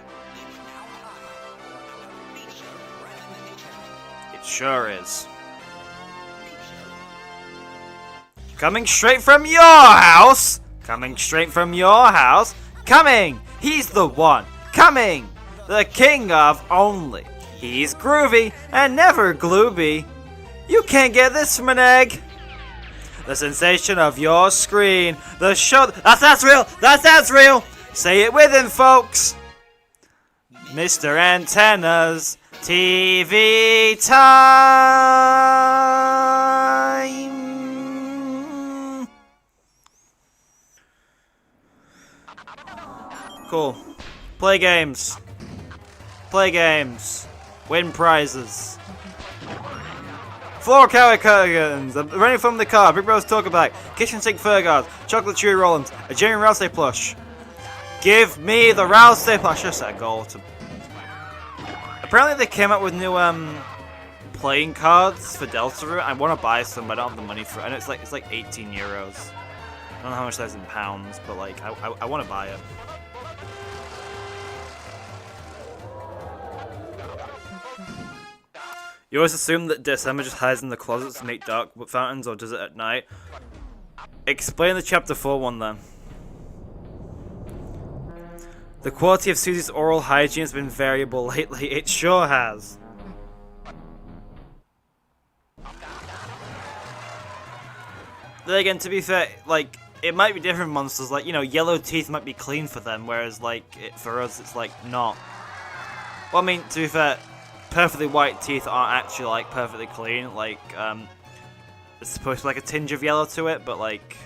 It sure is. Coming straight from your house! Coming straight from your house! Coming! He's the one! Coming! The king of only! He's groovy and never glooby! You can't get this from an egg! The sensation of your screen. The show. That's real! That's real! Say it with him, folks! Mr. Antenna's TV time! Cool. Play games. Play games. Win prizes. 4 carrot curtains, running from the car, Big Bros talk about kitchen sink fur guards, chocolate chewy roll-ins, a genuine Ralsei plush. Give me the Ralsei plush. I should set a goal to. Apparently they came out with new playing cards for Deltarune. I want to buy some, but I don't have the money for it. And it's like €18. I don't know how much that is in pounds, but like I want to buy it. You always assume that December just hides in the closets to make dark fountains, or does it at night? Explain the chapter 4 one then. The quality of Susie's oral hygiene has been variable lately. It sure has. Then again, to be fair, like, it might be different monsters. Like, you know, yellow teeth might be clean for them, whereas, like, for us, it's, like, not. Well, I mean, to be fair, perfectly white teeth aren't actually, like, perfectly clean. Like, it's supposed to be, like, a tinge of yellow to it, but, like,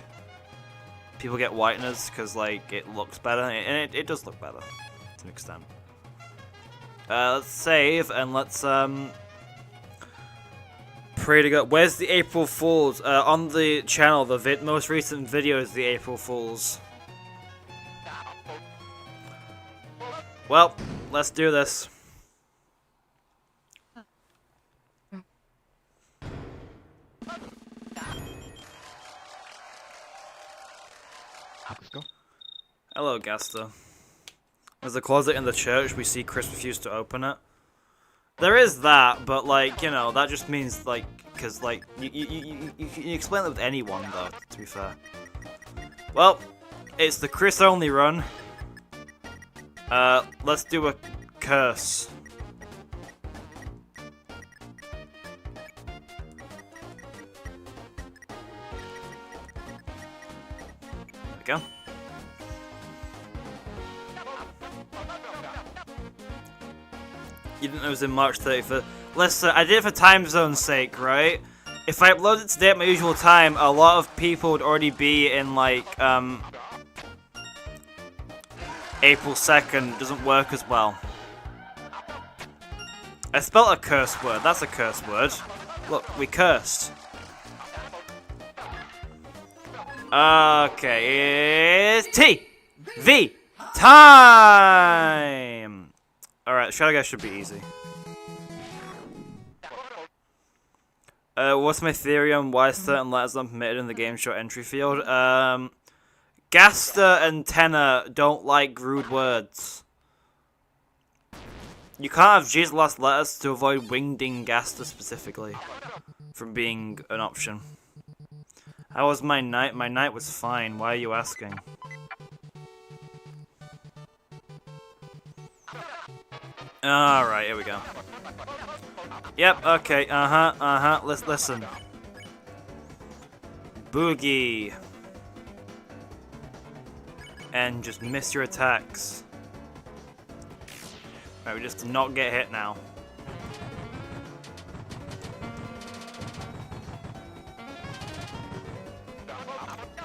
people get whiteners because, like, it looks better. And it does look better, to an extent. Let's save, and let's, pray to God. Where's the April Fools? On the channel, the most recent video is the April Fools. Well, let's do this.
Let's go.
Hello, Gaster. There's a closet in the church. We see Kris refuse to open it. There is that, but, like, you know, that just means, like, because, like, you explain that with anyone, though, to be fair. Well, it's the Kris only run. Let's do a curse. There we go. You didn't know it was in March 31st. Listen, I did it for time zone's sake, right? If I upload it today at my usual time, a lot of people would already be in, like, April 2nd. It doesn't work as well. I spelled a curse word. That's a curse word. Look, we cursed. Okay, it's TV time! Alright, Shadow Guy should be easy. What's my theory on why certain letters aren't permitted in the game show entry field? Gaster and Tenor don't like rude words. You can't have G's last letters to avoid wingding Gaster specifically from being an option. How was my night? My night was fine. Why are you asking? Alright, here we go. Yep, okay, let's listen. Boogie. And just miss your attacks. Right, we just not get hit now.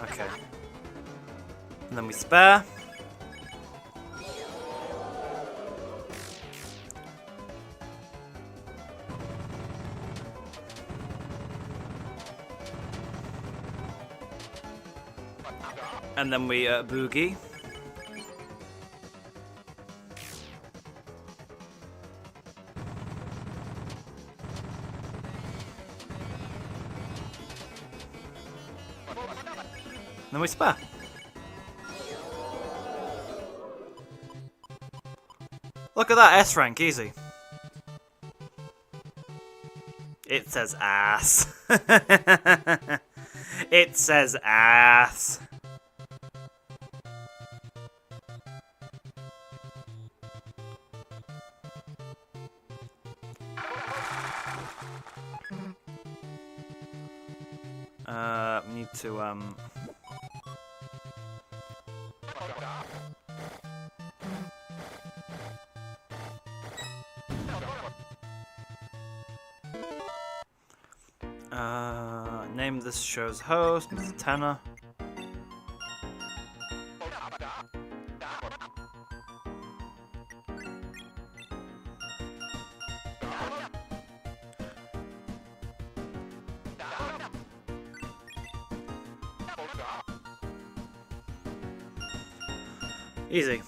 Okay. And then we spare. And then we boogie. Then we spare. Look at that S rank, easy. It says ass. It says ass. Need to name this show's host, Mr. Tenor. Easy.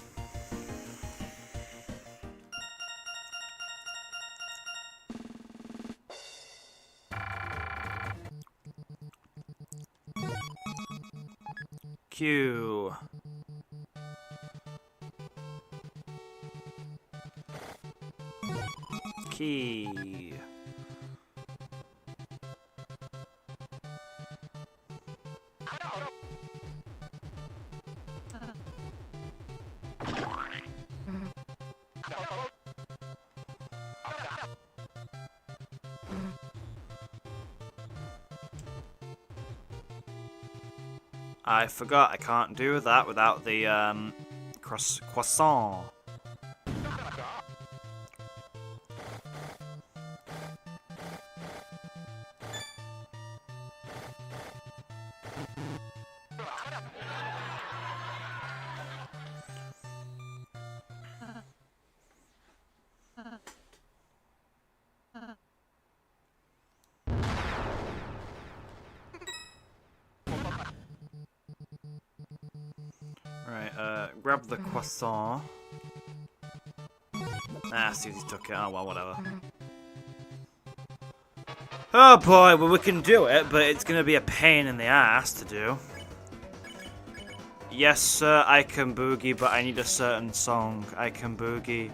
Q. Key. I forgot I can't do that without the croissant. Grab the croissant. Ah, Susie took it. Oh well, whatever. Oh boy, well we can do it, but it's gonna be a pain in the ass to do. Yes, sir, I can boogie, but I need a certain song. I can boogie,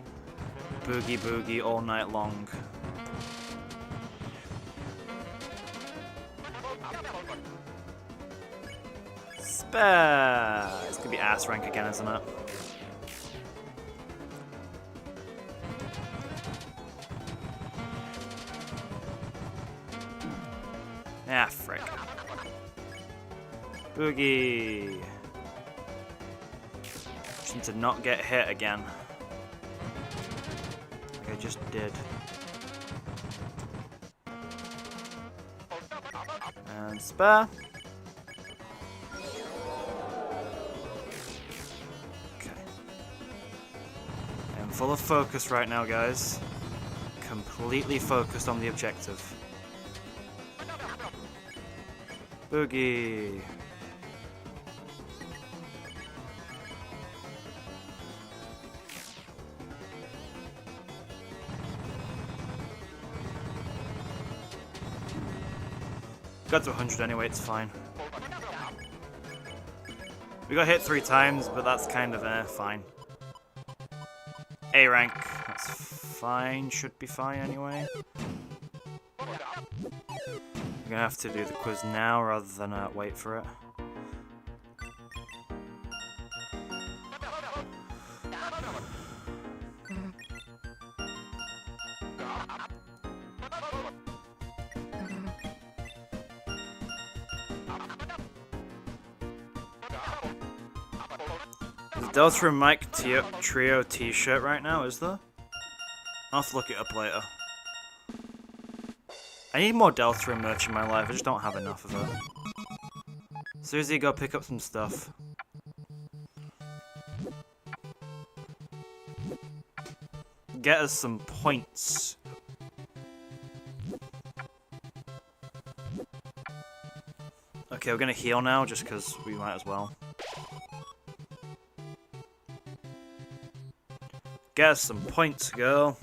boogie, boogie all night long. Spare. It's gonna be ass rank again, isn't it? Ah, frick. Boogie. Just need to not get hit again. Like I just did. spare. Okay. I'm full of focus right now, guys. Completely focused on the objective. Boogie. Got to 100 anyway, it's fine. We got hit 3 times, but that's kind of fine. A rank, that's fine, should be fine anyway. We're gonna have to do the quiz now rather than wait for it. Deltarune Mike Trio t-shirt right now, is there? I'll have to look it up later. I need more Deltarune merch in my life, I just don't have enough of it. Susie, go pick up some stuff. Get us some points. Okay, we're gonna heal now, just because we might as well. Get us some points, girl.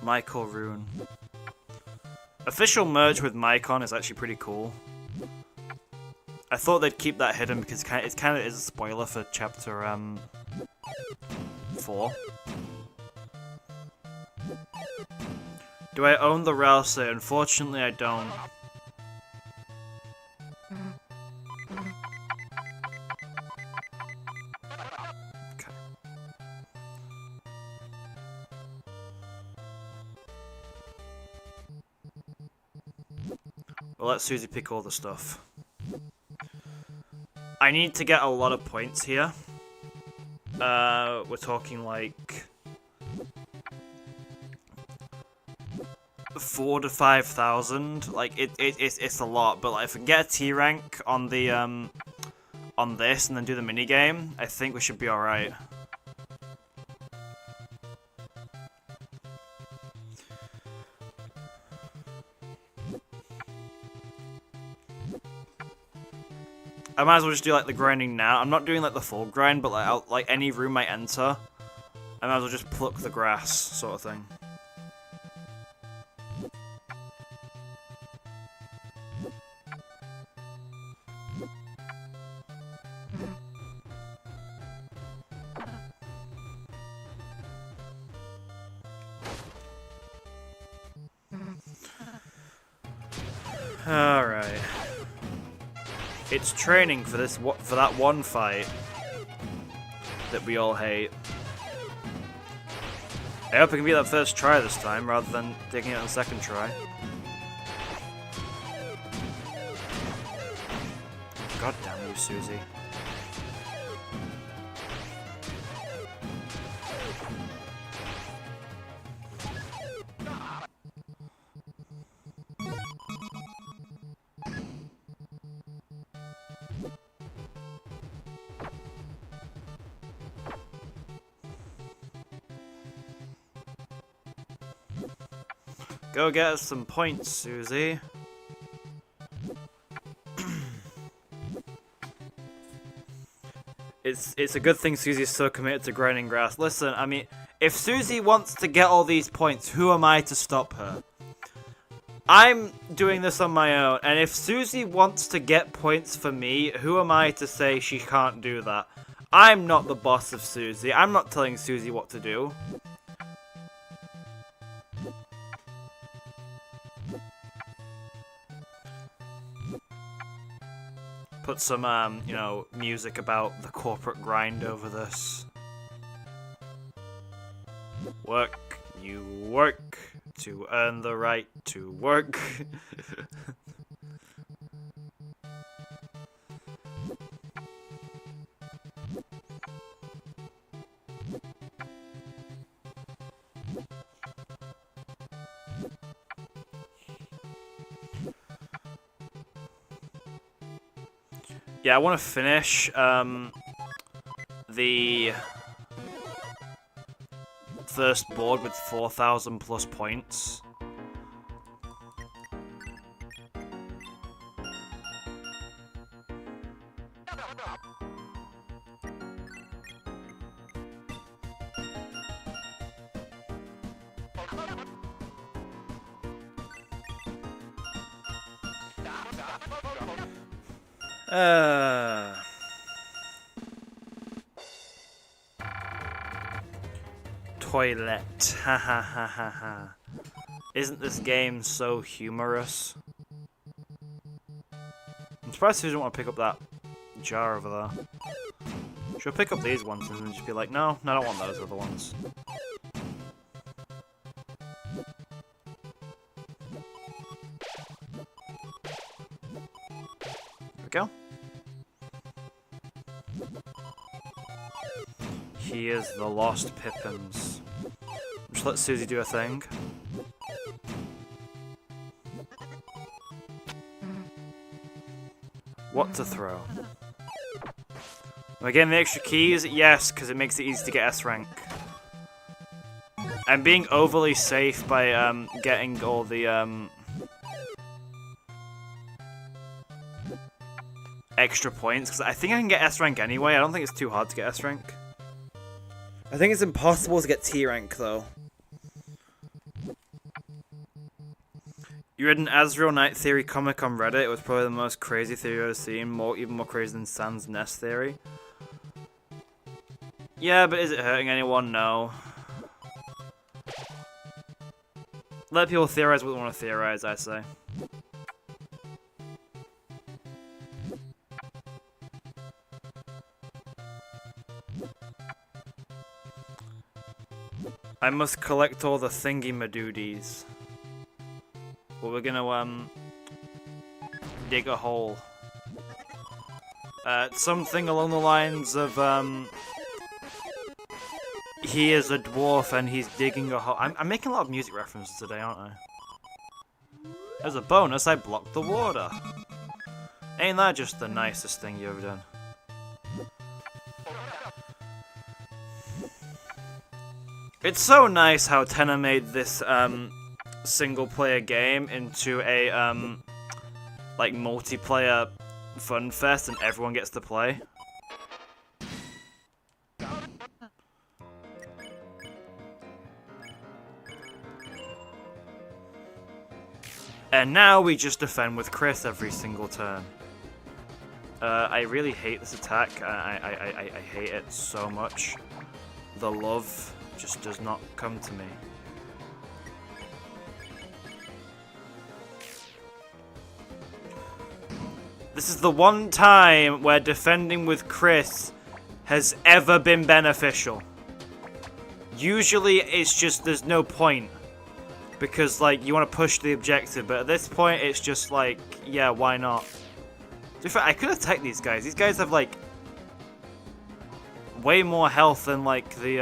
Michael Rune. Official merge with Mycon is actually pretty cool. I thought they'd keep that hidden because it kind of is a spoiler for chapter 4. Do I own the Ralsei? Unfortunately, I don't. We'll let Susie pick all the stuff. I need to get a lot of points here. We're talking like 4,000 to 5,000. Like it's a lot, but like, if we can get a T rank on the on this and then do the mini game, I think we should be all right. I might as well just do like the grinding now. I'm not doing like the full grind, but like any room I enter, I might as well just pluck the grass, sort of thing. All right. It's training for that one fight that we all hate. I hope it can be that first try this time rather than taking it on the second try. God damn you, Susie. Go get us some points, Susie. It's a good thing Susie's so committed to grinding grass. Listen, I mean, if Susie wants to get all these points, who am I to stop her? I'm doing this on my own, and if Susie wants to get points for me, who am I to say she can't do that? I'm not the boss of Susie. I'm not telling Susie what to do. Put some, you know, music about the corporate grind over this. Work, you work, to earn the right to work. Yeah, I want to finish the first board with 4,000 plus points. Toilet. Ha ha ha ha ha. Isn't this game so humorous? I'm surprised he doesn't want to pick up that jar over there. Should I pick up these ones and then just be like, no, I don't want those other ones. There we go. He is the lost Pippins. Just let Susie do a thing. What to throw? Am I getting the extra keys? Yes, because it makes it easy to get S rank. I'm being overly safe by getting all the extra points, because I think I can get S rank anyway. I don't think it's too hard to get S rank. I think it's impossible to get T rank though. You read an Azrael Night Theory comic on Reddit. It was probably the most crazy theory I've ever seen. Even more crazy than Sans Nest theory. Yeah, but is it hurting anyone? No. Let people theorize what they want to theorize, I say. I must collect all the thingy-madoodies. Well, we're gonna, dig a hole. Something along the lines of, he is a dwarf and he's digging a hole. I'm making a lot of music references today, aren't I? As a bonus, I blocked the water. Ain't that just the nicest thing you've ever done? It's so nice how Tenor made this single-player game into a like multiplayer fun fest, and everyone gets to play. And now we just defend with Kris every single turn. I really hate this attack. I hate it so much. The love just does not come to me. This is the one time where defending with Kris has ever been beneficial. Usually it's just there's no point. Because, like, you want to push the objective, but at this point it's just like, yeah, why not? To be fair, I could attack these guys. These guys have, like, way more health than, like, the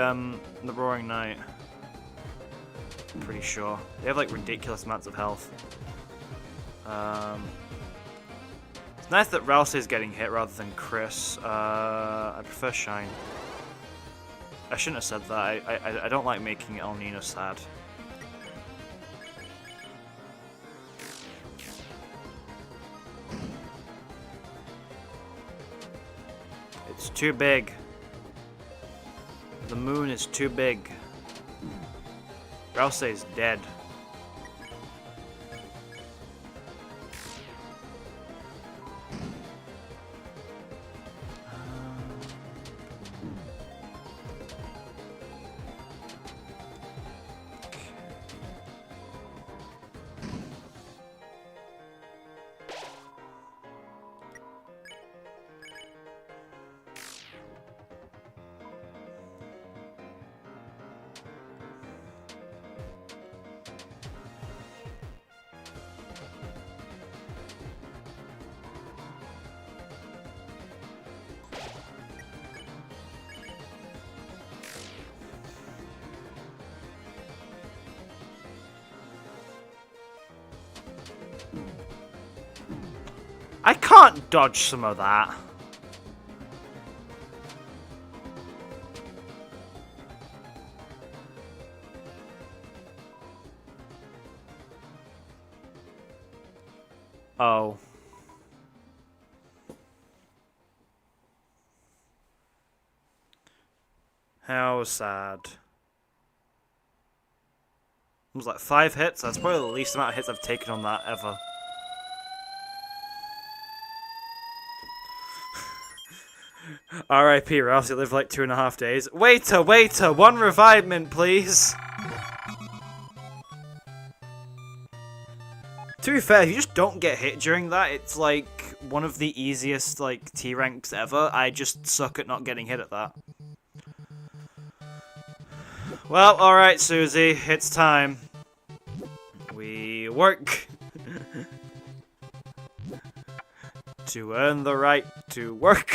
Roaring Knight. I'm pretty sure. They have, like, ridiculous amounts of health. It's nice that Ralsei is getting hit rather than Kris. I prefer Shine. I shouldn't have said that. I don't like making El Nino sad. It's too big. The moon is too big. Ralsei is dead. I can't dodge some of that. Oh. How sad. It was like 5 hits. That's probably the least amount of hits I've taken on that ever. R.I.P. Ralsei lived like 2.5 days. Waiter, waiter, 1 revivement, please. To be fair, if you just don't get hit during that, it's like one of the easiest like T ranks ever. I just suck at not getting hit at that. Well, alright, Susie, it's time. We work to earn the right to work.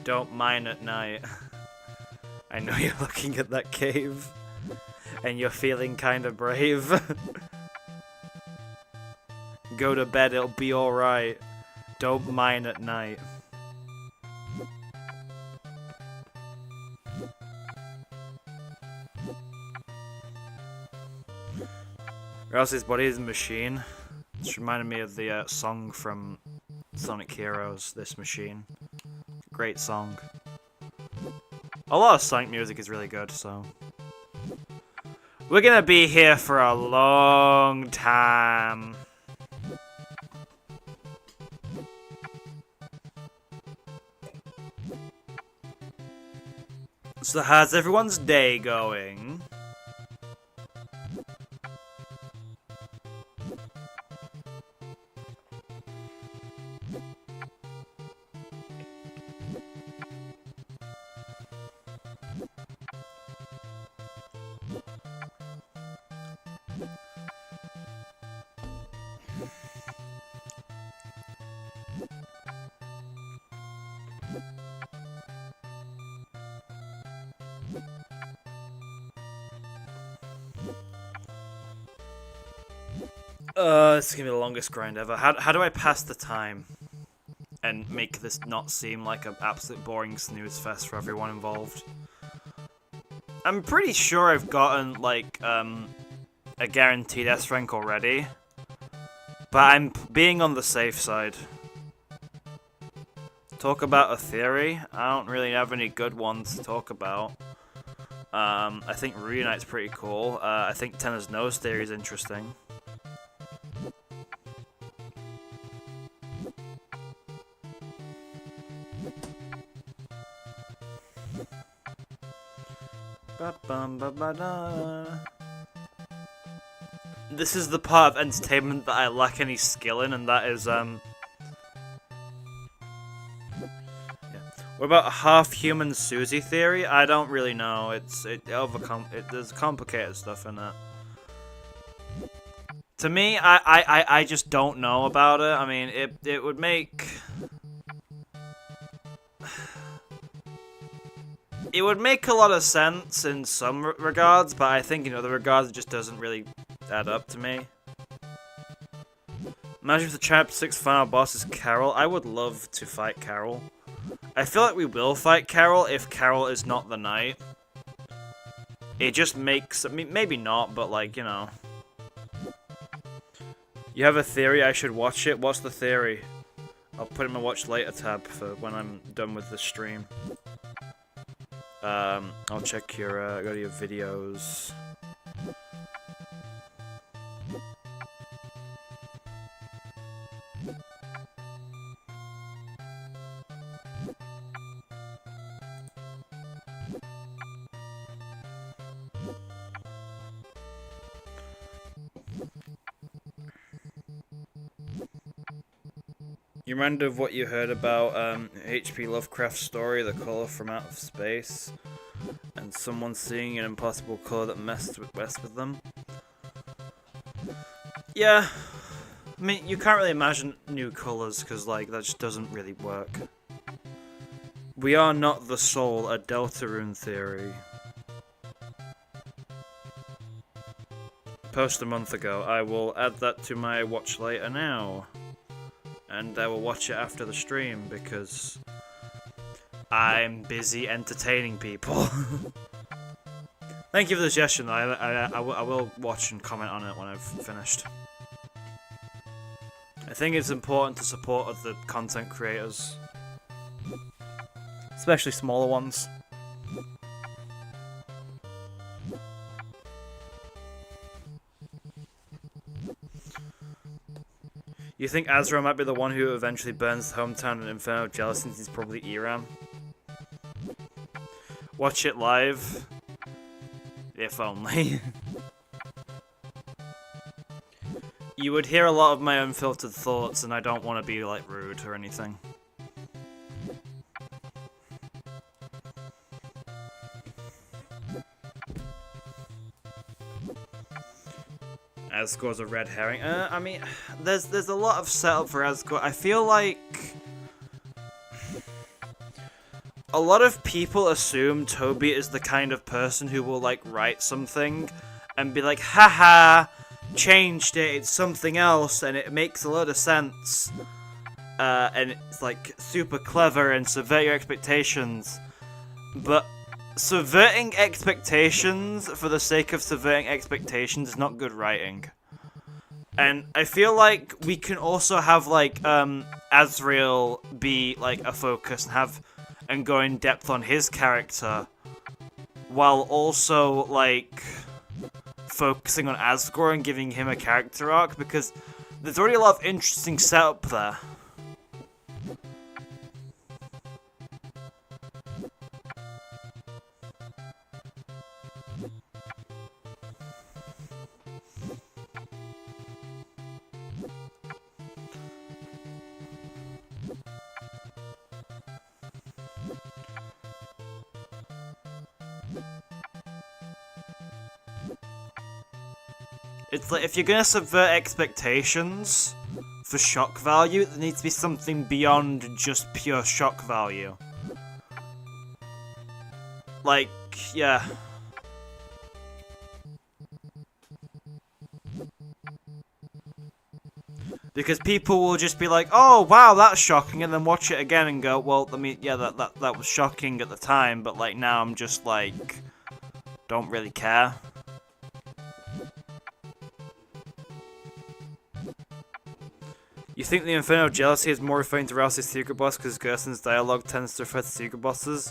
Don't mine at night. I know you're looking at that cave, and you're feeling kinda brave. Go to bed, it'll be alright. Don't mine at night. Ralsei's body is a machine. This reminded me of the song from Sonic Heroes, This Machine. Great song. A lot of Sonic music is really good, so... We're gonna be here for a long time. So how's everyone's day going? This is gonna be the longest grind ever. How do I pass the time and make this not seem like an absolute boring snooze fest for everyone involved? I'm pretty sure I've gotten, like, a guaranteed S rank already, but I'm being on the safe side. Talk about a theory? I don't really have any good ones to talk about. I think Reunite's pretty cool. I think Tenna's Nose theory is interesting. This is the part of entertainment that I lack any skill in, and that is, yeah. What about half-human Susie theory? I don't really know. There's complicated stuff in it. To me, I just don't know about it. I mean, it would make... It would make a lot of sense in some regards, but I think in other regards it just doesn't really add up to me. Imagine if the Chapter 6 final boss is Carol. I would love to fight Carol. I feel like we will fight Carol if Carol is not the knight. It just makes... I mean, maybe not, but like, you know. You have a theory, I should watch it? What's the theory? I'll put it in my watch later tab for when I'm done with the stream. I'll check your, go to your videos. You remind of what you heard about H.P. Lovecraft's story, The Colour from Out of Space, and someone seeing an impossible colour that messed with them? Yeah, I mean, you can't really imagine new colours, because, like, that just doesn't really work. We are not the soul, a Deltarune theory. post a month ago. I will add that to my watch later now. And I will watch it after the stream because I'm busy entertaining people. Thank you for the suggestion. I will watch and comment on it when I've finished. I think it's important to support other content creators. Especially smaller ones. You think Azrael might be the one who eventually burns the hometown in Inferno of Jealousy since he's probably Eram? Watch it live? If only. You would hear a lot of my unfiltered thoughts, and I don't want to be, like, rude or anything. Asgore's a red herring. I mean, there's a lot of setup for Asgore. I feel like a lot of people assume Toby is the kind of person who will like write something and be like, haha, changed it, it's something else, and it makes a lot of sense. And it's like super clever and subvert your expectations. But subverting expectations for the sake of subverting expectations is not good writing. And I feel like we can also have like Azrael be like a focus and go in depth on his character while also like focusing on Asgore and giving him a character arc, because there's already a lot of interesting setup there. It's like, if you're gonna subvert expectations for shock value, there needs to be something beyond just pure shock value. Like, yeah. Because people will just be like, oh wow, that's shocking, and then watch it again and go, well, I mean, yeah, that was shocking at the time, but like now I'm just like, don't really care. You think the Inferno of Jealousy is more referring to Ralsei's secret boss because Gerson's dialogue tends to refer to secret bosses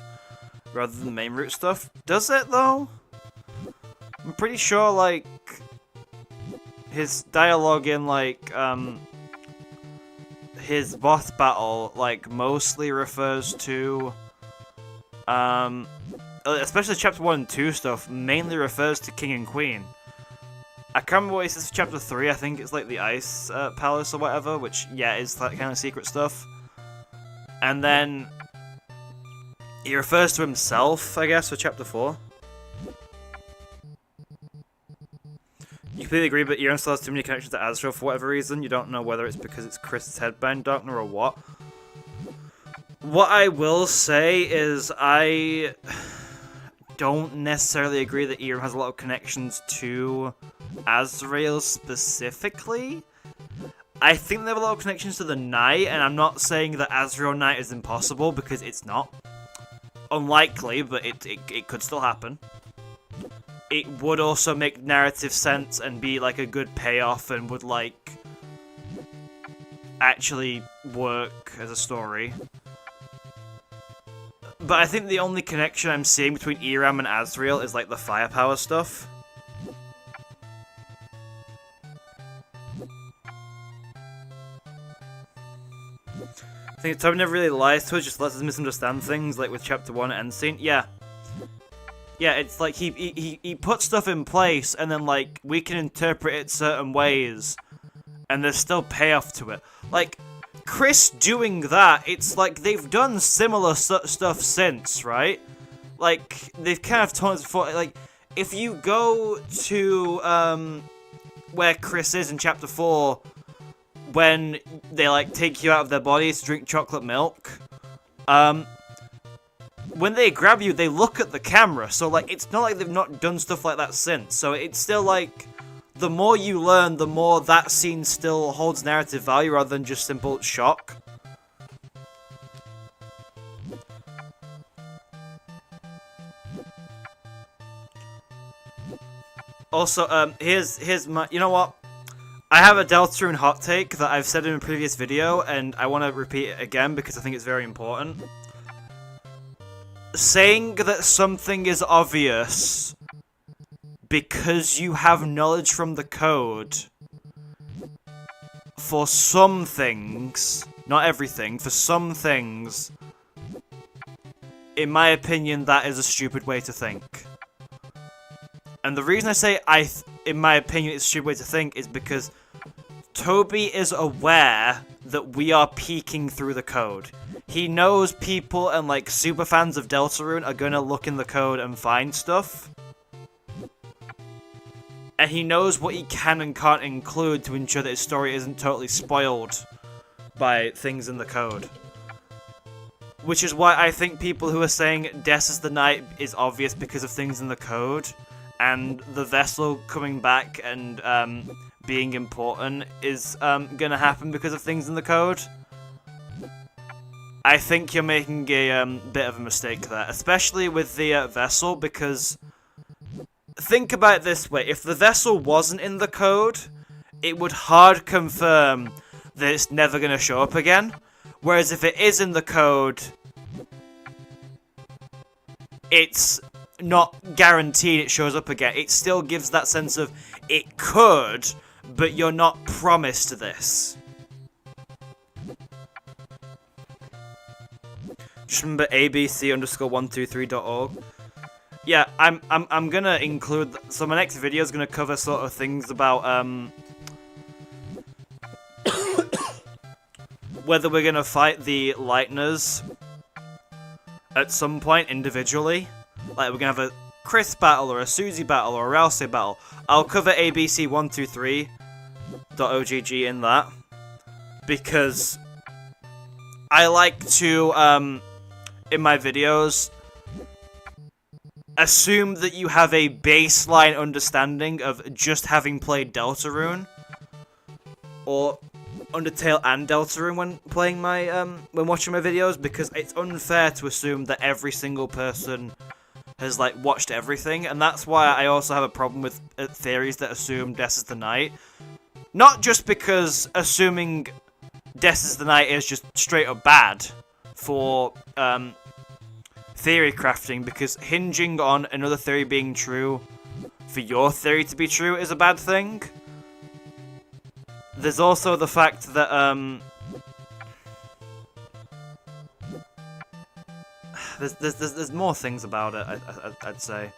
rather than main route stuff? Does it though? I'm pretty sure like his dialogue in like his boss battle like mostly refers to especially chapter 1 and 2 stuff mainly refers to King and Queen. I can't remember what he says for chapter 3, I think it's like the Ice Palace or whatever, which, yeah, is that kind of secret stuff. And then he refers to himself, I guess, for chapter 4. You completely agree, but Eram still has too many connections to Azrael for whatever reason. You don't know whether it's because it's Kris' headband Darkner or what. What I will say is I don't necessarily agree that Eram has a lot of connections to Azrael specifically. I think they have a lot of connections to the Knight, and I'm not saying that Azrael Knight is impossible, because it's not. Unlikely, but it could still happen. It would also make narrative sense and be like a good payoff and would like actually work as a story. But I think the only connection I'm seeing between Eram and Azrael is like the firepower stuff. I think Toby never really lies to us, just lets us misunderstand things, like with chapter 1 end scene. Yeah. Yeah, it's like he puts stuff in place, and then like we can interpret it certain ways, and there's still payoff to it. Like, Kris doing that, it's like they've done similar stuff since, right? Like, they've kind of told us before, like, if you go to, where Kris is in chapter 4, when they, like, take you out of their bodies to drink chocolate milk, when they grab you, they look at the camera, so, like, it's not like they've not done stuff like that since, so it's still, like, the more you learn, the more that scene still holds narrative value rather than just simple shock. Also, here's my, you know what? I have a Deltarune hot take that I've said in a previous video, and I want to repeat it again because I think it's very important. Saying that something is obvious because you have knowledge from the code for some things, not everything, for some things, in my opinion, that is a stupid way to think. And the reason I say in my opinion, it's a stupid way to think is because Toby is aware that we are peeking through the code. He knows people and, like, super fans of Deltarune are gonna look in the code and find stuff. And he knows what he can and can't include to ensure that his story isn't totally spoiled by things in the code. Which is why I think people who are saying Death is the Night is obvious because of things in the code, and the vessel coming back and being important is gonna happen because of things in the code. I think you're making a bit of a mistake there, especially with the vessel, because think about it this way: if the vessel wasn't in the code, it would hard confirm that it's never gonna show up again. Whereas if it is in the code, it's not guaranteed it shows up again. It still gives that sense of it could, but you're not promised this. Just remember abc_123.org. Yeah, I'm gonna include. So my next video is gonna cover sort of things about whether we're gonna fight the Lighteners at some point individually. Like, we're gonna have a Kris battle, or a Susie battle, or a Ralsei battle. I'll cover abc123.ogg in that, because I like to, in my videos, assume that you have a baseline understanding of just having played Deltarune, or Undertale and Deltarune when playing my, when watching my videos, because it's unfair to assume that every single person has, like, watched everything, and that's why I also have a problem with theories that assume Death is the Night. Not just because assuming Death is the Night is just straight up bad for, theory crafting, because hinging on another theory being true for your theory to be true is a bad thing. There's also the fact that, There's more things about it, I'd say.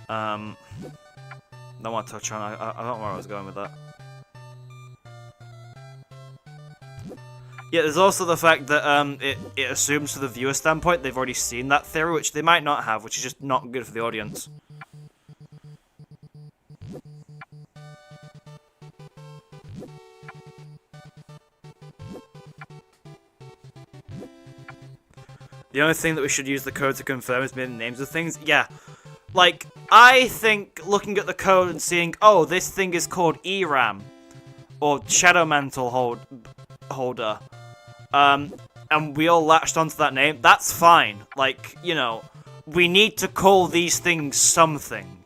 Don't want to touch on. I don't know where I was going with that. Yeah, there's also the fact that it assumes from the viewer standpoint they've already seen that theory, which they might not have, which is just not good for the audience. The only thing that we should use the code to confirm is maybe the names of things. Yeah. Like, I think looking at the code and seeing, oh, this thing is called ERAM, or Shadow Mantle Holder, and we all latched onto that name, that's fine. Like, you know, we need to call these things something.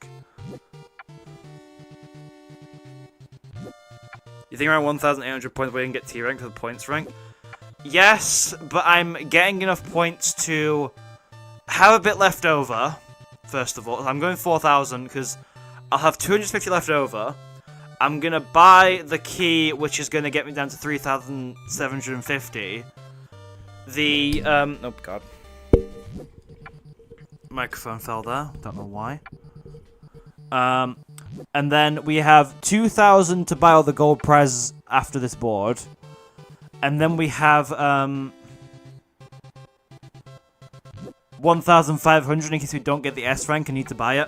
You think around 1,800 points we can get T rank for the points rank? Yes, but I'm getting enough points to have a bit left over, first of all. I'm going 4,000, because I'll have 250 left over. I'm going to buy the key, which is going to get me down to 3,750. The, oh god. Microphone fell there, don't know why. And then we have 2,000 to buy all the gold prizes after this board. And then we have 1,500 in case we don't get the S rank and need to buy it.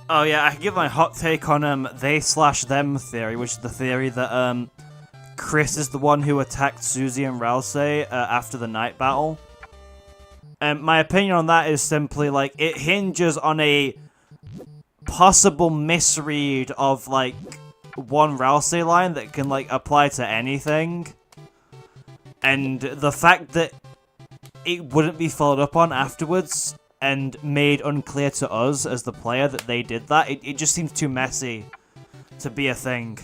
Oh yeah, I can give my hot take on they/them theory, which is the theory that Kris is the one who attacked Susie and Ralsei after the night battle. My opinion on that is simply like it hinges on a possible misread of like one Ralsei line that can like apply to anything, and the fact that it wouldn't be followed up on afterwards and made unclear to us as the player that they did that, it just seems too messy to be a thing.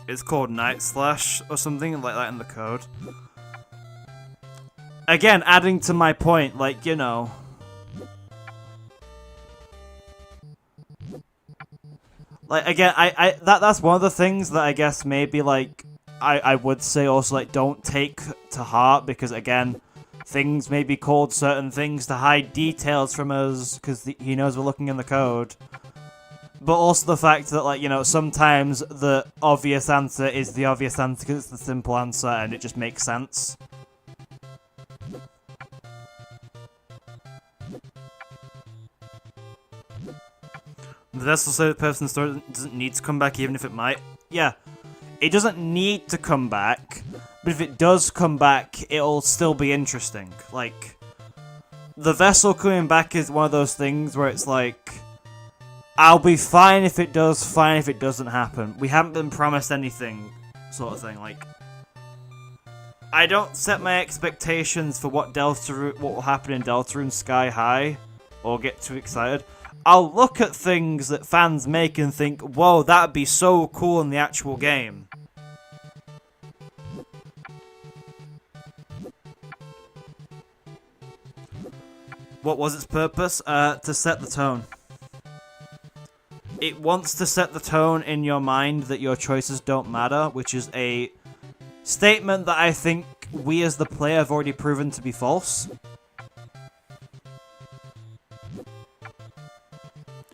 It's called Night Slash or something like that in the code. Again, adding to my point, like, you know. Like, again, that's one of the things that I guess maybe, like, I would say also, like, don't take to heart, because, again, things may be called certain things to hide details from us, because he knows we're looking in the code. But also the fact that, like, you know, sometimes the obvious answer is the obvious answer because it's the simple answer and it just makes sense. The vessel said the person story doesn't need to come back even if it might. Yeah, it doesn't need to come back, but if it does come back, it'll still be interesting. Like, the vessel coming back is one of those things where it's like, I'll be fine if it does, fine if it doesn't happen. We haven't been promised anything, sort of thing. Like, I don't set my expectations for what will happen in Deltarune sky high, or get too excited. I'll look at things that fans make and think, whoa, that'd be so cool in the actual game. What was its purpose? To set the tone. It wants to set the tone in your mind that your choices don't matter, which is a statement that I think we as the player have already proven to be false.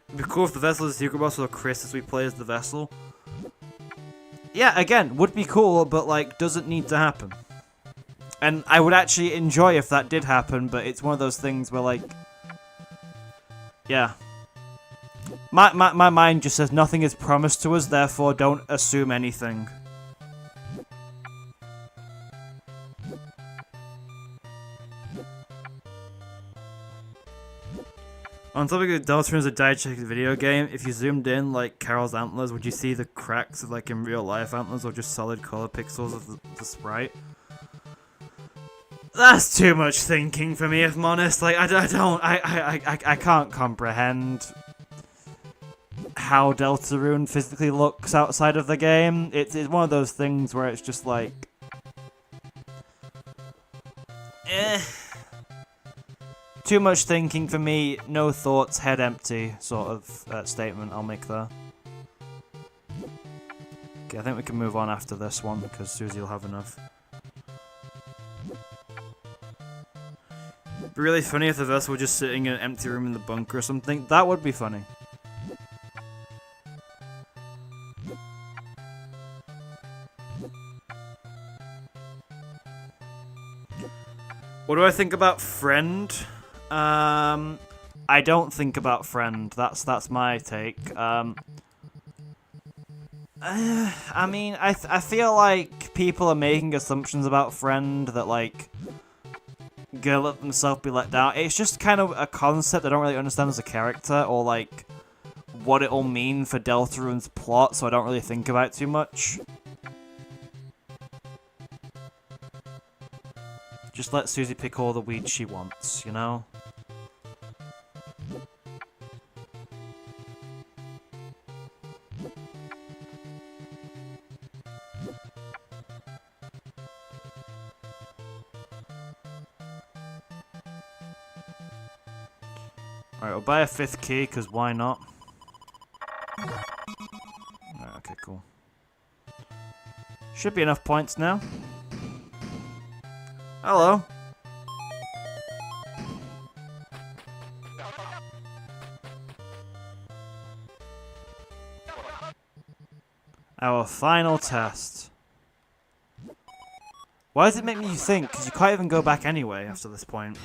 It'd be cool if the vessel is a secret boss or Kris as we play as the vessel. Yeah, again, would be cool, but like, doesn't need to happen. And I would actually enjoy if that did happen, but it's one of those things where like, yeah. My mind just says nothing is promised to us, therefore don't assume anything. On topic of Deltarune as a diegetic video game, if you zoomed in like Carol's antlers, would you see the cracks of like in real life antlers or just solid color pixels of the sprite? That's too much thinking for me, if I'm honest. Like, I can't comprehend how Deltarune physically looks outside of the game. It's one of those things where it's just like, too much thinking for me, no thoughts, head empty sort of statement I'll make there. Okay, I think we can move on after this one because Susie will have enough. It'd be really funny if the vessel were just sitting in an empty room in the bunker or something. That would be funny. What do I think about Friend? I don't think about Friend. That's my take. I mean, I feel like people are making assumptions about Friend that like gonna let themselves be let down. It's just kind of a concept I don't really understand as a character, or like what it'll mean for Deltarune's plot, so I don't really think about it too much. Just let Susie pick all the weed she wants, you know? Alright, we'll buy a 5th key, because why not? Alright, okay, cool. Should be enough points now. Hello. Our final test. Why does it make me think? Because you can't even go back anyway after this point.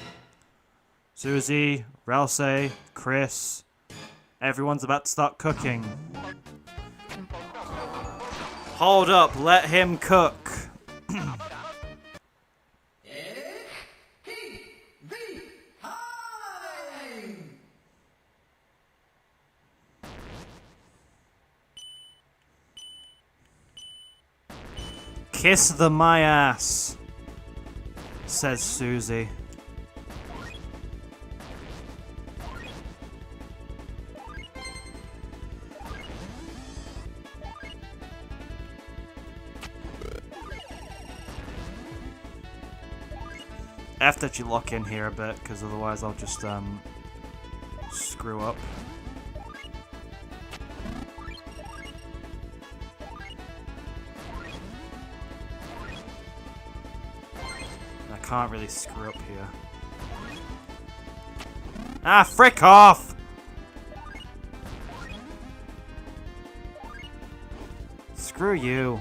Susie, Ralsei, Kris. Everyone's about to start cooking. Hold up, let him cook. Kiss my ass, says Susie. I have to actually lock in here a bit, because otherwise I'll just screw up. I can't really screw up here. Ah, frick off! Screw you.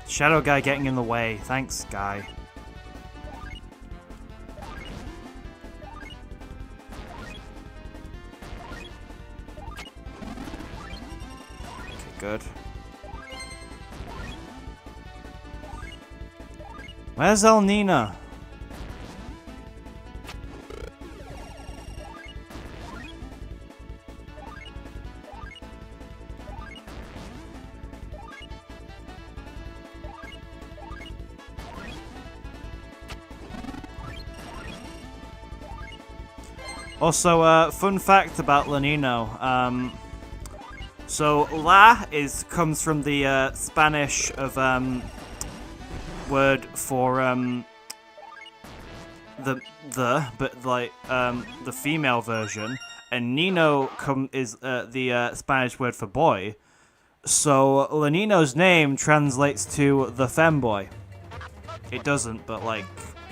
Shadow guy getting in the way. Thanks, guy. Good. Where's El Nina? Also, fun fact about Lanino. So la comes from the Spanish of word for but like the female version, and Nino is the Spanish word for boy. So Lanino's name translates to the femboy. It doesn't, but like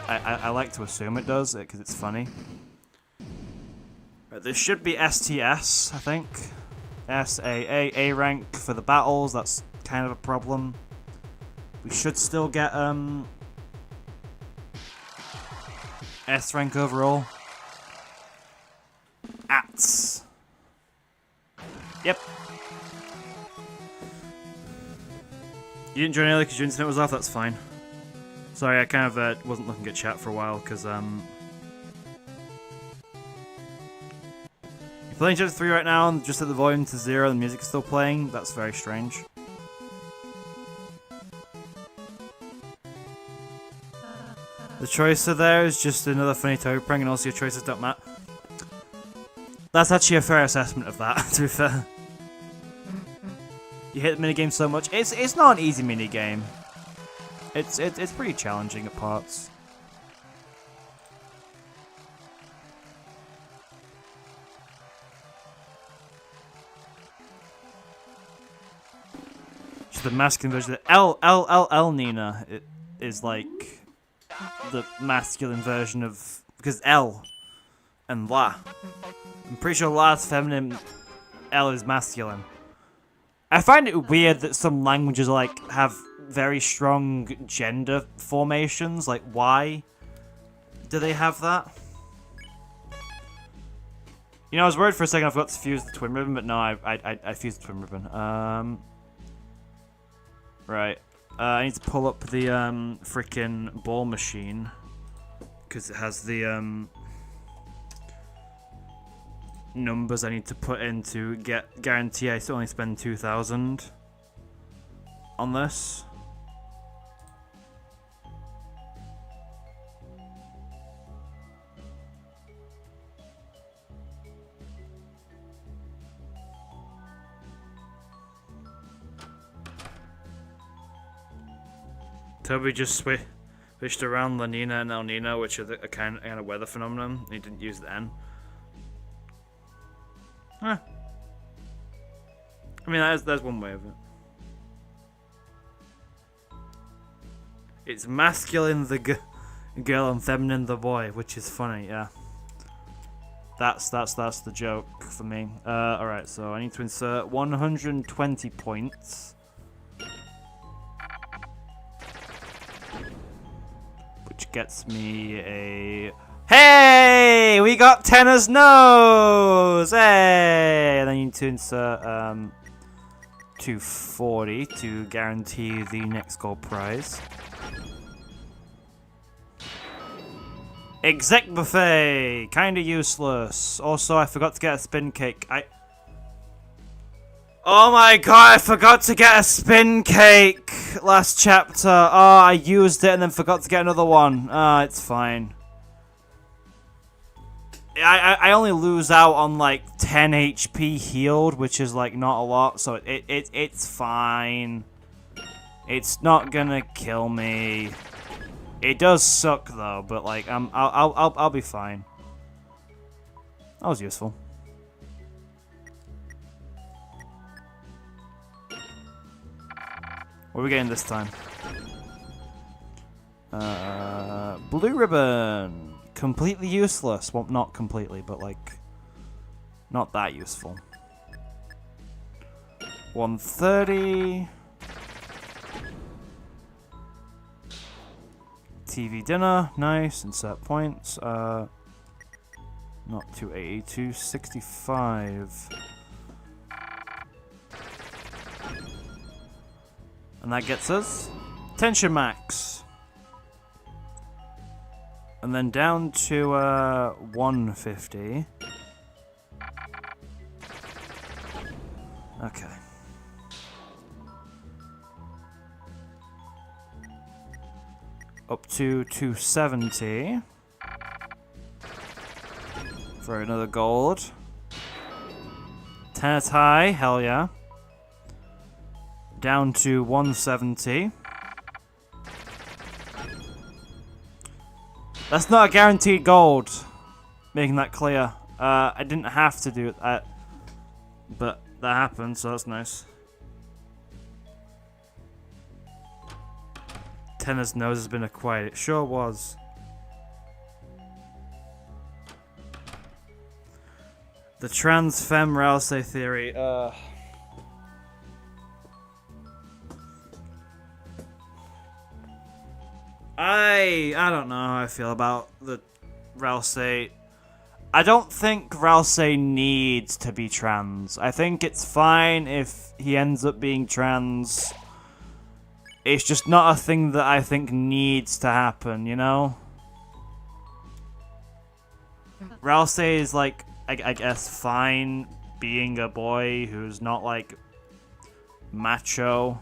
I like to assume it does because it's funny. Right, this should be STS, I think. A rank for the battles. That's kind of a problem. We should still get S rank overall. Ats. Yep. You didn't join early because your internet was off. That's fine. Sorry, I kind of wasn't looking at chat for a while because playing chapter 3 right now and just set the volume to 0 and the music's still playing. That's very strange. The choicer there is just another funny toe prank, and also your choices don't matter. That's actually a fair assessment of that, to be fair. You hit the minigame so much. It's not an easy minigame. It's pretty challenging at parts. The masculine version of El Nina is like the masculine version of, because L and La. I'm pretty sure La's feminine, L is masculine. I find it weird that some languages like have very strong gender formations. Like, why do they have that? You know, I was worried for a second I forgot to fuse the twin ribbon, but no, I fused the twin ribbon. Right. I need to pull up the freaking ball machine because it has the numbers I need to put in to guarantee I still only spend 2,000 on this. Toby just switched around La Nina and El Nino, which are a kind of weather phenomenon. He didn't use the N. Huh. I mean, there's one way of it. It's masculine the girl and feminine the boy, which is funny, yeah. That's the joke for me. Alright, so I need to insert 120 points. Which gets me a... Hey! We got Tenna's nose! Hey! And then you need to insert 240 to guarantee the next gold prize. Exec buffet! Kinda useless. Also, I forgot to get a spin cake. Oh my god, I forgot to get a spin cake last chapter. Oh, I used it and then forgot to get another one. Ah, it's fine. I only lose out on like 10 HP healed, which is like not a lot, so it's fine. It's not gonna kill me. It does suck though, but like I'll be fine. That was useful. What are we getting this time? Blue ribbon. Completely useless. Well, not completely, but like not that useful. 130. TV dinner, nice, insert points. Not 280, 265. And that gets us tension max. And then down to 150. Okay. Up to 270 for another gold. 10 high, hell yeah. Down to 170. That's not a guaranteed gold. Making that clear. I didn't have to do that, but that happened, so that's nice. Tenna's nose has been acquired. It sure was. The trans femme Ralsei theory. I don't know how I feel about the Ralsei. I don't think Ralsei needs to be trans. I think it's fine if he ends up being trans. It's just not a thing that I think needs to happen, you know? Ralsei is like, I guess, fine being a boy who's not like macho.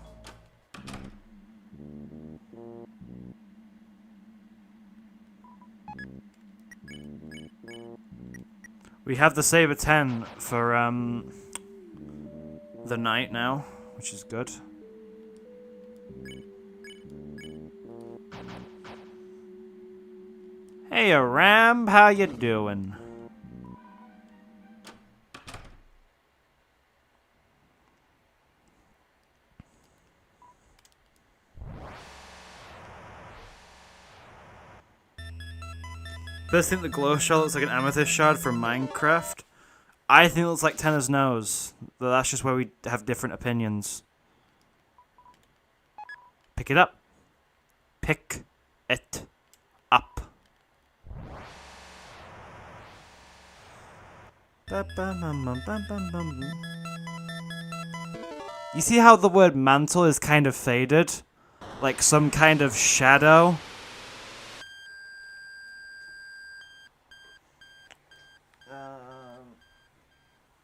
We have the Saber 10 for the night now, which is good. Hey, Ram, how you doing? First think the glow shell looks like an amethyst shard from Minecraft. I think it looks like Tenna's nose. But that's just where we have different opinions. Pick it up. Pick it up. You see how the word mantle is kind of faded? Like some kind of shadow?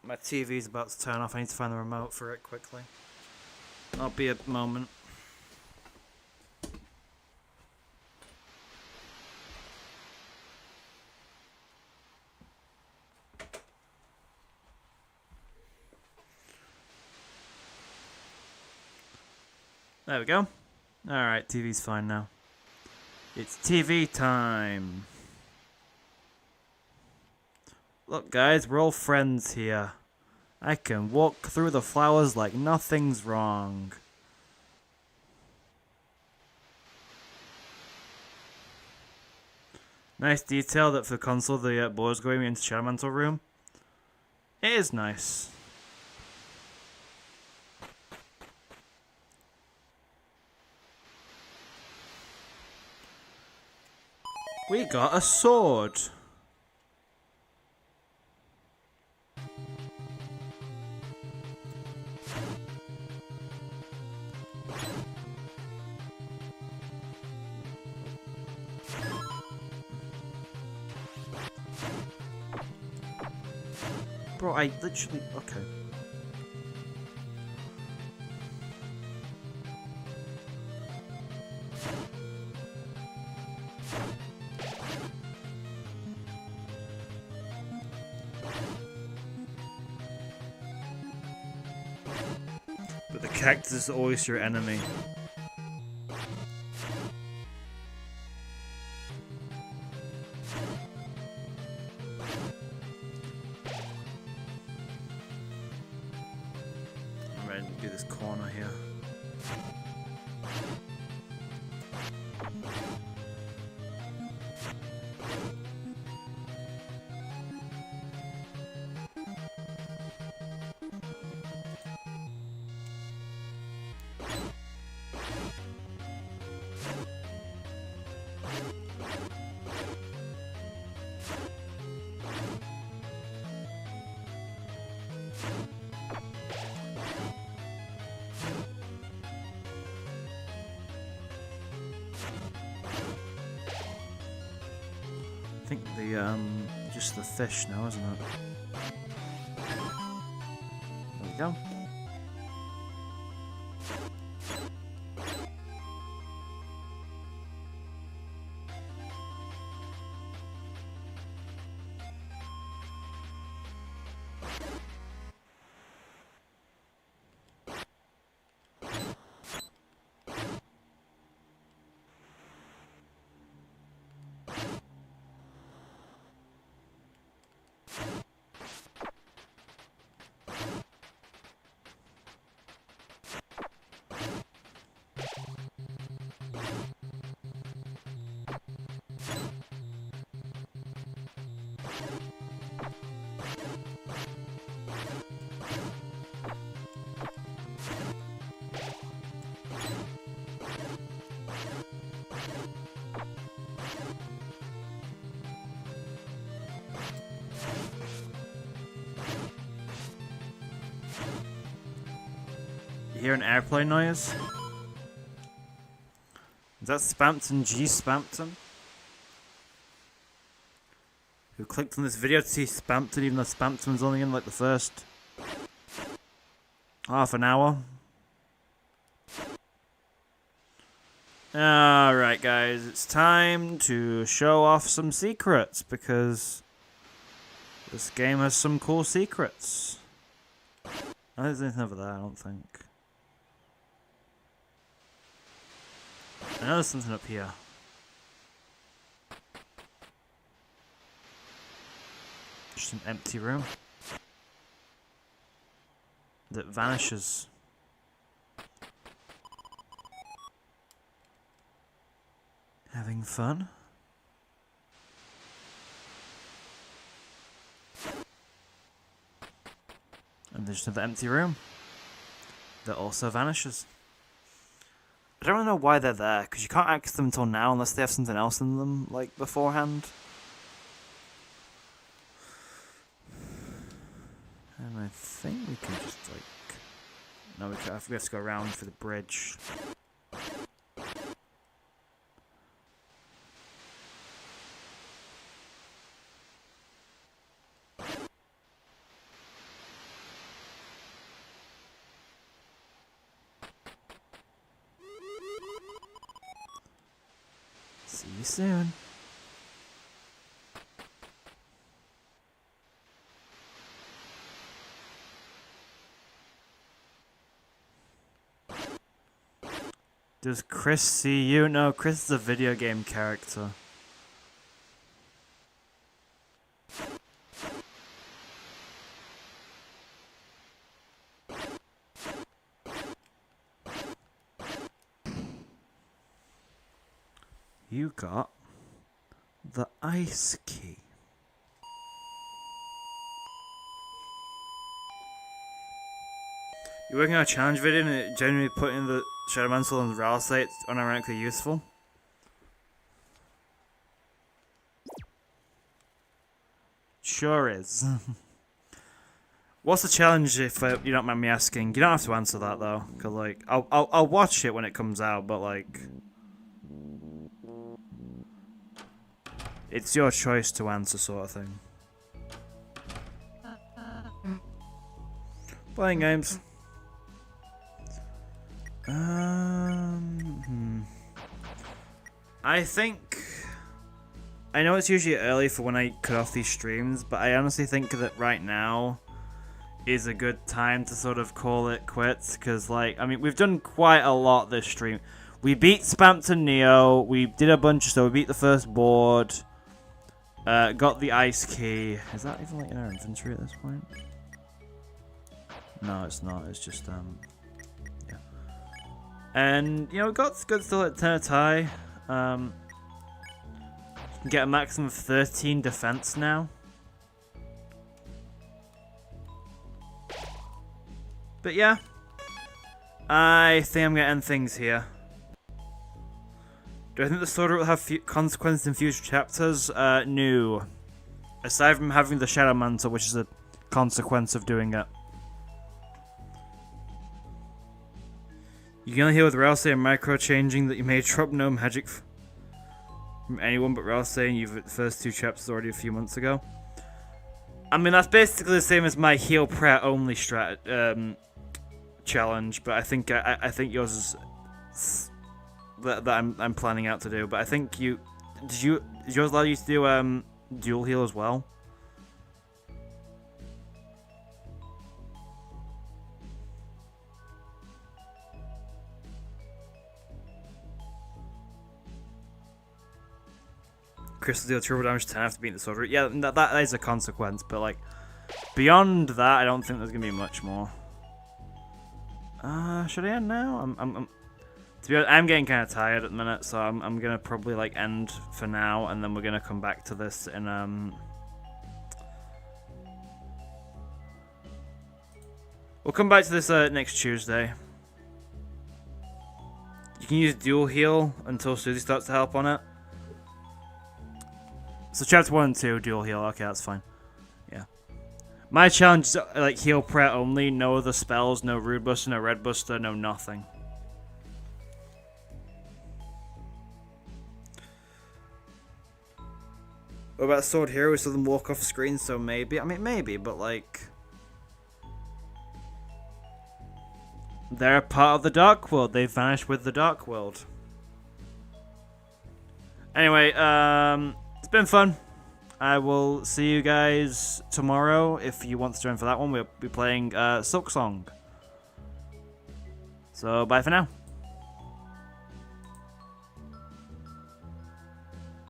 My TV's about to turn off. I need to find the remote for it quickly. I'll be a moment. There we go. Alright, TV's fine now. It's TV time. Look guys, we're all friends here. I can walk through the flowers like nothing's wrong. Nice detail that for the console the board's going into Shadow Mantle room. It is nice. We got a sword. Bro, I literally... Okay. But the cactus is always your enemy. I'm ready to do this corner here. I think the just the fish now, isn't it? There we go. You hear an airplane noise? Is that Spampton G Spampton? Who clicked on this video to see Spampton even though Spampton was only in like the first half an hour? Alright guys, it's time to show off some secrets because this game has some cool secrets. Oh, there's anything over there, I don't think. I know there's something up here. Just an empty room that vanishes. Having fun? And there's another empty room that also vanishes. I don't really know why they're there, because you can't access them until now unless they have something else in them, like, beforehand. And I think we can just, like... No, we have to go around for the bridge. See you soon. Does Kris see you? No, Kris is a video game character. You got The ice key. You're working on a challenge video and it generally putting the Shadow Mantle and the Ralsei unironically useful. Sure is. What's the challenge if you don't mind me asking? You don't have to answer that though, cause like I'll watch it when it comes out, but like it's your choice to answer, sort of thing. Playing games. I think I know it's usually early for when I cut off these streams, but I honestly think that right now is a good time to sort of call it quits, because like I mean we've done quite a lot this stream. We beat Spampton Neo, we did a bunch of stuff, we beat the first board, got the ice key. Is that even like in our inventory at this point? No, it's not, it's just yeah. And you know, we got good still at 10 tie. You can get a maximum of 13 defense now. But yeah, I think I'm going to end things here. Do I think the sword will have consequences in future chapters? No. Aside from having the Shadow Mantle, which is a consequence of doing it. You can only heal with Ralsei and micro-changing that you may drop no magic from anyone but Ralsei, and you've the first 2 chapters already a few months ago. I mean, that's basically the same as my heal prayer only challenge, but I think yours is that I'm planning out to do. But I think did yours allow you to do dual heal as well? Kris will deal turbo damage 10 after beating the sword root. Yeah, that is a consequence, but like beyond that, I don't think there's gonna be much more. Should I end now? To be honest, I'm getting kind of tired at the minute, so I'm gonna probably like end for now, and then we're gonna come back to this in we'll come back to this next Tuesday. You can use dual heal until Susie starts to help on it. So chapter 1 and 2, dual heal. Okay, that's fine. Yeah. My challenge is like heal prayer only, no other spells, no rude buster, no red buster, no nothing. What about Sword Hero? We saw them walk off screen, so maybe. I mean, maybe, but like they're a part of the Dark World. They vanished with the Dark World. Anyway, it's been fun. I will see you guys tomorrow if you want to join for that one. We'll be playing Silk Song. So, bye for now.